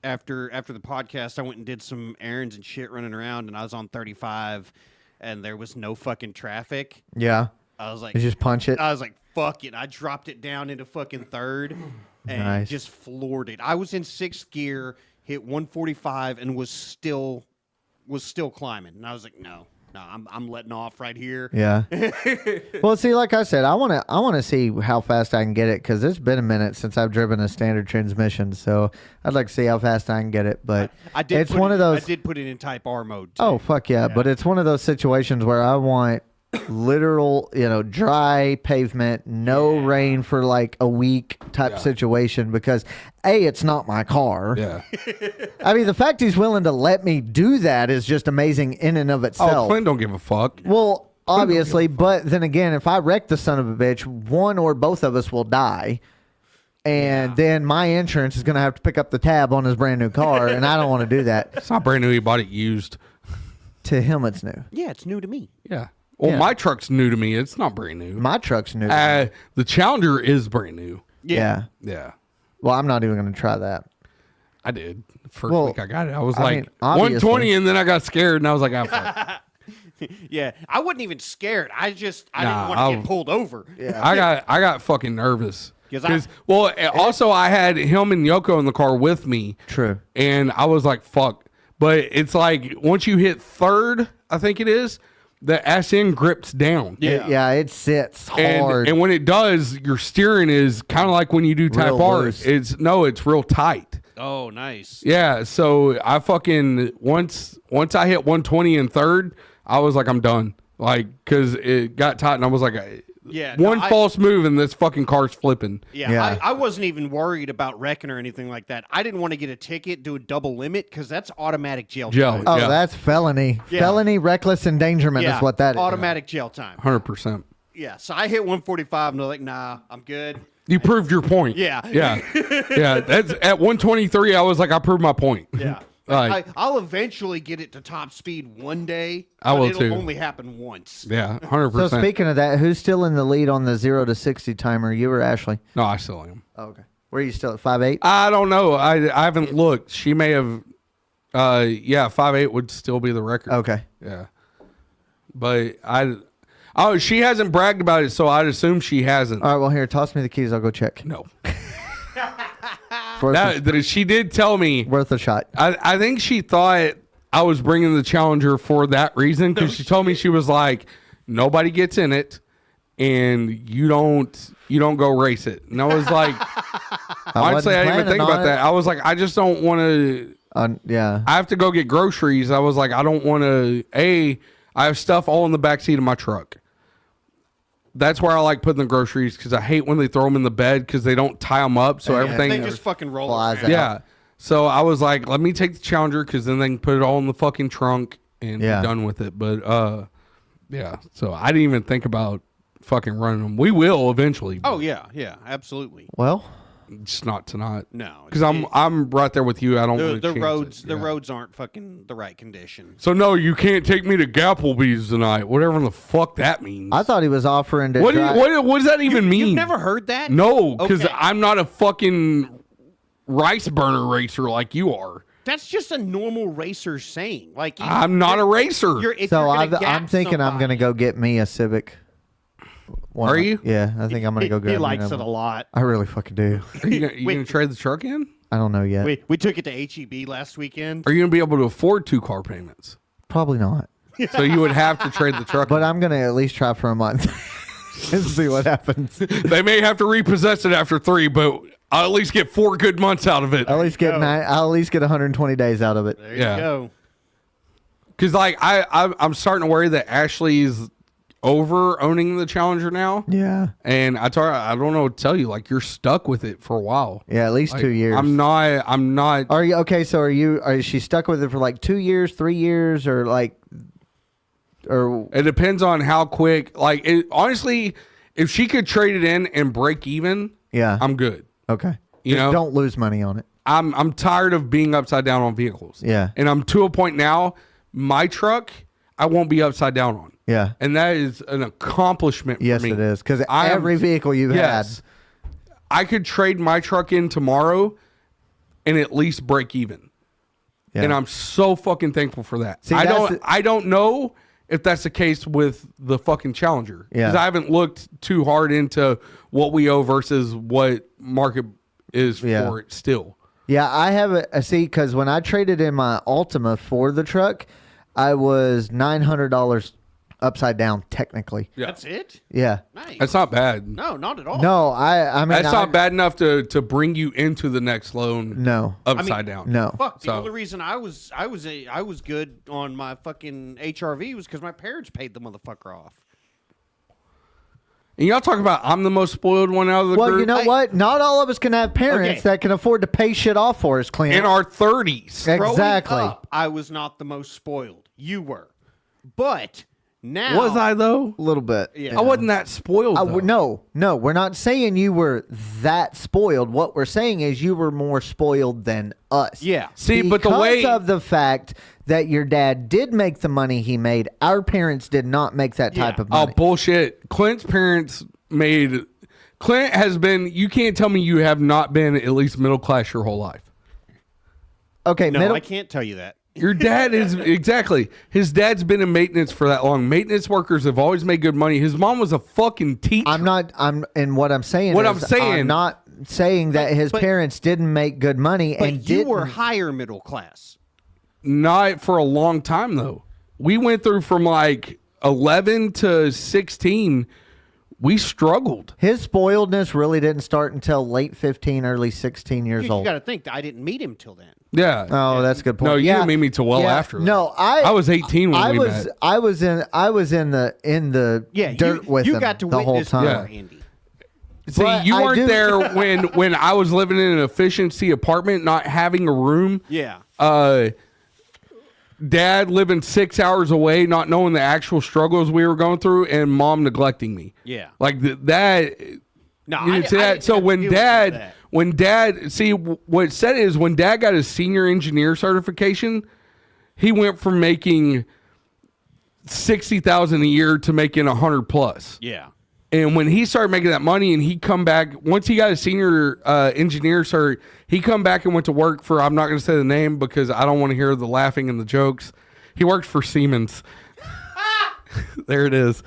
the podcast, I went and did some errands and shit running around, and I was on 35 and there was no fucking traffic. Yeah. I was like, you just punch it. I was like, fuck it. I dropped it down into fucking third and just floored it. I was in 6th gear, hit 145, and was still climbing. And I was like, no, I'm letting off right here. Yeah. Well, see, like I said, I want to see how fast I can get it because it's been a minute since I've driven a standard transmission. So I'd like to see how fast I can get it. But it's one of those. I did put it in Type R mode too. Oh fuck yeah! But it's one of those situations where I want literal, dry pavement, no rain for like a week type situation because it's not my car. Yeah. I mean, the fact he's willing to let me do that is just amazing in and of itself. Oh, Clint don't give a fuck. Well, obviously, but then again, if I wreck the son of a bitch, one or both of us will die. And then my insurance is going to have to pick up the tab on his brand new car, and I don't want to do that. It's not brand new. He bought it used. To him, it's new. Yeah, it's new to me. Yeah. Well, my truck's new to me. It's not brand new. My truck's new. The Challenger is brand new. Yeah. Yeah. Well, I'm not even going to try that. I did. First week I got it. I was like, obviously. 120, and then I got scared, and I was like, fuck. Yeah, I wasn't even scared. I didn't want to get pulled over. Yeah. I got fucking nervous. Because also I had him and Yoko in the car with me. True. And I was like, fuck. But it's like once you hit third, I think it is, the SN grips down. Yeah, it sits hard. And when it does, your steering is kind of like when you do Type R. loose. It's real tight. Oh, nice. Yeah, so I fucking once I hit 120 in third, I was like, I'm done. Like, because it got tight, and I was like, false move, and this fucking car's flipping. Yeah. I wasn't even worried about wrecking or anything like that. I didn't want to get a ticket, do a double limit, because that's automatic jail time. Oh, that's felony. Yeah. Felony reckless endangerment is what that is. Automatic jail time. 100%. Yeah, so I hit 145, and they're like, nah, I'm good. You proved your point. Yeah. Yeah. That's at 123. I was like, I proved my point. Yeah. I'll eventually get it to top speed one day. I will it'll too. only happen once. Yeah, 100%. So speaking of that, who's still in the lead on the 0 to 60 timer? You or Ashley? No, I still am. Oh, okay. Where are you still at 5'8"? I don't know. I haven't looked. She may have. 5'8" would still be the record. Okay. Yeah. But she hasn't bragged about it, so I'd assume she hasn't. All right. Well, here, toss me the keys. I'll go check. No. She did tell me. Worth a shot. I think she thought I was bringing the Challenger for that reason because she told me, she was like, nobody gets in it, and you don't go race it. And I was like, honestly, I didn't even think about that. I was like, I just don't want to. Yeah. I have to go get groceries. I was like, I don't want to. I have stuff all in the backseat of my truck. That's where I like putting the groceries because I hate when they throw them in the bed because they don't tie them up. So everything. They just fucking roll flies around. Yeah. So I was like, let me take the Challenger because then they can put it all in the fucking trunk and be done with it. But yeah. So I didn't even think about fucking running them. We will eventually. Oh yeah, absolutely. Well, just not tonight. No, because I'm right there with you. I don't. The roads aren't fucking the right condition. So no, you can't take me to Gapplebee's tonight. Whatever the fuck that means. I thought he was offering to. What does that even mean? You've never heard that? No, because Okay. I'm not a fucking rice burner racer like you are. That's just a normal racer saying. Like I'm not a racer. So I'm thinking I'm going to go get me a Civic Are you? Yeah, I think I'm gonna go grab. He likes it a lot. I really fucking do. Are you gonna trade the truck in? I don't know yet. We took it to HEB last weekend. Are you gonna be able to afford 2 car payments? Probably not. So you would have to trade the truck. But I'm gonna at least try for a month and see what happens. They may have to repossess it after 3, but I'll at least get 4 good months out of it. I'll at least get 120 days out of it. There you go. Because like I'm starting to worry that Ashley's over owning the Challenger now. Yeah. And I don't know what to tell you. Like, you're stuck with it for a while. Yeah, at least Like, 2 years. I'm not. Are you okay? So is she stuck with it for like 2 years, 3 years, or like, or It depends on how quick. Like, honestly, if she could trade it in and break even, yeah, I'm good. okay. You Just know? don't lose money on it. I'm tired of being upside down on vehicles. Yeah. And I'm to a point now, my truck, I won't be upside down on. Yeah. And that is an accomplishment Yes, for me. it is, because every vehicle you've had. I could trade my truck in tomorrow and at least break even. Yeah. And I'm so fucking thankful for that. See, I don't know if that's the case with the fucking Challenger. Yeah. Because I haven't looked too hard into what we owe versus what market is for it still. Yeah, I have see, because when I traded in my Altima for the truck, I was $900 upside down technically. Yeah. That's it? Yeah. Nice. That's not bad. No, not at all. No, I mean That's not bad enough to bring you into the next loan. No. Upside down. No. Fuck. The So- only reason I was good on my fucking HRV was because my parents paid the motherfucker off. And y'all talk about I'm the most spoiled one out of the Well, group. you know what? Not all of us can have parents Okay. that can afford to pay shit off for us, Clint. In our 30s. Exactly. Growing up, I was not the most spoiled. You were. But now. Was I, though? A little bit. Yeah. I wasn't that spoiled, though. No, we're not saying you were that spoiled. What we're saying is you were more spoiled than us. Yeah. See, but the Because way... of the fact that your dad did make the money he made, our parents did not make that type of Oh, money. bullshit. Clint's parents made... Clint has been... You can't tell me you have not been at least middle class your whole life. Okay, No, I can't tell you that. Your dad is... Exactly. His dad's been in maintenance for that long. Maintenance workers have always made good money. His mom was a fucking teacher. and what I'm saying What is I'm saying- I'm not saying that his But- parents didn't make good money But and you didn't. were higher middle class. Not for a long time, though. We went through from like 11 to 16. We struggled. His spoiledness really didn't start until late 15, early 16 years You old. got to think that I didn't meet him till then. Yeah. Oh, that's a good point. No, you yeah. didn't meet me till well after that. No, I was 18 when we met. I was in the Yeah, dirt with you him got to the whole witness time. more, Yeah. Andy. See, But you I weren't do- there when I was living in an efficiency apartment, not having a room. Yeah. Dad living 6 hours away, not knowing the actual struggles we were going through, and mom neglecting me. Yeah. Like that. No, You didn't see that. So when dad, see what it said is when dad got his senior engineer certification, he went from making $60,000 a year to making 100 plus. Yeah. And when he started making that money, and he come back once he got his senior engineer cert, he come back and went to work for, I'm not going to say the name because I don't want to hear the laughing and the jokes. He worked for Siemens. There it is.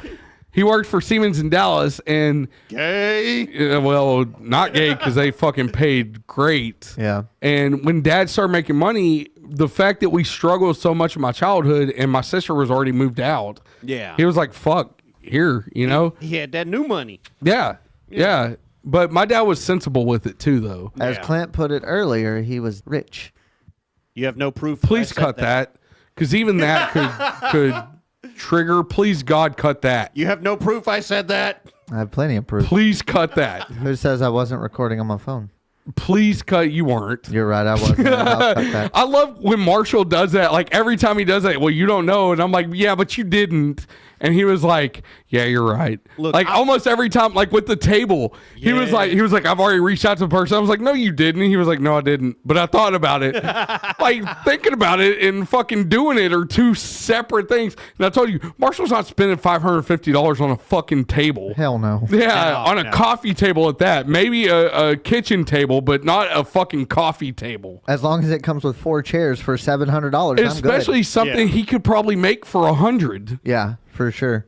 He worked for Siemens in Dallas, and Gay. well, not gay because they fucking paid great. Yeah. And when dad started making money, the fact that we struggled so much in my childhood, and my sister was already moved out. Yeah. He was like, "Fuck." Here, you know? He had that new money. Yeah. But my dad was sensible with it too, though. As Yeah. Clint put it earlier, he was rich. You have no proof. Please I said cut that. Because even that could trigger. Please, God, cut that. You have no proof I said that. I have plenty of proof. Please cut that. Who says I wasn't recording on my phone? Please cut. You weren't. You're right, I wasn't. I'll cut that. I love when Marshall does that. Like every time he does that, well, you don't know. And I'm like, yeah, but you didn't. And he was like, yeah, you're right. Look, like almost every time, like with the table, he was Yeah. like, I've already reached out to the person. I was like, no, you didn't. And he was like, no, I didn't. But I thought about it. Like thinking about it and fucking doing it are two separate things. And I told you, Marshall's not spending $550 on a fucking table. Hell no. Yeah, No, on a no. coffee table at that. Maybe a kitchen table, but not a fucking coffee table. As long as it comes with 4 chairs for $700, I'm Especially good. something Yeah. he could probably make for $100. Yeah, for sure.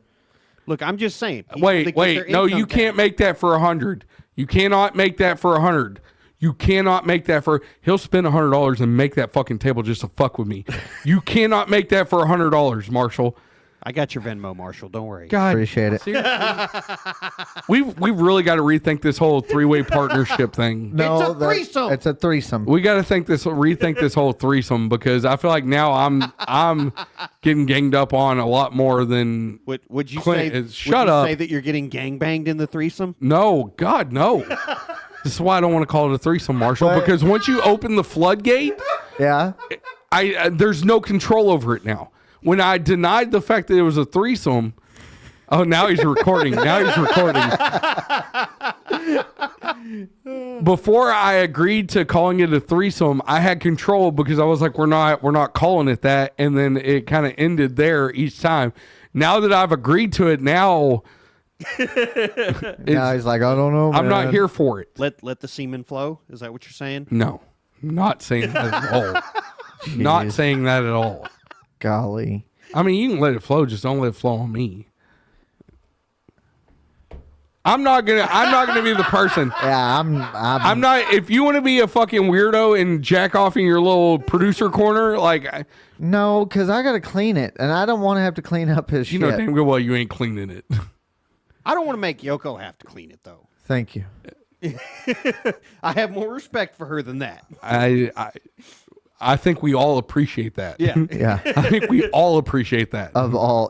Look, I'm just saying. Wait. No, you can't make that for 100. You cannot make that for 100. You cannot make that for. He'll spend $100 and make that fucking table just to fuck with me. You cannot make that for $100, Marshall. I got your Venmo, Marshall. Don't worry. God, appreciate it. We've really got to rethink this whole 3-way partnership thing. No, it's a threesome. It's a threesome. We got to rethink this whole threesome because I feel like now I'm getting ganged up on a lot more than. Would you Clint say? is. Shut up. Say that you're getting gangbanged in the threesome? No, God, no. This is why I don't want to call it a threesome, Marshall. Because once you open the floodgate, yeah, there's no control over it now. When I denied the fact that it was a threesome, now he's recording. Before I agreed to calling it a threesome, I had control because I was like, we're not calling it that, and then it kind of ended there each time. Now that I've agreed to it, now he's like, I don't know. I'm not here for it. Let the semen flow. Is that what you're saying? No, not saying that at all. Not saying that at all. Golly. I mean, you can let it flow, just don't let it flow on me. I'm not gonna be the person. Yeah, I'm not. If you want to be a fucking weirdo and jack off in your little producer corner, like no, because I gotta clean it, and I don't want to have to clean up his shit. You know damn good well you ain't cleaning it. I don't want to make Yoko have to clean it though. Thank you. I have more respect for her than that. I think we all appreciate that. Yeah. Yeah. I think we all appreciate that.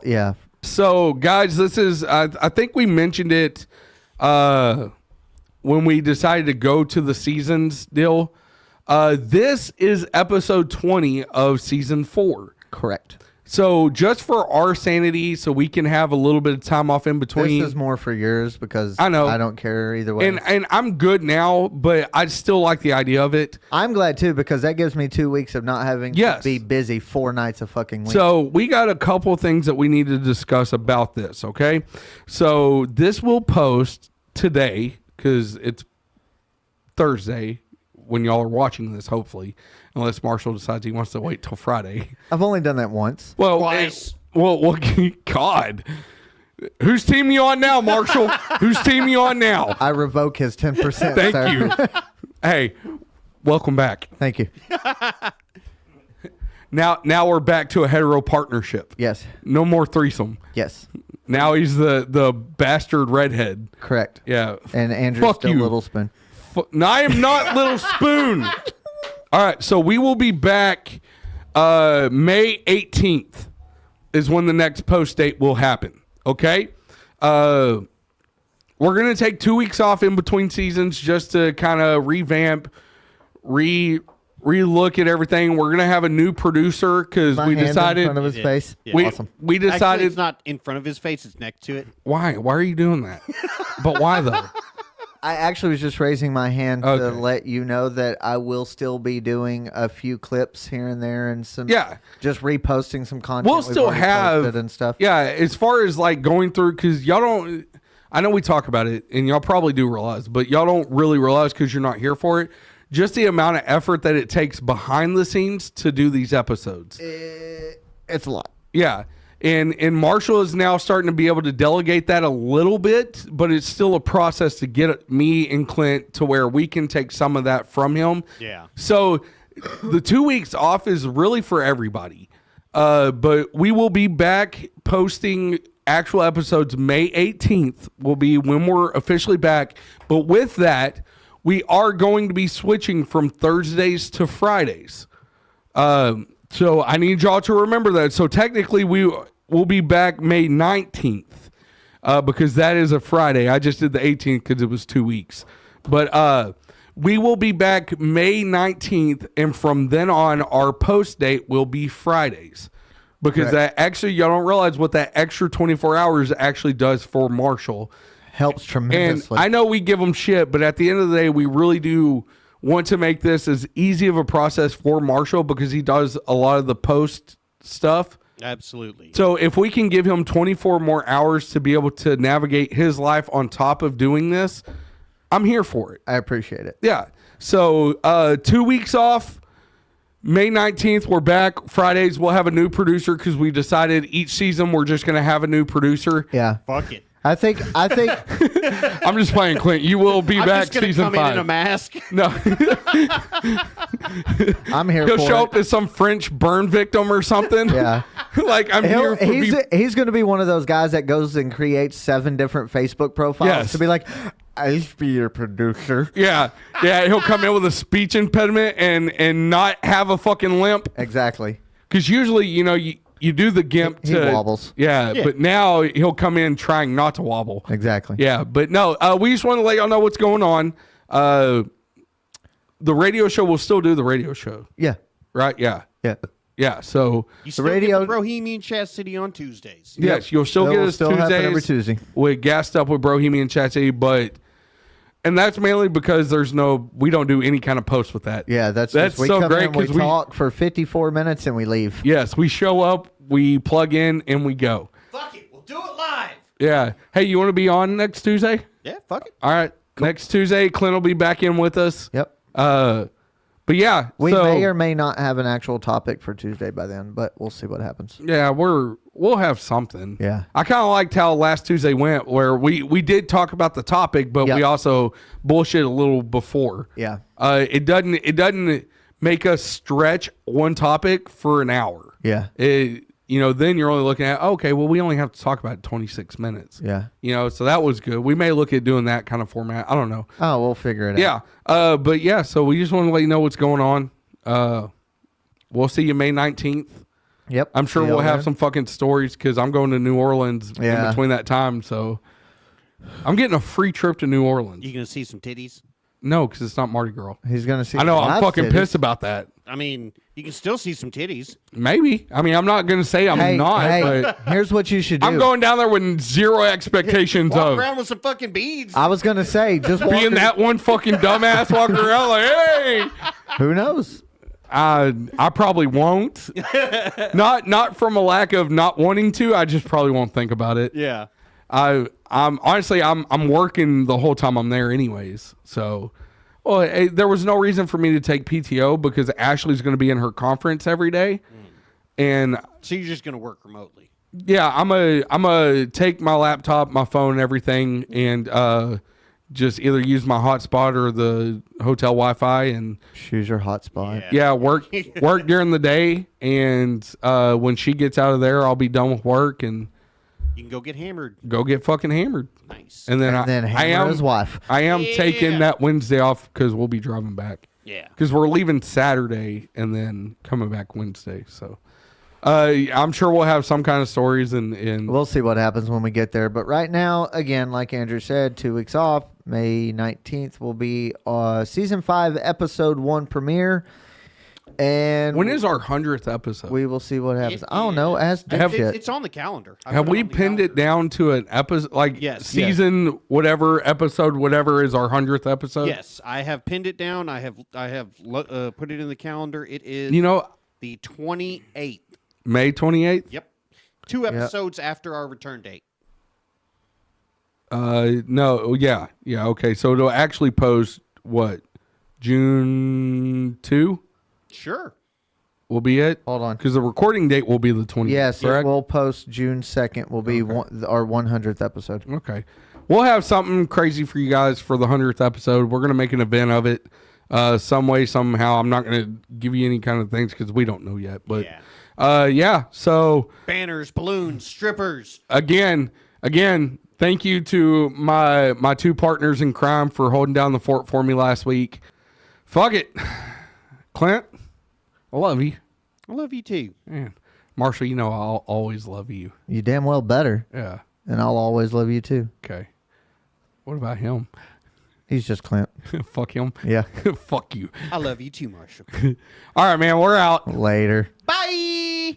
Yeah. So, guys, this is, I think we mentioned it when we decided to go to the seasons deal. This is episode 20 of season 4. Correct. So, just for our sanity, so we can have a little bit of time off in between. This is more for yours because I know. I don't care either way. And I'm good now, but I still like the idea of it. I'm glad too because that gives me 2 weeks of not having to be busy 4 nights a fucking week. So we got a couple things that we need to discuss about this, okay? So this will post today because it's Thursday when y'all are watching this, hopefully, unless Marshall decides he wants to wait till Friday. I've only done that once. Well, Twice. Well, God. Whose team you on now, Marshall? Whose team you on now? I revoke his 10%. Thank sir. you. Hey, welcome back. Thank you. Now we're back to a hetero partnership. Yes. No more threesome. Yes. Now he's the bastard redhead. Correct. Yeah. And Andrew's Fuck still you. Little Spoon. No, I am not Little Spoon. All right, so we will be back May 18th is when the next post date will happen, okay? We're going to take 2 weeks off in between seasons just to kind of revamp, re-look at everything. We're going to have a new producer because we decided... in front of his face. We, Awesome. we decided... Actually, it's not in front of his face. It's next to it. Why? Why are you doing that? But why, though? I actually was just raising my hand to Okay. let you know that I will still be doing a few clips here and there and some just reposting some content. We'll we've still already have posted and stuff. Yeah, as far as like going through, because y'all don't. I know we talk about it, and y'all probably do realize, but y'all don't really realize because you're not here for it. Just the amount of effort that it takes behind the scenes to do these episodes. It's a lot. Yeah. And Marshall is now starting to be able to delegate that a little bit, but it's still a process to get me and Clint to where we can take some of that from him. Yeah. So the 2 weeks off is really for everybody. But we will be back posting actual episodes May 18th will be when we're officially back. But with that, we are going to be switching from Thursdays to Fridays. So I need y'all to remember that. So technically we will be back May 19th because that is a Friday. I just did the 18th because it was 2 weeks. But we will be back May 19th, and from then on, our post date will be Fridays. Because that actually, y'all don't realize what that extra 24 hours actually does for Marshall. Helps tremendously. And I know we give him shit, but at the end of the day, we really do want to make this as easy of a process for Marshall because he does a lot of the post stuff. Absolutely. So if we can give him 24 more hours to be able to navigate his life on top of doing this, I'm here for it. I appreciate it. Yeah. So 2 weeks off, May 19th, we're back. Fridays, we'll have a new producer because we decided each season we're just going to have a new producer. Yeah. Fuck it. I think I'm just playing, Clint. You will be back just season come 5. in a mask. No. I'm here He'll for show it. up as some French burn victim or something. Yeah. Like, I'm here for he's going to be one of those guys that goes and creates 7 different Facebook profiles Yes. to be like, I used to be your producer. Yeah. He'll come in with a speech impediment and not have a fucking limp. Exactly. Because usually, you do the gimp He to wobbles. Yeah, but now he'll come in trying not to wobble. Exactly. Yeah, but no, we just want to let y'all know what's going on. The radio show will still do the radio show, Yeah. right? Yeah. Yeah. Yeah, so You still radio- get the Bohemian Chat City on Tuesdays. yes, you'll still get We'll us still have it Tuesdays. every Tuesday. We're gassed up with Bohemian Chat City, and that's mainly because we don't do any kind of post with that. Yeah, that's so come great in, we because talk for 54 minutes and we leave. yes, we show up, we plug in, and we go. Fuck it. We'll do it live. Yeah. Hey, you want to be on next Tuesday? Yeah, fuck it. All right. Next Tuesday, Clint will be back in with us. Yep. But yeah, We so, may or may not have an actual topic for Tuesday by then, but we'll see what happens. yeah, we'll have something. Yeah. I kind of liked how last Tuesday went, where we did talk about the topic, but Yep. we also bullshit a little before. Yeah. It doesn't make us stretch one topic for an hour. Yeah. Then you're only looking at, okay, well, we only have to talk about 26 minutes. Yeah. So that was good. We may look at doing that kind of format. I don't know. Oh, we'll figure it out. Yeah. But yeah, so we just want to let you know what's going on. We'll see you May 19th. Yep. I'm sure See we'll y'all have there. some fucking stories because I'm going to New Orleans in Yeah. between that time. So I'm getting a free trip to New Orleans. You gonna see some titties? No, because it's not Mardi Gras. He's going to see. I know. I'm live fucking titties. pissed about that. I mean, you can still see some titties. Maybe. I mean, I'm not going to say I'm not, but here's what you should do. I'm going down there with zero expectations Walk of around with some fucking beads. I was going to say, just walk being that one fucking dumbass walking around like, hey. Who knows? I probably won't. Not from a lack of not wanting to. I just probably won't think about it. Yeah. I'm honestly I'm working the whole time I'm there anyways. So, there was no reason for me to take PTO because Ashley's going to be in her conference every day, and So you're just gonna work remotely. yeah, I'm a take my laptop, my phone, and everything, and just either use my hotspot or the hotel Wi-Fi and. Choose your hotspot. Yeah, work during the day, and when she gets out of there, I'll be done with work and You can go get hammered. go get fucking hammered. Nice. And then, And then I hammer am his wife. I am Yeah. taking that Wednesday off because we'll be driving back. Yeah. Because we're leaving Saturday and then coming back Wednesday. So I'm sure we'll have some kind of stories and We'll see what happens when we get there. But right now, again, like Andrew said, 2 weeks off. May 19th will be season 5, episode 1 premiere. And when is our 100th episode? we will see what happens. It I don't know. Ask Have- dipshit. It's on the calendar. I have put we on the pinned calendar. it down to an episode like Yes. season whatever episode whatever is our 100th episode? Yes, I have pinned it down. I have put it in the calendar. It is the 28th. May 28th? Yep. 2 episodes after our return date. No, yeah, okay. So it'll actually post what? June 2 Sure. will be it? Hold on. Because the recording date will be the 20th. Yes, correct? we'll post June 2nd will be our 100th episode. Okay. We'll have something crazy for you guys for the 100th episode. We're going to make an event of it some way, somehow. I'm not going to give you any kind of things because we don't know yet. But yeah, so banners, balloons, strippers. Again, thank you to my 2 partners in crime for holding down the fort for me last week. Fuck it. Clint, I love you. I love you too. Man. Marshall, I'll always love you. You damn well better. Yeah. And I'll always love you too. Okay. What about him? He's just Clint. Fuck him. Yeah. Fuck you. I love you too, Marshall. All right, man. We're out. Later. Bye.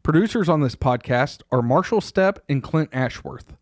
Producers on this podcast are Marshall Stepp and Clint Ashworth.